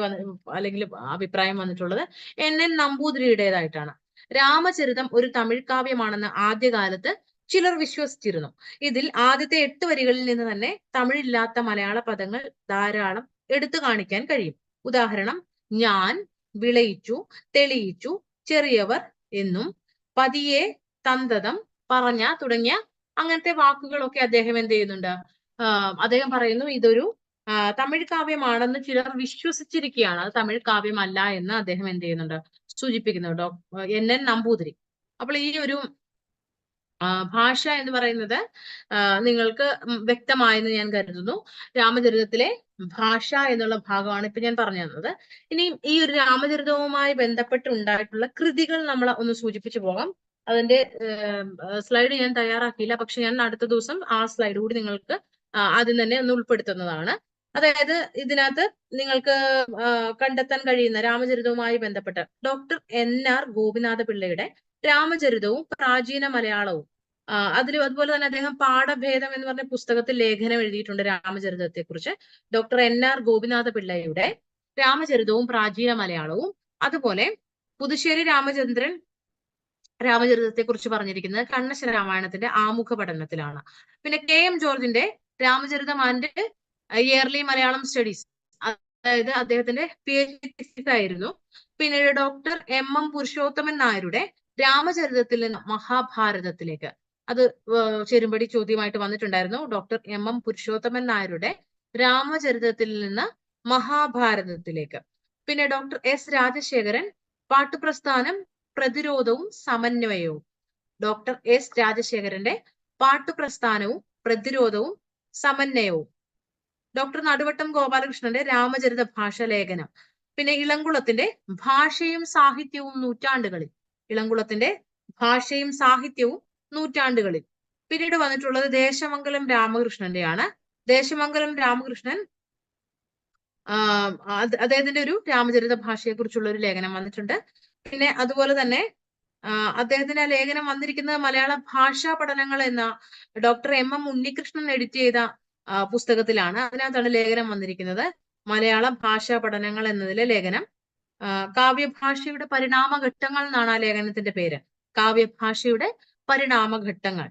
അല്ലെങ്കിൽ അഭിപ്രായം വന്നിട്ടുള്ളത് NN നമ്പൂതിരിയുടേതായിട്ടാണ്. രാമചരിതം ഒരു തമിഴ് കാവ്യമാണെന്ന് ആദ്യകാലത്ത് ചിലർ വിശ്വസിച്ചിരുന്നു. ഇതിൽ ആദ്യത്തെ 8 വരികളിൽ നിന്ന് തന്നെ തമിഴില്ലാത്ത മലയാള പദങ്ങൾ ധാരാളം എടുത്തു കാണിക്കാൻ കഴിയും. ഉദാഹരണം ഞാൻ, വിളയിച്ചു, തെളിയിച്ചു, ചെറിയവർ എന്നും, പതിയെ, തന്തതം, പറഞ്ഞ തുടങ്ങിയ അങ്ങനത്തെ വാക്കുകളൊക്കെ അദ്ദേഹം എന്ത് ചെയ്യുന്നുണ്ട്? അദ്ദേഹം പറയുന്നു ഇതൊരു തമിഴ് കാവ്യമാണെന്ന് ചിലർ വിശ്വസിച്ചിരിക്കുകയാണ്. അത് തമിഴ് കാവ്യമല്ല എന്ന് അദ്ദേഹം എന്ത് ചെയ്യുന്നുണ്ട്? സൂചിപ്പിക്കുന്നു. NN നമ്പൂതിരി. അപ്പോൾ ഈ ഒരു ഭാഷ എന്ന് പറയുന്നത് നിങ്ങൾക്ക് വ്യക്തമായെന്ന് ഞാൻ കരുതുന്നു. രാമചരിതത്തിലെ ഭാഷ എന്നുള്ള ഭാഗമാണ് ഇപ്പൊ ഞാൻ പറഞ്ഞു തന്നത്. ഇനി ഈ ഒരു രാമചരിതവുമായി ബന്ധപ്പെട്ട് ഉണ്ടായിട്ടുള്ള കൃതികൾ നമ്മൾ ഒന്ന് സൂചിപ്പിച്ചു പോകാം. അതിന്റെ സ്ലൈഡ് ഞാൻ തയ്യാറാക്കിയില്ല, പക്ഷെ ഞാൻ അടുത്ത ദിവസം ആ സ്ലൈഡ് കൂടി നിങ്ങൾക്ക് ആദ്യം തന്നെ ഒന്ന് ഉൾപ്പെടുത്തുന്നതാണ്. അതായത് ഇതിനകത്ത് നിങ്ങൾക്ക് കണ്ടെത്താൻ കഴിയുന്ന രാമചരിതവുമായി ബന്ധപ്പെട്ട് ഡോക്ടർ NR ഗോപിനാഥ പിള്ളയുടെ രാമചരിതവും പ്രാചീന മലയാളവും അതുപോലെ തന്നെ അദ്ദേഹം പാഠഭേദം എന്ന് പറഞ്ഞ പുസ്തകത്തിൽ ലേഖനം എഴുതിയിട്ടുണ്ട് രാമചരിതത്തെ കുറിച്ച്. ഡോക്ടർ NR ഗോപിനാഥ പിള്ളയുടെ രാമചരിതവും പ്രാചീന മലയാളവും. അതുപോലെ പുതുശ്ശേരി രാമചന്ദ്രൻ രാമചരിതത്തെ കുറിച്ച് പറഞ്ഞിരിക്കുന്നത് കണ്ണശ്ശ രാമായണത്തിന്റെ ആമുഖ പഠനത്തിലാണ്. പിന്നെ KM ജോർജിന്റെ Ramacharitam and yearly Malayalam studies, അതായത് അദ്ദേഹത്തിന്റെ PhD ആയിരുന്നു. പിന്നീട് ഡോക്ടർ MM പുരുഷോത്തമൻ നായരുടെ രാമചരിതത്തിൽ നിന്ന് മഹാഭാരതത്തിലേക്ക്, അത് ചേരുംപടി ചോദ്യമായിട്ട് വന്നിട്ടുണ്ടായിരുന്നു. ഡോക്ടർ MM പുരുഷോത്തമൻ നായരുടെ രാമചരിതത്തിൽ നിന്ന് മഹാഭാരതത്തിലേക്ക്. പിന്നെ ഡോക്ടർ S രാജശേഖരൻ പാട്ടുപ്രസ്ഥാനം, പ്രതിരോധവും സമന്വയവും. ഡോക്ടർ S രാജശേഖരന്റെ പാട്ടുപ്രസ്ഥാനവും പ്രതിരോധവും സമന്വയവും. ഡോക്ടർ നടുവട്ടം ഗോപാലകൃഷ്ണന്റെ രാമചരിത ഭാഷ ലേഖനം. പിന്നെ ഇളംകുളത്തിന്റെ ഭാഷയും സാഹിത്യവും നൂറ്റാണ്ടുകളിൽ. ഇളംകുളത്തിന്റെ ഭാഷയും സാഹിത്യവും നൂറ്റാണ്ടുകളിൽ. പിന്നീട് വന്നിട്ടുള്ളത് ദേശമംഗലം രാമകൃഷ്ണന്റെയാണ്. ദേശമംഗലം രാമകൃഷ്ണൻ അദ്ദേഹത്തിന്റെ ഒരു രാമചരിത ഭാഷയെ കുറിച്ചുള്ള ഒരു ലേഖനം വന്നിട്ടുണ്ട്. പിന്നെ അതുപോലെ തന്നെ അദ്ദേഹത്തിന്റെ ലേഖനം വന്നിരിക്കുന്നത് മലയാള ഭാഷാ പഠനങ്ങൾ എന്ന ഡോക്ടർ MM ഉണ്ണികൃഷ്ണൻ എഡിറ്റ് ചെയ്ത പുസ്തകത്തിലാണ്. അതിനകത്താണ് ലേഖനം വന്നിരിക്കുന്നത്. മലയാള ഭാഷാ പഠനങ്ങൾ എന്നതിലെ ലേഖനം. കാവ്യഭാഷയുടെ പരിണാമഘട്ടങ്ങൾ എന്നാണ് ആ ലേഖനത്തിന്റെ പേര്. കാവ്യഭാഷയുടെ പരിണാമഘട്ടങ്ങൾ.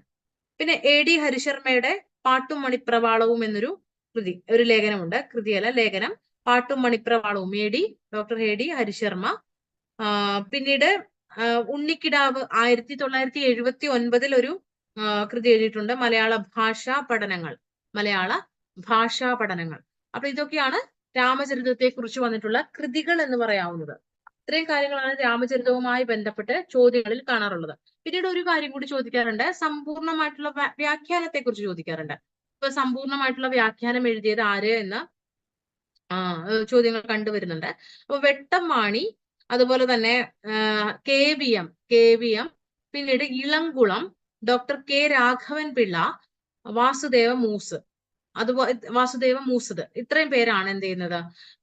പിന്നെ AD ഹരിശർമ്മയുടെ പാട്ടും മണിപ്രവാളവും എന്നൊരു ഒരു ലേഖനമുണ്ട്. കൃതിയല്ല, ലേഖനം. പാട്ടും മണിപ്രവാളവും, ഡോക്ടർ AD ഹരിശർമ്മ. പിന്നീട് ഉണ്ണിക്കിടാവ് 1979 ഒരു കൃതി എഴുതിയിട്ടുണ്ട്, മലയാള ഭാഷാ പഠനങ്ങൾ. മലയാള ഭാഷാ പഠനങ്ങൾ. അപ്പൊ ഇതൊക്കെയാണ് രാമചരിതത്തെ കുറിച്ച് വന്നിട്ടുള്ള കൃതികൾ എന്ന് പറയാവുന്നത്. ഇത്രയും കാര്യങ്ങളാണ് രാമചരിതവുമായി ബന്ധപ്പെട്ട് ചോദ്യങ്ങളിൽ കാണാറുള്ളത്. പിന്നീട് ഒരു കാര്യം കൂടി ചോദിക്കാറുണ്ട്, സമ്പൂർണമായിട്ടുള്ള വ്യാഖ്യാനത്തെ കുറിച്ച് ചോദിക്കാറുണ്ട്. ഇപ്പൊ സമ്പൂർണമായിട്ടുള്ള വ്യാഖ്യാനം എഴുതിയത് ആര് എന്ന ചോദ്യങ്ങൾ കണ്ടുവരുന്നുണ്ട്. അപ്പൊ വെട്ടം മാണി, അതുപോലെ തന്നെ KVM, പിന്നീട് ഇളംകുളം, ഡോക്ടർ K രാഘവൻ പിള്ള, വാസുദേവ മൂസത്. ഇത്രയും പേരാണ് എന്ത് ചെയ്യുന്നത്,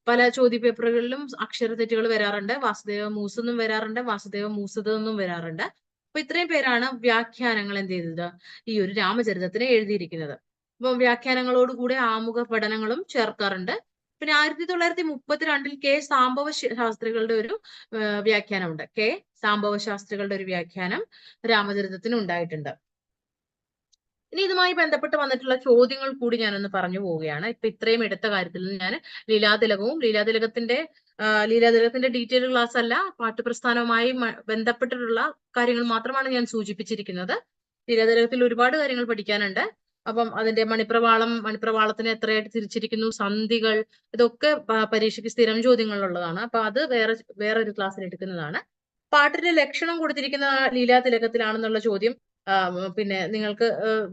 പല ചോദ്യപേപ്പറുകളിലും അക്ഷരതെറ്റുകൾ വരാറുണ്ട്. വാസുദേവ മൂസെന്നും വരാറുണ്ട്, വാസുദേവ മൂസത് എന്നും വരാറുണ്ട്. അപ്പൊ ഇത്രയും പേരാണ് വ്യാഖ്യാനങ്ങൾ എന്ത് ചെയ്തത്, ഈ ഒരു രാമചരിതത്തിന് എഴുതിയിരിക്കുന്നത്. അപ്പൊ വ്യാഖ്യാനങ്ങളോടുകൂടെ ആമുഖ പഠനങ്ങളും ചേർക്കാറുണ്ട്. പിന്നെ 1932 K സാംബവ ശാസ്ത്രികളുടെ ഒരു വ്യാഖ്യാനമുണ്ട്. K സാംബവ ശാസ്ത്രികളുടെ ഒരു വ്യാഖ്യാനം രാമചരിതത്തിന് ഉണ്ടായിട്ടുണ്ട്. ഇനി ഇതുമായി ബന്ധപ്പെട്ട് വന്നിട്ടുള്ള ചോദ്യങ്ങൾ കൂടി ഞാനൊന്ന് പറഞ്ഞു പോവുകയാണ്. ഇപ്പൊ ഇത്രയും എടുത്ത കാര്യത്തിൽ നിന്ന് ഞാൻ ലീലാതിലകത്തിന്റെ ഡീറ്റെയിൽ ക്ലാസ് അല്ല, പാഠ്യപ്രസ്ഥാനവുമായി ബന്ധപ്പെട്ടിട്ടുള്ള കാര്യങ്ങൾ മാത്രമാണ് ഞാൻ സൂചിപ്പിച്ചിരിക്കുന്നത്. ലീലാതിലകത്തിൽ ഒരുപാട് കാര്യങ്ങൾ പഠിക്കാനുണ്ട്. അപ്പം അതിന്റെ മണിപ്രവാളത്തിന് എത്രയായിട്ട് തിരിച്ചിരിക്കുന്നു, സന്ധികൾ, ഇതൊക്കെ പരീക്ഷയ്ക്ക് സ്ഥിരം ചോദ്യങ്ങളുള്ളതാണ്. അപ്പൊ അത് വേറെ ഒരു ക്ലാസ്സിൽ എടുക്കുന്നതാണ്. പാട്ടിന്റെ ലക്ഷണം കൊടുത്തിരിക്കുന്ന ലീലാതിലകത്തിലാണെന്നുള്ള ചോദ്യം പിന്നെ നിങ്ങൾക്ക്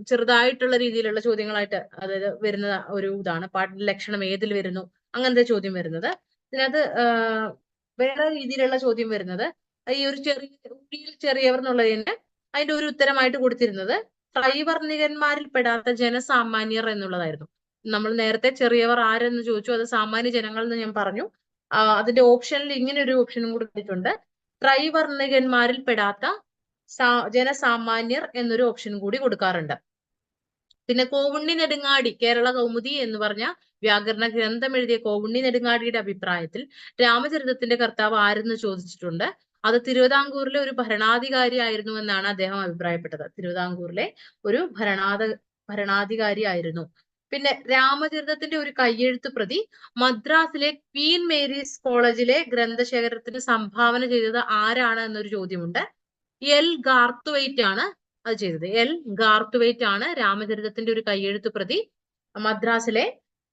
ചെറുതായിട്ടുള്ള രീതിയിലുള്ള ചോദ്യങ്ങളായിട്ട് അതായത് വരുന്ന ഒരു ഇതാണ്, പാട്ടിന്റെ ലക്ഷണം ഏതിൽ വരുന്നു, അങ്ങനത്തെ ചോദ്യം വരുന്നത്. ഇതിനകത്ത് വേറെ രീതിയിലുള്ള ചോദ്യം വരുന്നത് ഈ ഒരു ചെറിയവർ എന്നുള്ളതിന് അതിന്റെ ഒരു ഉത്തരമായിട്ട് കൊടുത്തിരുന്നത് ത്രൈവർണികന്മാരിൽ പെടാത്ത ജനസാമാന്യർ എന്നുള്ളതായിരുന്നു. നമ്മൾ നേരത്തെ ചെറിയവർ ആരെന്ന് ചോദിച്ചു, അത് സാമാന്യ ജനങ്ങൾ എന്ന് ഞാൻ പറഞ്ഞു. അതിന്റെ ഓപ്ഷനിൽ ഇങ്ങനെ ഒരു ഓപ്ഷനും കൂടി കൊടുത്തിട്ടുണ്ട്, ത്രൈവർണികന്മാരിൽ പെടാത്ത ജനസാമാന്യർ എന്നൊരു ഓപ്ഷൻ കൂടി കൊടുക്കാറുണ്ട്. പിന്നെ കോവുണ്ണി നെടുങ്ങാടി, കേരള കൗമുദി എന്ന് പറഞ്ഞ വ്യാകരണ ഗ്രന്ഥം എഴുതിയ കോവുണ്ണി നെടുങ്ങാടിയുടെ അഭിപ്രായത്തിൽ രാമചരിതത്തിന്റെ കർത്താവ് ആരെന്ന് ചോദിച്ചിട്ടുണ്ട്. അത് തിരുവിതാംകൂറിലെ ഒരു ഭരണാധികാരി ആയിരുന്നു എന്നാണ് അദ്ദേഹം അഭിപ്രായപ്പെട്ടത്. തിരുവിതാംകൂറിലെ ഒരു ഭരണാധികാരി ആയിരുന്നു. പിന്നെ രാമചരിതത്തിന്റെ ഒരു കയ്യെഴുത്ത് പ്രതി മദ്രാസിലെ ക്വീൻ മേരീസ് കോളേജിലെ ഗ്രന്ഥശേഖരത്തിന് സംഭാവന ചെയ്തത് ആരാണ് എന്നൊരു ചോദ്യമുണ്ട്. എൽ ഗാർത്തുവൈറ്റ് ആണ് അത് ചെയ്തത്. എൽ ഗാർത്തുവൈറ്റ് ആണ് രാമചരിതത്തിന്റെ ഒരു കയ്യെഴുത്ത് പ്രതി മദ്രാസിലെ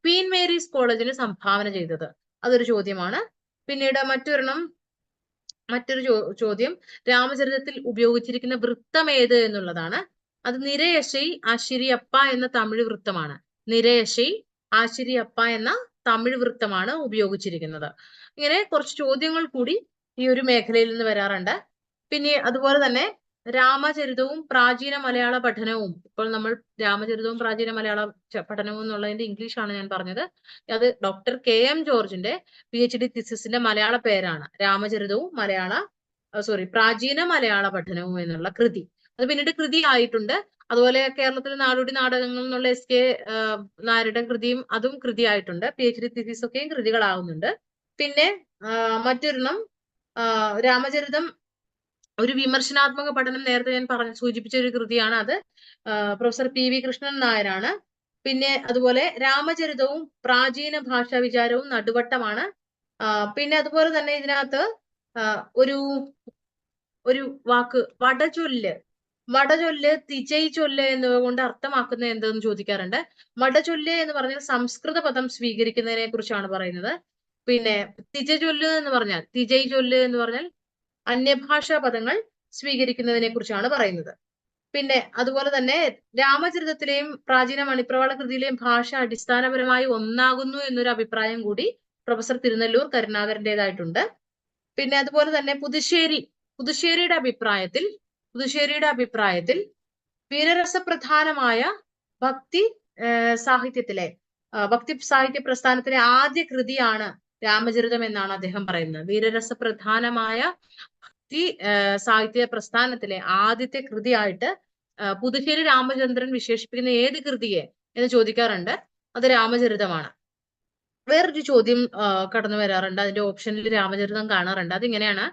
ക്വീൻ മേരീസ് കോളേജിന് സംഭാവന ചെയ്തത്. അതൊരു ചോദ്യമാണ്. പിന്നീട് മറ്റൊരു ചോദ്യം, രാമചരിതത്തിൽ ഉപയോഗിച്ചിരിക്കുന്ന വൃത്തം ഏത് എന്നുള്ളതാണ്. അത് നിരയശൈ ആശിരിയപ്പ എന്ന തമിഴ് വൃത്തമാണ്. നിരയശൈ ആശിരിയപ്പ എന്ന തമിഴ് വൃത്തമാണ് ഉപയോഗിച്ചിരിക്കുന്നത്. ഇങ്ങനെ കുറച്ച് ചോദ്യങ്ങൾ കൂടി ഈ ഒരു മേഖലയിൽ നിന്ന് വരാറുണ്ട്. പിന്നെ അതുപോലെ തന്നെ രാമചരിതവും പ്രാചീന മലയാള പഠനവും, ഇപ്പോൾ നമ്മൾ രാമചരിതവും പ്രാചീന മലയാള പഠനവും എന്നുള്ളതിന്റെ ഇംഗ്ലീഷാണ് ഞാൻ പറഞ്ഞത്. അത് ഡോക്ടർ KM ജോർജിന്റെ PhD തിസിസിന്റെ മലയാള പേരാണ്. രാമചരിതവും പ്രാചീന മലയാള പഠനവും എന്നുള്ള കൃതി. അത് പിന്നീട് കൃതി ആയിട്ടുണ്ട്. അതുപോലെ കേരളത്തിലെ നാടോടി നാടകങ്ങൾ എന്നുള്ള SK നായരുടെ കൃതിയും അതും കൃതി ആയിട്ടുണ്ട്. PhD തിസിസ് ഒക്കെയും കൃതികളാവുന്നുണ്ട്. പിന്നെ മറ്റൊരെണ്ണം, രാമചരിതം ഒരു വിമർശനാത്മക പഠനം, നേരത്തെ ഞാൻ സൂചിപ്പിച്ച ഒരു കൃതിയാണ്. അത് പ്രൊഫസർ PV കൃഷ്ണൻ നായരാണ്. പിന്നെ അതുപോലെ രാമചരിതവും പ്രാചീന ഭാഷാ വിചാരവും നടുവട്ടമാണ്. പിന്നെ അതുപോലെ തന്നെ ഇതിനകത്ത് ഒരു വാക്ക് വടചൊല്ല് തിജൈ ചൊല്ല് എന്നിവ കൊണ്ട് അർത്ഥമാക്കുന്നത് എന്തെന്ന് ചോദിക്കാറുണ്ട്. വടചൊല്ല് എന്ന് പറഞ്ഞാൽ സംസ്കൃത പദം സ്വീകരിക്കുന്നതിനെ കുറിച്ചാണ് പറയുന്നത്. പിന്നെ തിജൈ ചൊല്ല് എന്ന് പറഞ്ഞാൽ അന്യഭാഷാ പദങ്ങൾ സ്വീകരിക്കുന്നതിനെ കുറിച്ചാണ് പറയുന്നത്. പിന്നെ അതുപോലെ തന്നെ രാമചരിതത്തിലെയും പ്രാചീന മണിപ്രവാള കൃതിയിലെയും ഭാഷ അടിസ്ഥാനപരമായി ഒന്നാകുന്നു എന്നൊരു അഭിപ്രായം കൂടി പ്രൊഫസർ തിരുനെല്ലൂർ കരുണാകരന്റേതായിട്ടുണ്ട്. പിന്നെ അതുപോലെ തന്നെ പുതുശ്ശേരിയുടെ അഭിപ്രായത്തിൽ വീരരസപ്രധാനമായ ഭക്തി സാഹിത്യ പ്രസ്ഥാനത്തിലെ ആദ്യ കൃതിയാണ് രാമചരിതം എന്നാണ് അദ്ദേഹം പറയുന്നത്. വീരരസപ്രധാനമായ ഭക്തി സാഹിത്യ പ്രസ്ഥാനത്തിലെ ആദ്യത്തെ കൃതിയായിട്ട് പുതുശ്ശേരി രാമചന്ദ്രൻ വിശേഷിപ്പിക്കുന്ന ഏത് കൃതിയെ എന്ന് ചോദിക്കാറുണ്ട്. അത് രാമചരിതമാണ്. വേറൊരു ചോദ്യം കടന്നു വരാറുണ്ട്. അതിന്റെ ഓപ്ഷനിൽ രാമചരിതം കാണാറുണ്ട്. അതിങ്ങനെയാണ്,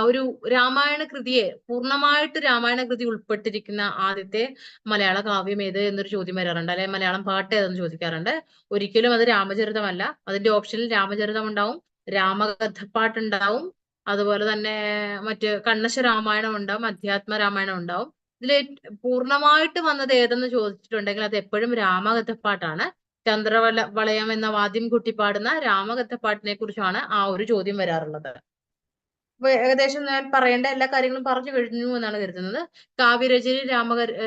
ഒരു രാമായണ കൃതിയെ പൂർണ്ണമായിട്ട് രാമായണ കൃതി ഉൾപ്പെട്ടിരിക്കുന്ന ആദ്യത്തെ മലയാള കാവ്യം ഏത് എന്നൊരു ചോദ്യം വരാറുണ്ട്. അല്ലെങ്കിൽ മലയാളം പാട്ട് ഏതെന്ന് ചോദിക്കാറുണ്ട്. ഒരിക്കലും അത് രാമചരിതമല്ല. അതിന്റെ ഓപ്ഷനിൽ രാമചരിതം ഉണ്ടാവും, രാമകഥപ്പാട്ടുണ്ടാവും, അതുപോലെ തന്നെ മറ്റ് കണ്ണശ രാമായണം ഉണ്ടാവും, അധ്യാത്മ രാമായണം ഉണ്ടാവും. ഇതിൽ പൂർണ്ണമായിട്ട് വന്നത് ഏതെന്ന് ചോദിച്ചിട്ടുണ്ടെങ്കിൽ അത് എപ്പോഴും രാമകഥപ്പാട്ടാണ്. ചന്ദ്രവളയം എന്ന വാദ്യം കൂട്ടിപ്പാടുന്ന രാമകഥപ്പാട്ടിനെ കുറിച്ചാണ് ആ ഒരു ചോദ്യം വരാറുള്ളത്. ഏകദേശം ഞാൻ പറയേണ്ട എല്ലാ കാര്യങ്ങളും പറഞ്ഞു കഴിഞ്ഞു എന്നാണ് കരുതുന്നത്. കാവ്യരചന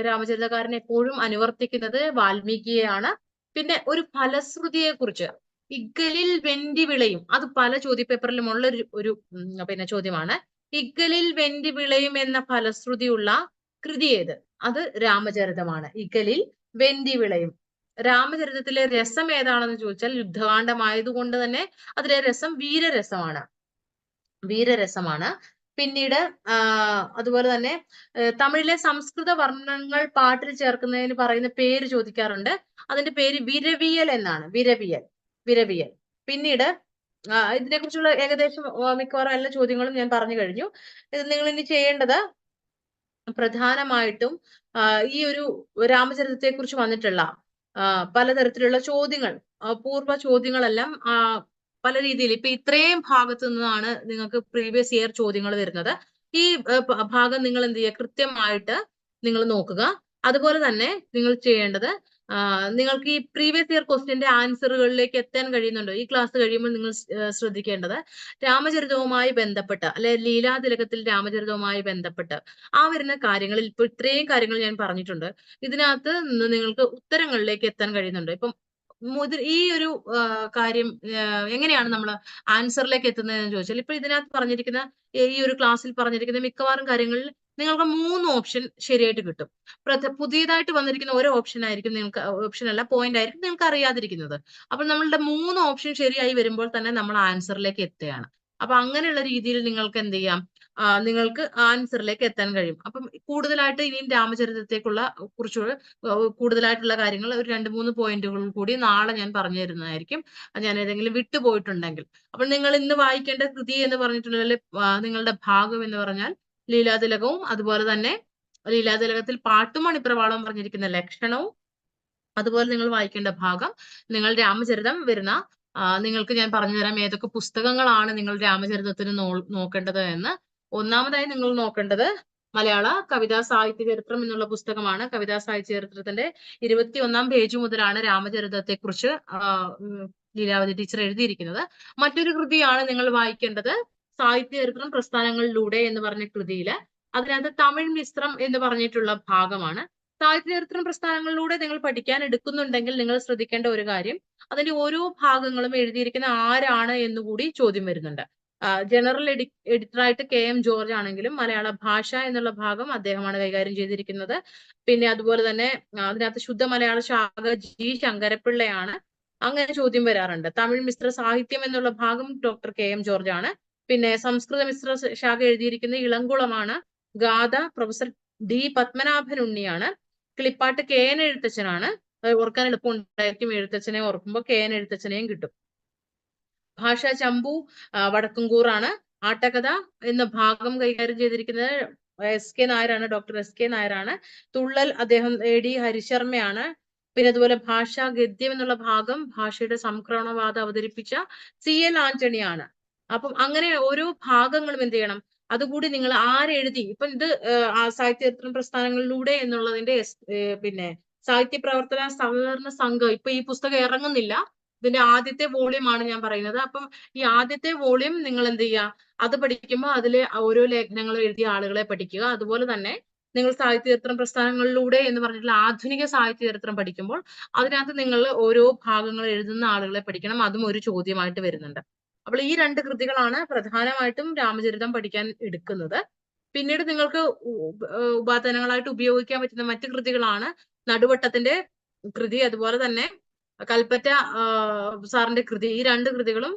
രാമചരിതകാരൻ എപ്പോഴും അനുവർത്തിക്കുന്നത് വാൽമീകിയെയാണ്. പിന്നെ ഒരു ഫലശ്രുതിയെ കുറിച്ച്, ഇഗ്ഗലിൽ വെന്തി വിളയും, അത് പല ചോദ്യപേപ്പറിലും ഉള്ള ഒരു പിന്നെ ചോദ്യമാണ്. ഇഗ്ഗലിൽ വെന്തി വിളയും എന്ന ഫലശ്രുതിയുള്ള കൃതി ഏത്? അത് രാമചരിതമാണ്. ഇഗ്ഗലിൽ വെന്തി വിളയും. രാമചരിതത്തിലെ രസം ഏതാണെന്ന് ചോദിച്ചാൽ യുദ്ധകാന്ഡമായതുകൊണ്ട് തന്നെ അതിലെ രസം വീരരസമാണ്. പിന്നീട് അതുപോലെ തന്നെ തമിഴിലെ സംസ്കൃത വർണ്ണങ്ങൾ പാട്ടിൽ ചേർക്കുന്നതിന് പറയുന്ന പേര് ചോദിക്കാറുണ്ട്. അതിന്റെ പേര് വിരവിയൽ എന്നാണ്. വിരവിയൽ. പിന്നീട് ഇതിനെക്കുറിച്ചുള്ള ഏകദേശം മിക്കവാറും എല്ലാ ചോദ്യങ്ങളും ഞാൻ പറഞ്ഞു കഴിഞ്ഞു. ഇത് നിങ്ങൾ ഇനി ചെയ്യേണ്ടത് പ്രധാനമായിട്ടും ഈ ഒരു രാമചരിതത്തെ കുറിച്ച് വന്നിട്ടുള്ള പലതരത്തിലുള്ള ചോദ്യങ്ങൾ, പൂർവ്വ ചോദ്യങ്ങളെല്ലാം പല രീതിയിൽ, ഇപ്പൊ ഇത്രയും ഭാഗത്ത് നിന്നാണ് നിങ്ങൾക്ക് പ്രീവിയസ് ഇയർ ചോദ്യങ്ങൾ വരുന്നത്. ഈ ഭാഗം നിങ്ങൾ എന്ത് ചെയ്യുക, കൃത്യമായിട്ട് നിങ്ങൾ നോക്കുക. അതുപോലെ തന്നെ നിങ്ങൾ ചെയ്യേണ്ടത്, നിങ്ങൾക്ക് ഈ പ്രീവിയസ് ഇയർ ക്വസ്റ്റ്യന്റെ ആൻസറുകളിലേക്ക് എത്താൻ കഴിയുന്നുണ്ടോ? ഈ ക്ലാസ് കഴിയുമ്പോൾ നിങ്ങൾ ശ്രദ്ധിക്കേണ്ടത്, രാമചരിതവുമായി ബന്ധപ്പെട്ട് അല്ലെ ലീലാതിലകത്തിൽ രാമചരിതവുമായി ബന്ധപ്പെട്ട് ആ വരുന്ന കാര്യങ്ങളിൽ ഇപ്പൊ ഇത്രയും കാര്യങ്ങൾ ഞാൻ പറഞ്ഞിട്ടുണ്ട്. ഇതിനകത്ത് നിങ്ങൾക്ക് ഉത്തരങ്ങളിലേക്ക് എത്താൻ കഴിയുന്നുണ്ടോ? ഇപ്പം ഈ ഒരു കാര്യം എങ്ങനെയാണ് നമ്മൾ ആൻസറിലേക്ക് എത്തുന്നതെന്ന് ചോദിച്ചാൽ, ഇപ്പൊ ഇതിനകത്ത് പറഞ്ഞിരിക്കുന്ന ഈ ഒരു ക്ലാസ്സിൽ പറഞ്ഞിരിക്കുന്ന മിക്കവാറും കാര്യങ്ങളിൽ നിങ്ങൾക്ക് 3 ഓപ്ഷൻ ശരിയായിട്ട് കിട്ടും. പുതിയതായിട്ട് വന്നിരിക്കുന്ന ഒരു ഓപ്ഷൻ ആയിരിക്കും നിങ്ങൾക്ക്, ഓപ്ഷൻ അല്ല പോയിന്റ് ആയിരിക്കും നിങ്ങൾക്ക് അറിയാതിരിക്കുന്നത്. അപ്പൊ നമ്മളുടെ 3 ഓപ്ഷൻ ശരിയായി വരുമ്പോൾ തന്നെ നമ്മൾ ആൻസറിലേക്ക് എത്തുകയാണ്. അപ്പൊ അങ്ങനെയുള്ള രീതിയിൽ നിങ്ങൾക്ക് എന്ത് ചെയ്യാം, നിങ്ങൾക്ക് ആൻസറിലേക്ക് എത്താൻ കഴിയും. അപ്പം കൂടുതലായിട്ട് ഇനിയും രാമചരിതത്തെക്കുള്ള കുറിച്ചുള്ള കൂടുതലായിട്ടുള്ള കാര്യങ്ങൾ ഒരു 2-3 പോയിന്റുകൾ കൂടി നാളെ ഞാൻ പറഞ്ഞു തരുന്നതായിരിക്കും. ഞാൻ ഏതെങ്കിലും വിട്ടുപോയിട്ടുണ്ടെങ്കിൽ. അപ്പോൾ നിങ്ങൾ ഇന്ന് വായിക്കേണ്ട കൃതി എന്ന് പറഞ്ഞിട്ടുണ്ടെങ്കിൽ നിങ്ങളുടെ ഭാഗം എന്ന് പറഞ്ഞാൽ ലീലാതിലകവും, അതുപോലെ തന്നെ ലീലാതിലകത്തിൽ പാട്ടും മണിപ്രവാളവും പറഞ്ഞിരിക്കുന്ന ലക്ഷണവും, അതുപോലെ നിങ്ങൾ വായിക്കേണ്ട ഭാഗം നിങ്ങൾ രാമചരിതം വരുന്ന നിങ്ങൾക്ക് ഞാൻ പറഞ്ഞു തരാം ഏതൊക്കെ പുസ്തകങ്ങളാണ് നിങ്ങൾ രാമചരിതത്തിന് നോക്കേണ്ടത് എന്ന്. ഒന്നാമതായി നിങ്ങൾ നോക്കേണ്ടത് മലയാള കവിതാ സാഹിത്യ ചരിത്രം എന്നുള്ള പുസ്തകമാണ്. കവിതാ സാഹിത്യ ചരിത്രത്തിന്റെ 21 പേജ് മുതലാണ് രാമചരിതത്തെ കുറിച്ച് ലീലാവതി ടീച്ചർ എഴുതിയിരിക്കുന്നത്. മറ്റൊരു കൃതിയാണ് നിങ്ങൾ വായിക്കേണ്ടത് സാഹിത്യ ചരിത്രം പ്രസ്ഥാനങ്ങളിലൂടെ എന്ന് പറഞ്ഞ കൃതിയില്. അതിനകത്ത് തമിഴ് മിശ്രം എന്ന് പറഞ്ഞിട്ടുള്ള ഭാഗമാണ്. സാഹിത്യ ചരിത്രം പ്രസ്ഥാനങ്ങളിലൂടെ നിങ്ങൾ പഠിക്കാൻ എടുക്കുന്നുണ്ടെങ്കിൽ നിങ്ങൾ ശ്രദ്ധിക്കേണ്ട ഒരു കാര്യം, അതിന്റെ ഓരോ ഭാഗങ്ങളും എഴുതിയിരിക്കുന്ന ആരാണ് എന്നുകൂടി ചോദ്യം വരുന്നുണ്ട്. ജനറൽ എഡിറ്ററായിട്ട് KM ജോർജ് ആണെങ്കിലും മലയാള ഭാഷ എന്നുള്ള ഭാഗം അദ്ദേഹമാണ് കൈകാര്യം ചെയ്തിരിക്കുന്നത്. പിന്നെ അതുപോലെ തന്നെ അതിനകത്ത് ശുദ്ധ മലയാള ശാഖ G ശങ്കരപ്പിള്ളയാണ്. അങ്ങനെ ചോദ്യം വരാറുണ്ട്. തമിഴ് മിശ്ര സാഹിത്യം എന്നുള്ള ഭാഗം ഡോക്ടർ KM ജോർജ് ആണ്. പിന്നെ സംസ്കൃത മിശ്ര ശാഖ എഴുതിയിരിക്കുന്ന ഇളംകുളമാണ്. ഗാഥ പ്രൊഫസർ D പത്മനാഭൻ ഉണ്ണിയാണ്. കിളിപ്പാട്ട് KN എഴുത്തച്ഛനാണ്. ഓർക്കാൻ എളുപ്പമുണ്ടായിരിക്കും, എഴുത്തച്ഛനെ ഓർക്കുമ്പോൾ KN എഴുത്തച്ഛനെയും കിട്ടും. ഭാഷ ചമ്പു വടക്കുംകൂറാണ്. ആട്ടകഥ എന്ന ഭാഗം കൈകാര്യം ചെയ്തിരിക്കുന്നത് SK നായരാണ്, ഡോക്ടർ SK നായരാണ്. തുള്ളൽ അദ്ദേഹം AD ഹരിശർമ്മയാണ്. പിന്നെ അതുപോലെ ഭാഷാ ഗദ്യം എന്നുള്ള ഭാഗം ഭാഷയുടെ സംക്രമണവാദം അവതരിപ്പിച്ച CL ആന്റണിയാണ്. അപ്പം അങ്ങനെ ഓരോ ഭാഗങ്ങളും എന്ത് ചെയ്യണം, അതുകൂടി നിങ്ങൾ ആരെഴുതി, ഇപ്പൊ ഇത് സാഹിത്യ ചരിത്രം പ്രസ്ഥാനങ്ങളിലൂടെ എന്നുള്ളതിന്റെ പിന്നെ സാഹിത്യ പ്രവർത്തന സഹകരണ സംഘം, ഇപ്പൊ ഈ പുസ്തകം ഇറങ്ങുന്നില്ല, ഇതിന്റെ ആദ്യത്തെ വോളിയം ആണ് ഞാൻ പറയുന്നത്. അപ്പം ഈ ആദ്യത്തെ വോളിയം നിങ്ങൾ എന്ത് ചെയ്യുക, അത് പഠിക്കുമ്പോൾ അതിലെ ഓരോ ലേഖനങ്ങളും എഴുതിയ ആളുകളെ പഠിക്കുക. അതുപോലെ തന്നെ നിങ്ങൾ സാഹിത്യ ചരിത്രം പ്രസ്ഥാനങ്ങളിലൂടെ എന്ന് പറഞ്ഞിട്ടുള്ള ആധുനിക സാഹിത്യ ചരിത്രം പഠിക്കുമ്പോൾ അതിനകത്ത് നിങ്ങൾ ഓരോ ഭാഗങ്ങൾ എഴുതുന്ന ആളുകളെ പഠിക്കണം. അതും ഒരു ചോദ്യമായിട്ട് വരുന്നുണ്ട്. അപ്പോൾ ഈ 2 കൃതികളാണ് പ്രധാനമായിട്ടും രാമചരിതം പഠിക്കാൻ എടുക്കുന്നത്. പിന്നീട് നിങ്ങൾക്ക് ഉപാദാനങ്ങളായിട്ട് ഉപയോഗിക്കാൻ പറ്റുന്ന മറ്റു കൃതികളാണ് നടുവട്ടത്തിന്റെ കൃതി, അതുപോലെ തന്നെ കൽപ്പറ്റ സാറിന്റെ കൃതി. ഈ 2 കൃതികളും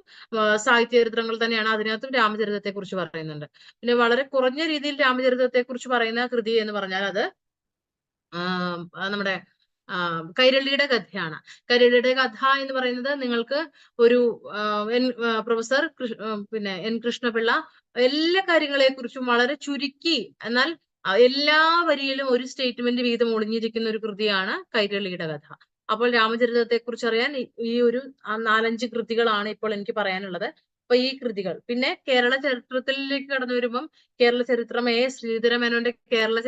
സാഹിത്യ ചരിത്രങ്ങൾ തന്നെയാണ്. അതിനകത്തും രാമചരിതത്തെ കുറിച്ച് പറയുന്നുണ്ട്. പിന്നെ വളരെ കുറഞ്ഞ രീതിയിൽ രാമചരിതത്തെ കുറിച്ച് പറയുന്ന കൃതി എന്ന് പറഞ്ഞാൽ അത് നമ്മുടെ കൈരളിയുടെ കഥയാണ്. കൈരളിയുടെ കഥ എന്ന് പറയുന്നത് നിങ്ങൾക്ക് ഒരു പ്രൊഫസർ പിന്നെ N കൃഷ്ണപിള്ള എല്ലാ കാര്യങ്ങളെ കുറിച്ചും വളരെ ചുരുക്കി, എന്നാൽ എല്ലാ വരിയിലും ഒരു സ്റ്റേറ്റ്മെന്റ് വീതം ഒളിഞ്ഞിരിക്കുന്ന ഒരു കൃതിയാണ് കൈരളിയുടെ കഥ. അപ്പോൾ രാമചരിതത്തെ കുറിച്ച് അറിയാൻ ഈ ഒരു 4-5 കൃതികളാണ് ഇപ്പോൾ എനിക്ക് പറയാനുള്ളത്. അപ്പൊ ഈ കൃതികൾ, പിന്നെ കേരള ചരിത്രത്തിലേക്ക് കടന്നു വരുമ്പം കേരള ചരിത്രം ശ്രീധരമേനോന്റെ കേരള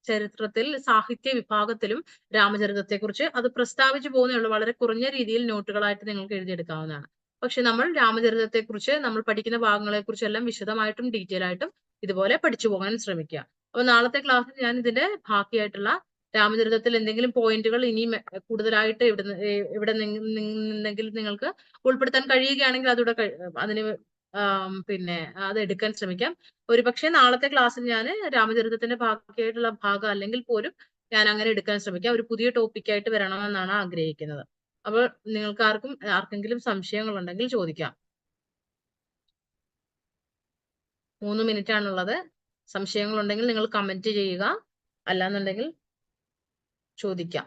ചരിത്രത്തിൽ സാഹിത്യ വിഭാഗത്തിലും രാമചരിതത്തെ കുറിച്ച് അത് പ്രസ്താവിച്ചു പോകുന്നേ ഉള്ളൂ. വളരെ കുറഞ്ഞ രീതിയിൽ നോട്ടുകളായിട്ട് നിങ്ങൾക്ക് എഴുതിയെടുക്കാവുന്നതാണ്. പക്ഷെ നമ്മൾ രാമചരിതത്തെ കുറിച്ച് നമ്മൾ പഠിക്കുന്ന ഭാഗങ്ങളെ കുറിച്ചെല്ലാം വിശദമായിട്ടും ഡീറ്റെയിൽ ആയിട്ടും ഇതുപോലെ പഠിച്ചു പോകാൻ ശ്രമിക്കുക. അപ്പൊ നാളത്തെ ക്ലാസ്സിൽ ഞാൻ ഇതിന്റെ ബാക്കിയായിട്ടുള്ള രാമചരിതത്തിൽ എന്തെങ്കിലും പോയിന്റുകൾ ഇനിയും കൂടുതലായിട്ട് ഇവിടെ നിന്നെങ്കിലും നിങ്ങൾക്ക് ഉൾപ്പെടുത്താൻ കഴിയുകയാണെങ്കിൽ അതോടെ അതിന് പിന്നെ അത് എടുക്കാൻ ശ്രമിക്കാം. ഒരുപക്ഷെ നാളത്തെ ക്ലാസ്സിൽ ഞാൻ രാമചരിതത്തിന്റെ ബാക്കിയായിട്ടുള്ള ഭാഗം അല്ലെങ്കിൽ പോലും ഞാൻ അങ്ങനെ എടുക്കാൻ ശ്രമിക്കാം. ഒരു പുതിയ ടോപ്പിക്കായിട്ട് വരണമെന്നാണ് ആഗ്രഹിക്കുന്നത്. അപ്പോൾ നിങ്ങൾക്ക് ആർക്കെങ്കിലും സംശയങ്ങൾ ഉണ്ടെങ്കിൽ ചോദിക്കാം. 3 മിനിറ്റ് ആണുള്ളത്. സംശയങ്ങൾ ഉണ്ടെങ്കിൽ നിങ്ങൾ കമന്റ് ചെയ്യുക, അല്ലാന്നുണ്ടെങ്കിൽ ചോദിക്കാം.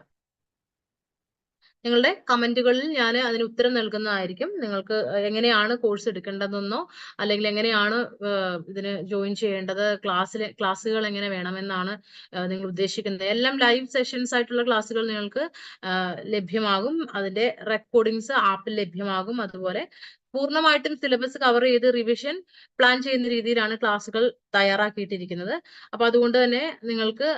നിങ്ങളുടെ കമന്റുകളിൽ ഞാൻ അതിന് ഉത്തരം നൽകുന്നതായിരിക്കും. നിങ്ങൾക്ക് എങ്ങനെയാണ് കോഴ്സ് എടുക്കേണ്ടതെന്നോ അല്ലെങ്കിൽ എങ്ങനെയാണ് ഇതിന് ജോയിൻ ചെയ്യേണ്ടത്, ക്ലാസ്സുകൾ എങ്ങനെ വേണമെന്നാണ് നിങ്ങൾ ഉദ്ദേശിക്കുന്നത്, എല്ലാം ലൈവ് സെഷൻസ് ആയിട്ടുള്ള ക്ലാസ്സുകൾ നിങ്ങൾക്ക് ലഭ്യമാകും. അതിന്റെ റെക്കോർഡിങ്സ് ആപ്പിൽ ലഭ്യമാകും. അതുപോലെ പൂർണ്ണമായിട്ടും സിലബസ് കവർ ചെയ്ത് റിവിഷൻ പ്ലാൻ ചെയ്യുന്ന രീതിയിലാണ് ക്ലാസ്സുകൾ തയ്യാറാക്കിയിട്ടിരിക്കുന്നത്. അപ്പൊ അതുകൊണ്ട് തന്നെ നിങ്ങൾക്ക്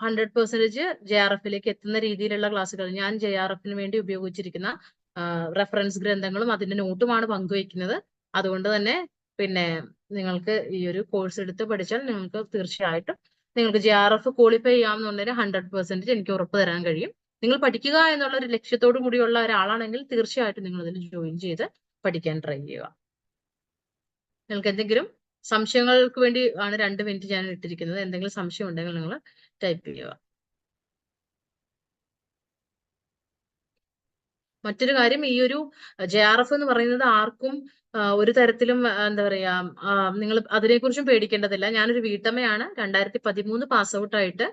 100% JRFിലേക്ക് എത്തുന്ന രീതിയിലുള്ള ക്ലാസ്സുകൾ, ഞാൻ JRFിന് വേണ്ടി ഉപയോഗിച്ചിരിക്കുന്ന റെഫറൻസ് ഗ്രന്ഥങ്ങളും അതിന്റെ നോട്ടുമാണ് പങ്കുവയ്ക്കുന്നത്. അതുകൊണ്ട് തന്നെ പിന്നെ നിങ്ങൾക്ക് ഈ ഒരു കോഴ്സ് എടുത്ത് പഠിച്ചാൽ നിങ്ങൾക്ക് തീർച്ചയായിട്ടും നിങ്ങൾക്ക് JRF ക്വാളിഫൈ ചെയ്യാമെന്നുണ്ടെങ്കിൽ 100% എനിക്ക് ഉറപ്പ് തരാൻ കഴിയും. നിങ്ങൾ പഠിക്കുക എന്നുള്ള ഒരു ലക്ഷ്യത്തോടു കൂടിയുള്ള ഒരാളാണെങ്കിൽ തീർച്ചയായിട്ടും നിങ്ങൾ ഇതിൽ ജോയിൻ ചെയ്ത് പഠിക്കാൻ ട്രൈ ചെയ്യുക. നിങ്ങൾക്ക് എന്തെങ്കിലും സംശയങ്ങൾക്ക് വേണ്ടി ആണ് 2 മിനിറ്റ് ഞാൻ ഇട്ടിരിക്കുന്നത്. എന്തെങ്കിലും സംശയം ഉണ്ടെങ്കിൽ നിങ്ങൾ ടൈപ്പ് ചെയ്യുക. മറ്റൊരു കാര്യം, ഈ ഒരു JRF എന്ന് പറയുന്നത് ആർക്കും ഒരു തരത്തിലും എന്താ പറയാ നിങ്ങൾ അതിനെക്കുറിച്ചും പേടിക്കേണ്ടതില്ല. ഞാനൊരു വീട്ടമ്മയാണ്. 2013 പാസ് ഔട്ട് ആയിട്ട്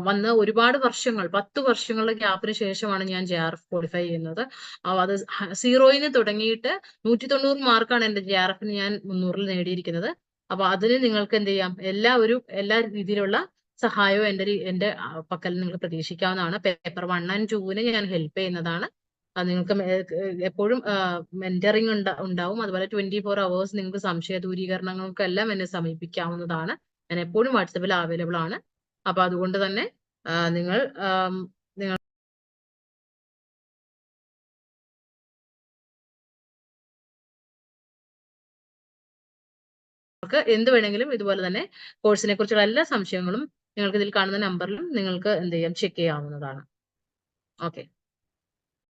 വന്ന് ഒരുപാട് വർഷങ്ങൾ, 10 വർഷങ്ങളുടെ ഗ്യാപ്പിന് ശേഷമാണ് ഞാൻ JRF ക്വാളിഫൈ ചെയ്യുന്നത്. അത് 0-ൽ തുടങ്ങിയിട്ട് 190 മാർക്കാണ് എന്റെ JRFന് ഞാൻ 300-ൽ നേടിയിരിക്കുന്നത്. അപ്പൊ അതിന് നിങ്ങൾക്ക് എന്ത് ചെയ്യാം, എല്ലാ രീതിയിലുള്ള സഹായവും എന്റെ പക്കൽ നിങ്ങൾ പ്രതീക്ഷിക്കാവുന്നതാണ്. പേപ്പർ 1 and 2-ന് ഞാൻ ഹെൽപ്പ് ചെയ്യുന്നതാണ്. നിങ്ങൾക്ക് എപ്പോഴും മെന്ററിങ് ഉണ്ടാവും. അതുപോലെ 24 hours നിങ്ങൾക്ക് സംശയ ദൂരീകരണങ്ങൾക്കെല്ലാം എന്നെ സമീപിക്കാവുന്നതാണ്. ഞാൻ എപ്പോഴും വാട്സപ്പിൽ അവൈലബിൾ ആണ്. അപ്പൊ അതുകൊണ്ട് തന്നെ നിങ്ങൾ നിങ്ങൾക്ക് എന്ത് വേണമെങ്കിലും ഇതുപോലെ തന്നെ കോഴ്സിനെ കുറിച്ചുള്ള എല്ലാ സംശയങ്ങളും നിങ്ങൾക്ക് ഇതിൽ കാണുന്ന നമ്പറിലും നിങ്ങൾക്ക് എന്ത് ചെയ്യാം, ചെക്ക് ചെയ്യാവുന്നതാണ്. ഓക്കെ.